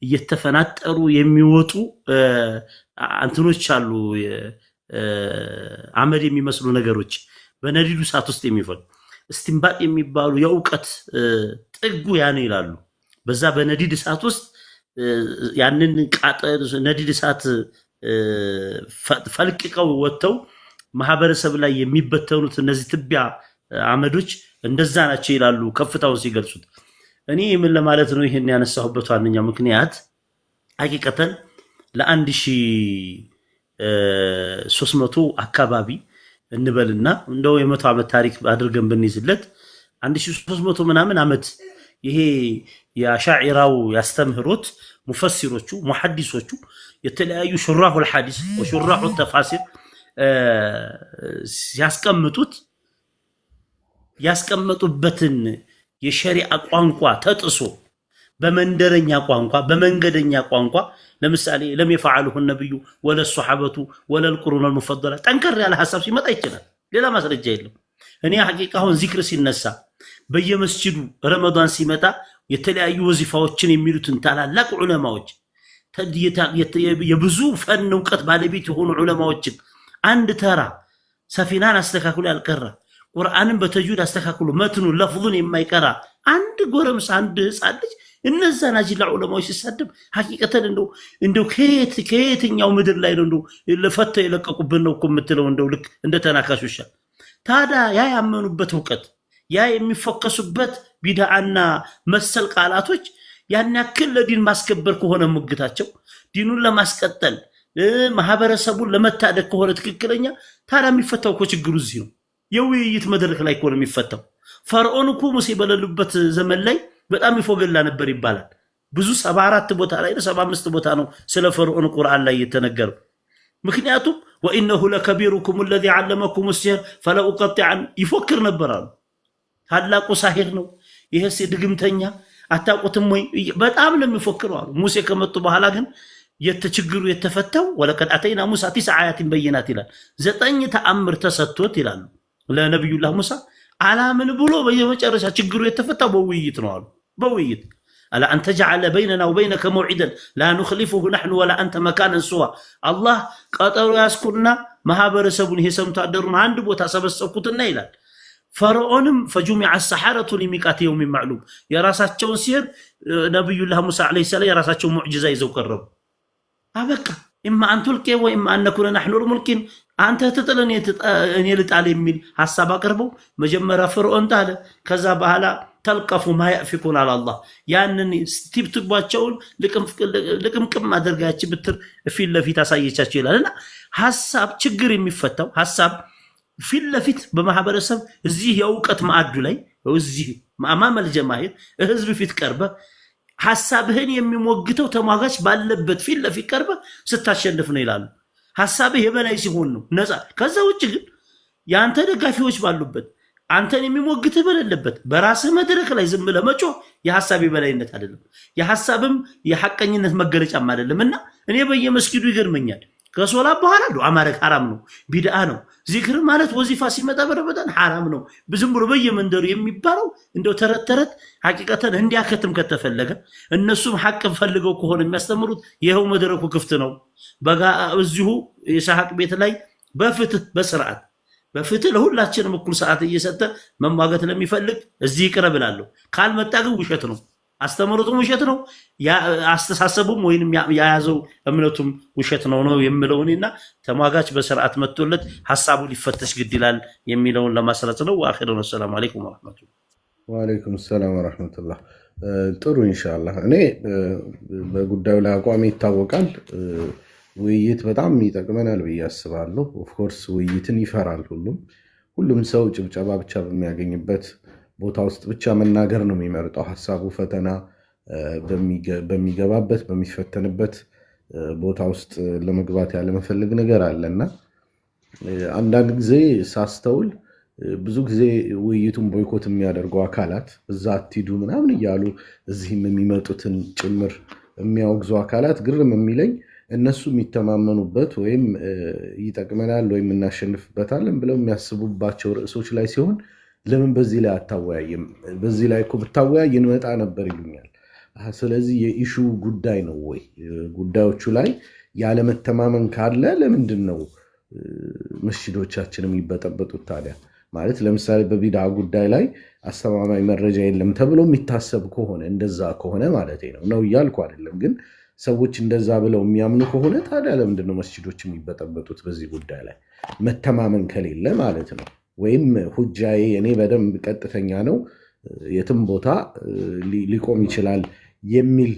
H: እየተፈናጠሩ የሚወጡ አንትኖች አሉ፣ አመድ የሚመስሉ ነገሮች በነዲዱ እሳት ውስጥ የሚፈሉ እስቲንባጥ የሚባሉ የእውቀት ጥጉ ያን ይላሉ። በዛ በነዲድ እሳት ውስጥ ያንን ቃጠል ነዲድ እሳት ፈልቅቀው ወጥተው ማህበረሰብ ላይ የሚበተኑት እነዚህ ትቢያ አመዶች እንደዛ ናቸው ይላሉ ከፍታውን ሲገልጹት። እኔ ምን ለማለት ነው ይሄን ያነሳሁበት ዋነኛው ምክንያት ሐቂቀተን ለ1300 አካባቢ እንበልና እንደው የ100 ዓመት ታሪክ አድርገን ብንይዝለት 1300 ምናምን ዓመት ይሄ የአሻዒራው ያስተምህሮት ሙፈሲሮቹ ሙሐዲሶቹ የተለያዩ ሹራሁል ሐዲስ ወሹራሁ ተፋሲር ያስቀመጡበትን የሸሪዓ ቋንቋ ተጥሶ በመንደረኛ ቋንቋ በመንገደኛ ቋንቋ ለምሳሌ ለም يفعله النبي ولا الصحابه ولا القرون المفضله ጠንከር ያለ ሐሳብ ሲመጣ ይችላል። ሌላ ማስረጃ የለም። እኔ ሐቂቃ አሁን ዚክር ሲነሳ በየመስጂዱ ረመዳን ሲመጣ የተለያዩ ወዚፋዎችን የሚሉትን ታላላቅ ዑለማዎች የብዙ ፈን ዕውቀት ባለቤት የሆኑ ዑለማዎችን አንድ ተራ ሰፊናን አስተካክሎ ያልቀራ ቁርአንን በተጅዊድ አስተካክሎ መትኑ ለፍዙን የማይቀራ አንድ ጎረምሳ አንድ ህፃን ልጅ እነዛ ናጅላ ዑለማዎች ሲሳደብ ሐቂቀተን እንደው ከየትኛው ምድር ላይ ነው እንደው ለፈተው የለቀቁብን ነው እኮ የምትለው እንደው ልክ እንደ ተናካሽ ይሻል። ታዲያ ያ ያመኑበት ዕውቀት ያ የሚፈከሱበት ቢድዓና መሰል ቃላቶች ያን ያክል ለዲን ማስከበር ከሆነ ሙግታቸው ዲኑን ለማስቀጠል ማህበረሰቡን ለመታደግ ከሆነ ትክክለኛ ታዲያ የሚፈታው እኮ ችግሩ እዚህ ነው። የውይይት መድረክ ላይ ከሆነ የሚፈታው ፈርዖን እኮ ሙሴ በሌሉበት ዘመን ላይ በጣም ይፎገላ ነበር ይባላል። ብዙ 74 ቦታ ላይ 75 ቦታ ነው ስለ ፈርዖን ቁርአን ላይ የተነገረው። ምክንያቱም ወኢነሁ ለከቢሩኩም الذي علمكم السحر فلا اقطعن ይፎክር ነበር አሉ። ታላቁ ሳሂር ነው ይሄስ ድግምተኛ አታውቁትም ወይ? በጣም ነው የሚፎክረው አሉ። ሙሴ ከመጡ በኋላ ግን የተችግሩ የተፈታው ወለቀድ አተይና ሙሳ 9 አያትን በየናት ይላል። 9 ተአምር ተሰጥቶት ይላሉ ለነብዩላህ ሙሳ አላምን ብሎ በየመጨረሻ ችግሩ የተፈታው በውይይት ነው አሉ። በውይይት አላ አንተ جعل بيننا وبينك موعدا لا نخلفه نحن ولا انت مكانا سوا አላህ ቀጠሮ ያስኩና ማህበረሰቡን ይሄ ሰምቶ አደሩን አንድ ቦታ ሰበሰብኩትና ይላል። ፈርዖንም فجمع السحرة لميقات يوم معلوم የራሳቸውን ሲር ነብዩላህ ሙሳ አለይሂ ሰላም የራሳቸው ሙዕጂዛ ይዘው ቀረቡ። አበቃ ኢማ አን ቱልቂ ወኢማ አን ነኩነ ነሕኑ ልሙልኪን አንተ ትጥል እኔ ልጣል የሚል ሐሳብ አቅርበው መጀመሪያ ፍርዖን ጣለ። ከዛ በኋላ ተልቀፉ ማ ያእፊኩን አላላህ ያንን ስቲብትባቸውን ልቅምቅም አድርጋች ብትር ፊት ለፊት አሳየቻቸው ይላልና ሐሳብ ችግር የሚፈታው ሐሳብ ፊት ለፊት በማህበረሰብ እዚህ የእውቀት ማዕዱ ላይ እዚህ ማማመል ጀማሂር ህዝብ ፊት ቀርበ ሐሳብህን የሚሞግተው ተሟጋች ባለበት ፊት ለፊት ቀርበ ስታሸንፍ ነው ይላሉ። ሐሳብህ የበላይ ሲሆን ነው ነፃ። ከዛ ውጭ ግን ያንተ ደጋፊዎች ባሉበት አንተን የሚሞግትህ በሌለበት በራስህ መድረክ ላይ ዝም ብለህ መጮህ የሐሳብ የበላይነት አይደለም፣ የሐሳብም የሐቀኝነት መገለጫም አይደለምና እኔ በየመስጊዱ ይገርመኛል። ከሶላት በኋላ ዱዓ ማድረግ ሐራም ነው፣ ቢድዓ ነው። ዚክር ማለት ወዚፋ ሲመጣ በረመዳን ሐራም ነው። ዝም ብሎ በየመንደሩ የሚባለው እንደው ተረት ተረት ሐቂቀተን እንዲያከትም ከተፈለገ እነሱም ሐቅ ፈልገው ከሆነ የሚያስተምሩት ይሄው መድረኩ ክፍት ነው። በጋ እዚሁ የኢስሐቅ ቤት ላይ በፍትህ በስርዓት በፍትህ ለሁላችንም እኩል ሰዓት እየሰጠ መሟገት ለሚፈልግ እዚህ ይቅረብ እላለሁ። ካልመጣ ግን ውሸት ነው፣ አስተምሮቱም ውሸት ነው፣ አስተሳሰቡም ወይንም ያያዘው እምነቱም ውሸት ነው የሚለውንና ተሟጋች በስርዓት መጥቶለት ሐሳቡ ሊፈተሽ ግድ ይላል የሚለውን ለማስረት ነው። ወአኺሩን ሰላም አለይኩም ወራህመቱላህ።
A: ወአለይኩም ሰላም ወራህመቱላህ። ጥሩ ኢንሻአላህ። እኔ በጉዳዩ ላይ አቋሚ ይታወቃል። ውይይት በጣም ይጠቅመናል ብዬ አስባለሁ። ኦፍኮርስ ውይይትን ይፈራል ሁሉም ሰው ጭብጨባ ብቻ በሚያገኝበት ቦታ ውስጥ ብቻ መናገር ነው የሚመርጠው። ሐሳቡ ፈተና በሚገባበት በሚፈተንበት ቦታ ውስጥ ለመግባት ያለመፈለግ ነገር አለና አንዳንድ ጊዜ ሳስተውል ብዙ ጊዜ ውይይቱን ቦይኮት የሚያደርጉ አካላት እዛ አትሂዱ ምናምን እያሉ እዚህም የሚመጡትን ጭምር የሚያወግዙ አካላት ግርም የሚለኝ እነሱ የሚተማመኑበት ወይም ይጠቅመናል ወይም እናሸንፍበታለን ብለው የሚያስቡባቸው ርዕሶች ላይ ሲሆን ለምን በዚህ ላይ አታወያይም? በዚህ ላይ እኮ ብታወያይ እንመጣ ነበር ይሉኛል። ስለዚህ የኢሹ ጉዳይ ነው ወይ? ጉዳዮቹ ላይ ያለመተማመን ካለ ለምንድን ነው መስጂዶቻችን የሚበጠበጡት ታዲያ? ማለት ለምሳሌ በቢድዓ ጉዳይ ላይ አስተማማኝ መረጃ የለም ተብሎ የሚታሰብ ከሆነ እንደዛ ከሆነ ማለት ነው እያልኩ አይደለም። ግን ሰዎች እንደዛ ብለው የሚያምኑ ከሆነ ታዲያ ለምንድን ነው መስጂዶች የሚበጠበጡት? በዚህ ጉዳይ ላይ መተማመን ከሌለ ማለት ነው። ወይም ሁጃዬ እኔ በደንብ ቀጥተኛ ነው የትም ቦታ ሊቆም ይችላል የሚል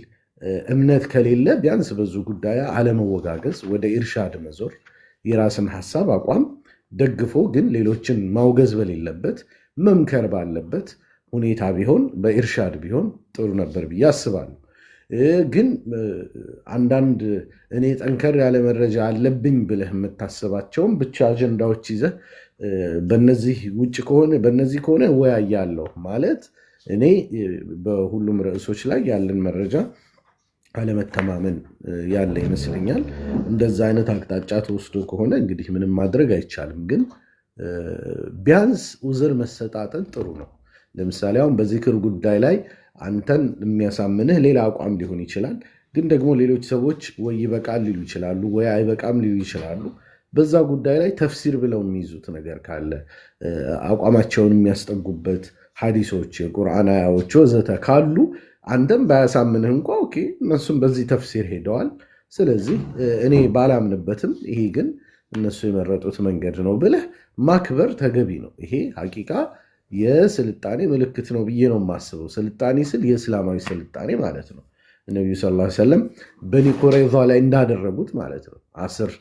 A: እምነት ከሌለ ቢያንስ በዙ ጉዳይ አለመወጋገዝ፣ ወደ ኢርሻድ መዞር፣ የራስን ሐሳብ አቋም ደግፎ ግን ሌሎችን ማውገዝ በሌለበት መምከር ባለበት ሁኔታ ቢሆን በኢርሻድ ቢሆን ጥሩ ነበር ብዬ አስባለሁ። ግን አንዳንድ እኔ ጠንከር ያለ መረጃ አለብኝ ብለህ የምታስባቸውም ብቻ አጀንዳዎች ይዘህ በነዚህ ውጭ ከሆነ በነዚህ ከሆነ ወያያለሁ ማለት እኔ በሁሉም ርዕሶች ላይ ያለን መረጃ አለመተማመን ያለ ይመስለኛል። እንደዛ አይነት አቅጣጫ ተወስዶ ከሆነ እንግዲህ ምንም ማድረግ አይቻልም። ግን ቢያንስ ውዝር መሰጣጠን ጥሩ ነው። ለምሳሌ አሁን በዚክር ጉዳይ ላይ አንተን የሚያሳምንህ ሌላ አቋም ሊሆን ይችላል። ግን ደግሞ ሌሎች ሰዎች ወይ ይበቃል ሊሉ ይችላሉ፣ ወይ አይበቃም ሊሉ ይችላሉ። በዛ ጉዳይ ላይ ተፍሲር ብለው የሚይዙት ነገር ካለ አቋማቸውን የሚያስጠጉበት ሐዲሶች፣ የቁርአን አያዎች ወዘተ ካሉ አንተም ባያሳምንህ እንኳ ኦኬ እነሱም በዚህ ተፍሲር ሄደዋል፣ ስለዚህ እኔ ባላምንበትም ይሄ ግን እነሱ የመረጡት መንገድ ነው ብለህ ማክበር ተገቢ ነው። ይሄ ሐቂቃ የስልጣኔ ምልክት ነው ብዬ ነው የማስበው። ስልጣኔ ስል የእስላማዊ ስልጣኔ ማለት ነው። ነቢዩ ሰለላሁ ዐለይሂ ወሰለም በኒ ቁረይዛ ላይ እንዳደረጉት ማለት ነው። አስር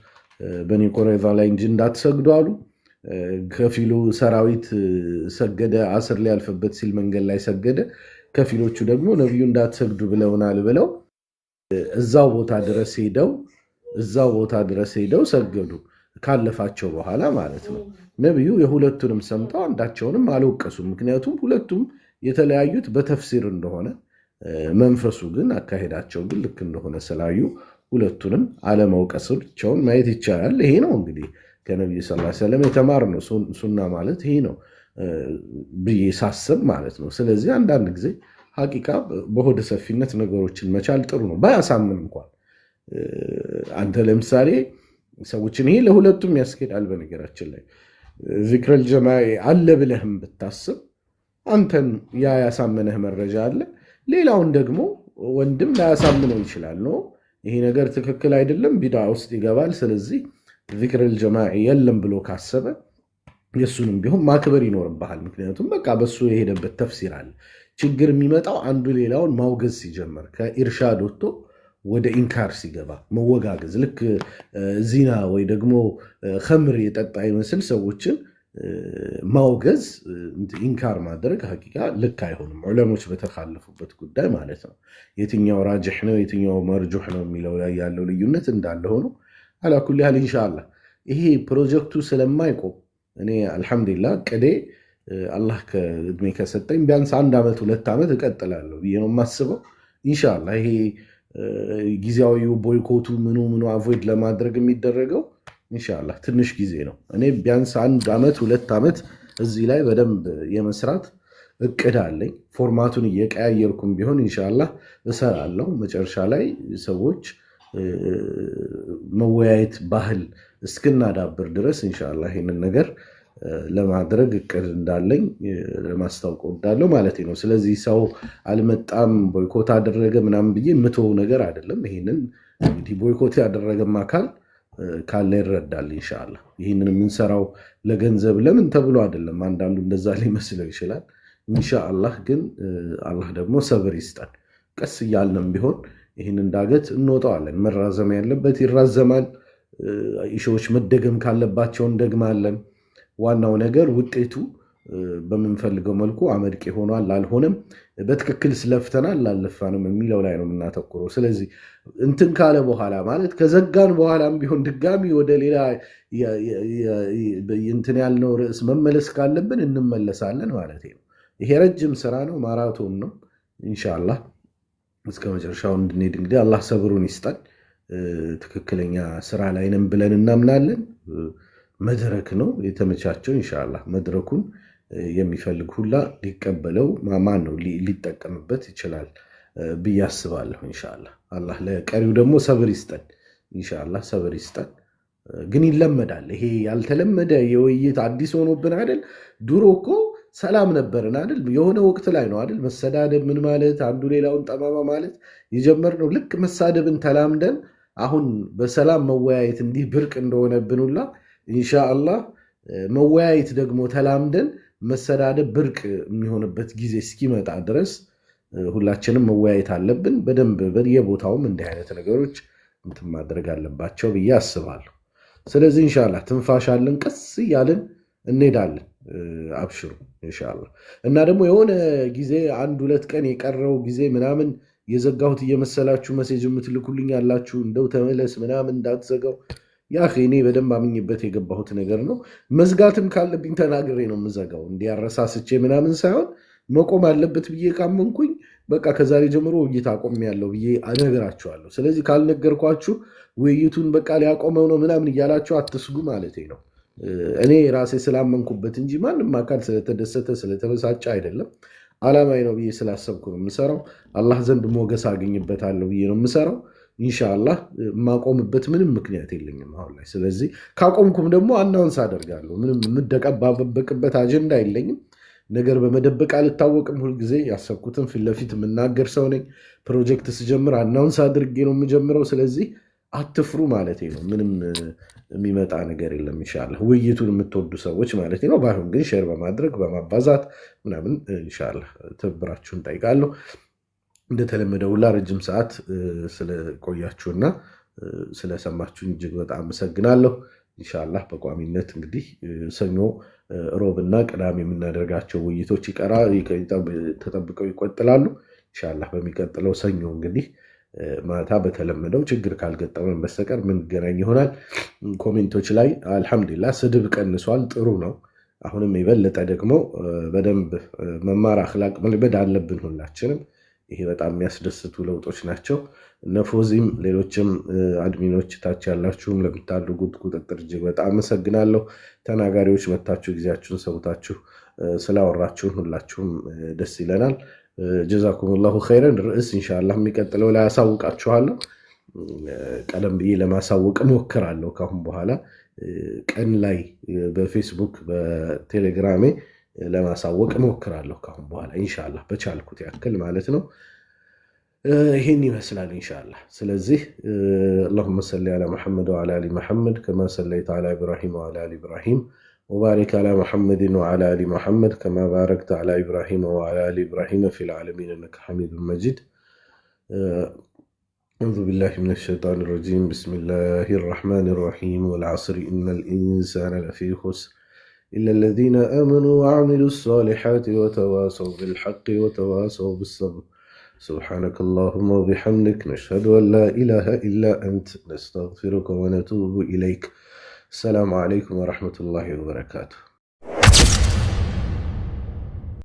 A: በኒ ቁረይዛ ላይ እንጂ እንዳትሰግዱ አሉ። ከፊሉ ሰራዊት ሰገደ፣ አስር ሊያልፍበት ሲል መንገድ ላይ ሰገደ። ከፊሎቹ ደግሞ ነቢዩ እንዳትሰግዱ ብለውናል ብለው እዛው ቦታ ድረስ ሄደው ሰገዱ፣ ካለፋቸው በኋላ ማለት ነው። ነቢዩ የሁለቱንም ሰምተው አንዳቸውንም አልወቀሱም። ምክንያቱም ሁለቱም የተለያዩት በተፍሲር እንደሆነ መንፈሱ ግን አካሄዳቸው ግን ልክ እንደሆነ ስላዩ ሁለቱንም አለመውቀሳቸውን ማየት ይቻላል። ይሄ ነው እንግዲህ ከነቢዩ ሰለላሁ ዐለይሂ ወሰለም የተማርነው ሱና ማለት ይሄ ነው ብዬ ሳስብ ማለት ነው። ስለዚህ አንዳንድ ጊዜ ሐቂቃ በሆደ ሰፊነት ነገሮችን መቻል ጥሩ ነው፣ ባያሳምን እንኳን። አንተ ለምሳሌ ሰዎችን ይሄ ለሁለቱም ያስኬዳል። በነገራችን ላይ ዚክረል ጀማዓ አለ ብለህም ብታስብ አንተን ያ ያሳመነህ መረጃ አለ፣ ሌላውን ደግሞ ወንድም ላያሳምነው ይችላል ነው። ይሄ ነገር ትክክል አይደለም፣ ቢድዓ ውስጥ ይገባል። ስለዚህ ዚክረል ጀማዒ የለም ብሎ ካሰበ የሱንም ቢሆን ማክበር ይኖርብሃል። ምክንያቱም በቃ በሱ የሄደበት ተፍሲር አለ። ችግር የሚመጣው አንዱ ሌላውን ማውገዝ ሲጀምር፣ ከኢርሻድ ወጥቶ ወደ ኢንካር ሲገባ መወጋገዝ፣ ልክ ዚና ወይ ደግሞ ኸምር የጠጣ ይመስል ሰዎችን ማውገዝ፣ ኢንካር ማድረግ ሐቂቃ ልክ አይሆንም። ዑለሞች በተካለፉበት ጉዳይ ማለት ነው። የትኛው ራጅሕ ነው የትኛው መርጁሕ ነው የሚለው ላይ ያለው ልዩነት እንዳለ ሆኖ አላኩል ያህል ኢንሻአላህ ይሄ ፕሮጀክቱ ስለማይቆም እኔ አልሐምዱሊላህ ቅዴ አላህ ከእድሜ ከሰጠኝ ቢያንስ 1 ዓመት 2 ዓመት እቀጥላለሁ ብዬ ነው የማስበው። ኢንሻአላህ ይሄ ጊዜያዊው ቦይኮቱ ምኑ አቮይድ ለማድረግ የሚደረገው ኢንሻአላህ ትንሽ ጊዜ ነው። እኔ ቢያንስ 1 ዓመት 2 ዓመት እዚህ ላይ በደንብ የመስራት እቅድ አለኝ። ፎርማቱን እየቀያየርኩም ቢሆን ኢንሻአላህ እሰራለሁ። መጨረሻ ላይ ሰዎች መወያየት ባህል እስክናዳብር ድረስ ኢንሻአላህ ይህንን ነገር ለማድረግ እቅድ እንዳለኝ ለማስታወቅ እወዳለሁ ማለት ነው። ስለዚህ ሰው አልመጣም ቦይኮት አደረገ ምናምን ብዬ የምተው ነገር አይደለም። ይህንን እንግዲህ ቦይኮት ያደረገም አካል ካለ ይረዳል ኢንሻአላህ። ይህንን የምንሰራው ለገንዘብ ለምን ተብሎ አይደለም። አንዳንዱ እንደዛ ሊመስለው ይችላል። ኢንሻአላህ ግን አላህ ደግሞ ሰብር ይስጠን። ቀስ እያልንም ቢሆን ይህንን ዳገት እንወጣዋለን። መራዘም ያለበት ይራዘማል። ኢሾዎች መደገም ካለባቸው እንደግማለን። ዋናው ነገር ውጤቱ በምንፈልገው መልኩ አመርቂ ሆኗል አልሆነም፣ በትክክል ስለፍተናል ላልለፋንም የሚለው ላይ ነው የምናተኩረው። ስለዚህ እንትን ካለ በኋላ ማለት ከዘጋን በኋላም ቢሆን ድጋሚ ወደ ሌላ እንትን ያልነው ርዕስ መመለስ ካለብን እንመለሳለን ማለት ነው። ይሄ ረጅም ስራ ነው፣ ማራቶን ነው። ኢንሻአላህ እስከ መጨረሻው እንድንሄድ እንግዲህ አላህ ሰብሩን ይስጠን። ትክክለኛ ስራ ላይ ነን ብለን እናምናለን። መድረክ ነው የተመቻቸው። ኢንሻአላህ መድረኩን የሚፈልግ ሁላ ሊቀበለው ማን ነው ሊጠቀምበት ይችላል ብዬ አስባለሁ። ኢንሻአላህ አላህ ለቀሪው ደግሞ ሰብር ይስጠን። ኢንሻአላህ ሰብር ይስጠን። ግን ይለመዳል። ይሄ ያልተለመደ የውይይት አዲስ ሆኖብን አይደል? ድሮ እኮ ሰላም ነበርን አይደል? የሆነ ወቅት ላይ ነው አይደል መሰዳደብ ምን ማለት አንዱ ሌላውን ጠማማ ማለት የጀመርነው። ልክ መሳደብን ተላምደን አሁን በሰላም መወያየት እንዲህ ብርቅ እንደሆነብን ሁላ ኢንሻአላህ መወያየት ደግሞ ተላምደን መሰዳደብ ብርቅ የሚሆንበት ጊዜ እስኪመጣ ድረስ ሁላችንም መወያየት አለብን። በደንብ በየቦታውም እንዲህ አይነት ነገሮች እንትን ማድረግ አለባቸው ብዬ አስባለሁ። ስለዚህ ኢንሻአላህ ትንፋሻለን፣ ቀስ እያልን እንሄዳለን። አብሽሩ ኢንሻአላህ። እና ደግሞ የሆነ ጊዜ 1-2 ቀን የቀረው ጊዜ ምናምን የዘጋሁት እየመሰላችሁ ሜሴጅ የምትልኩልኝ ያላችሁ እንደው ተመለስ ምናምን እንዳትዘጋው ያ እኔ በደንብ አምኝበት የገባሁት ነገር ነው። መዝጋትም ካለብኝ ተናግሬ ነው የምዘጋው። እንዲያረሳስቼ ምናምን ሳይሆን መቆም አለበት ብዬ ካመንኩኝ በቃ ከዛሬ ጀምሮ ውይይት አቆሚያለሁ ብዬ እነግራችኋለሁ። ስለዚህ ካልነገርኳችሁ ውይይቱን በቃ ሊያቆመው ነው ምናምን እያላችሁ አትስጉ ማለት ነው። እኔ ራሴ ስላመንኩበት እንጂ ማንም አካል ስለተደሰተ ስለተበሳጨ አይደለም። ዓላማዬ ነው ብዬ ስላሰብኩ ነው የምሰራው። አላህ ዘንድ ሞገስ አገኝበታለሁ ብዬ ነው የምሰራው። ኢንሻአላህ ማቆምበት ምንም ምክንያት የለኝም አሁን ላይ። ስለዚህ ካቆምኩም ደግሞ አናውንስ አደርጋለሁ። ምንም የምደቀባበቅበት አጀንዳ የለኝም። ነገር በመደበቅ አልታወቅም። ሁልጊዜ ያሰብኩትን ፊት ለፊት የምናገር ሰው ነኝ። ፕሮጀክት ስጀምር አናውንስ አድርጌ ነው የምጀምረው። ስለዚህ አትፍሩ ማለት ነው። ምንም የሚመጣ ነገር የለም። ኢንሻአላህ ውይይቱን የምትወዱ ሰዎች ማለት ነው። ባይሆን ግን ሼር በማድረግ በማባዛት ምናምን ኢንሻአላህ ትብብራችሁን ጠይቃለሁ። እንደተለመደው ሁላ ረጅም ሰዓት ስለቆያችሁና ስለሰማችሁን እጅግ በጣም አመሰግናለሁ። ኢንሻአላህ በቋሚነት እንግዲህ ሰኞ፣ ሮብና ቅዳሜ የምናደርጋቸው ውይይቶች ተጠብቀው ይቀጥላሉ። ኢንሻአላህ በሚቀጥለው ሰኞ እንግዲህ ማታ በተለመደው ችግር ካልገጠመን በስተቀር ምንገናኝ ይሆናል። ኮሜንቶች ላይ አልሐምዱሊላህ ስድብ ቀንሷል፣ ጥሩ ነው። አሁንም የበለጠ ደግሞ በደንብ መማር አኽላቅ መልመድ አለብን ሁላችንም። ይሄ በጣም የሚያስደስቱ ለውጦች ናቸው። እነ ፎዚም ሌሎችም አድሚኖች ታች ያላችሁም ለምታደርጉት ቁጥጥር እጅግ በጣም አመሰግናለሁ። ተናጋሪዎች መታችሁ ጊዜያችሁን ሰውታችሁ ስላወራችሁን ሁላችሁም ደስ ይለናል። ጀዛኩሙላሁ ኸይረን። ርዕስ ኢንሻአላህ የሚቀጥለው ላይ አሳውቃችኋለሁ። ቀደም ብዬ ለማሳወቅ እሞክራለሁ። ካሁን በኋላ ቀን ላይ በፌስቡክ በቴሌግራሜ ለማሳወቅ እሞክራለሁ ካሁን በኋላ ኢንሻአላህ በቻልኩት ያክል ማለት ነው። ይሄን ይመስላል ኢንሻአላህ። ስለዚህ اللهم صل على محمد وعلى ال محمد كما صليت على ابراهيم وعلى ال ابراهيم وبارك على محمد وعلى ال محمد كما باركت على ابراهيم وعلى ال ابراهيم في العالمين انك حميد مجيد. أعوذ بالله من الشيطان الرجيم. بسم الله الرحمن الرحيم. والعصر إن الإنسان لفي خسر إلا الذين آمنوا وعملوا الصالحات وتواصوا بالحق وتواصوا بالصبر. سبحانك اللهم وبحمدك نشهد أن لا إله إلا أنت نستغفرك ونتوب إليك. السلام عليكم ورحمة الله وبركاته.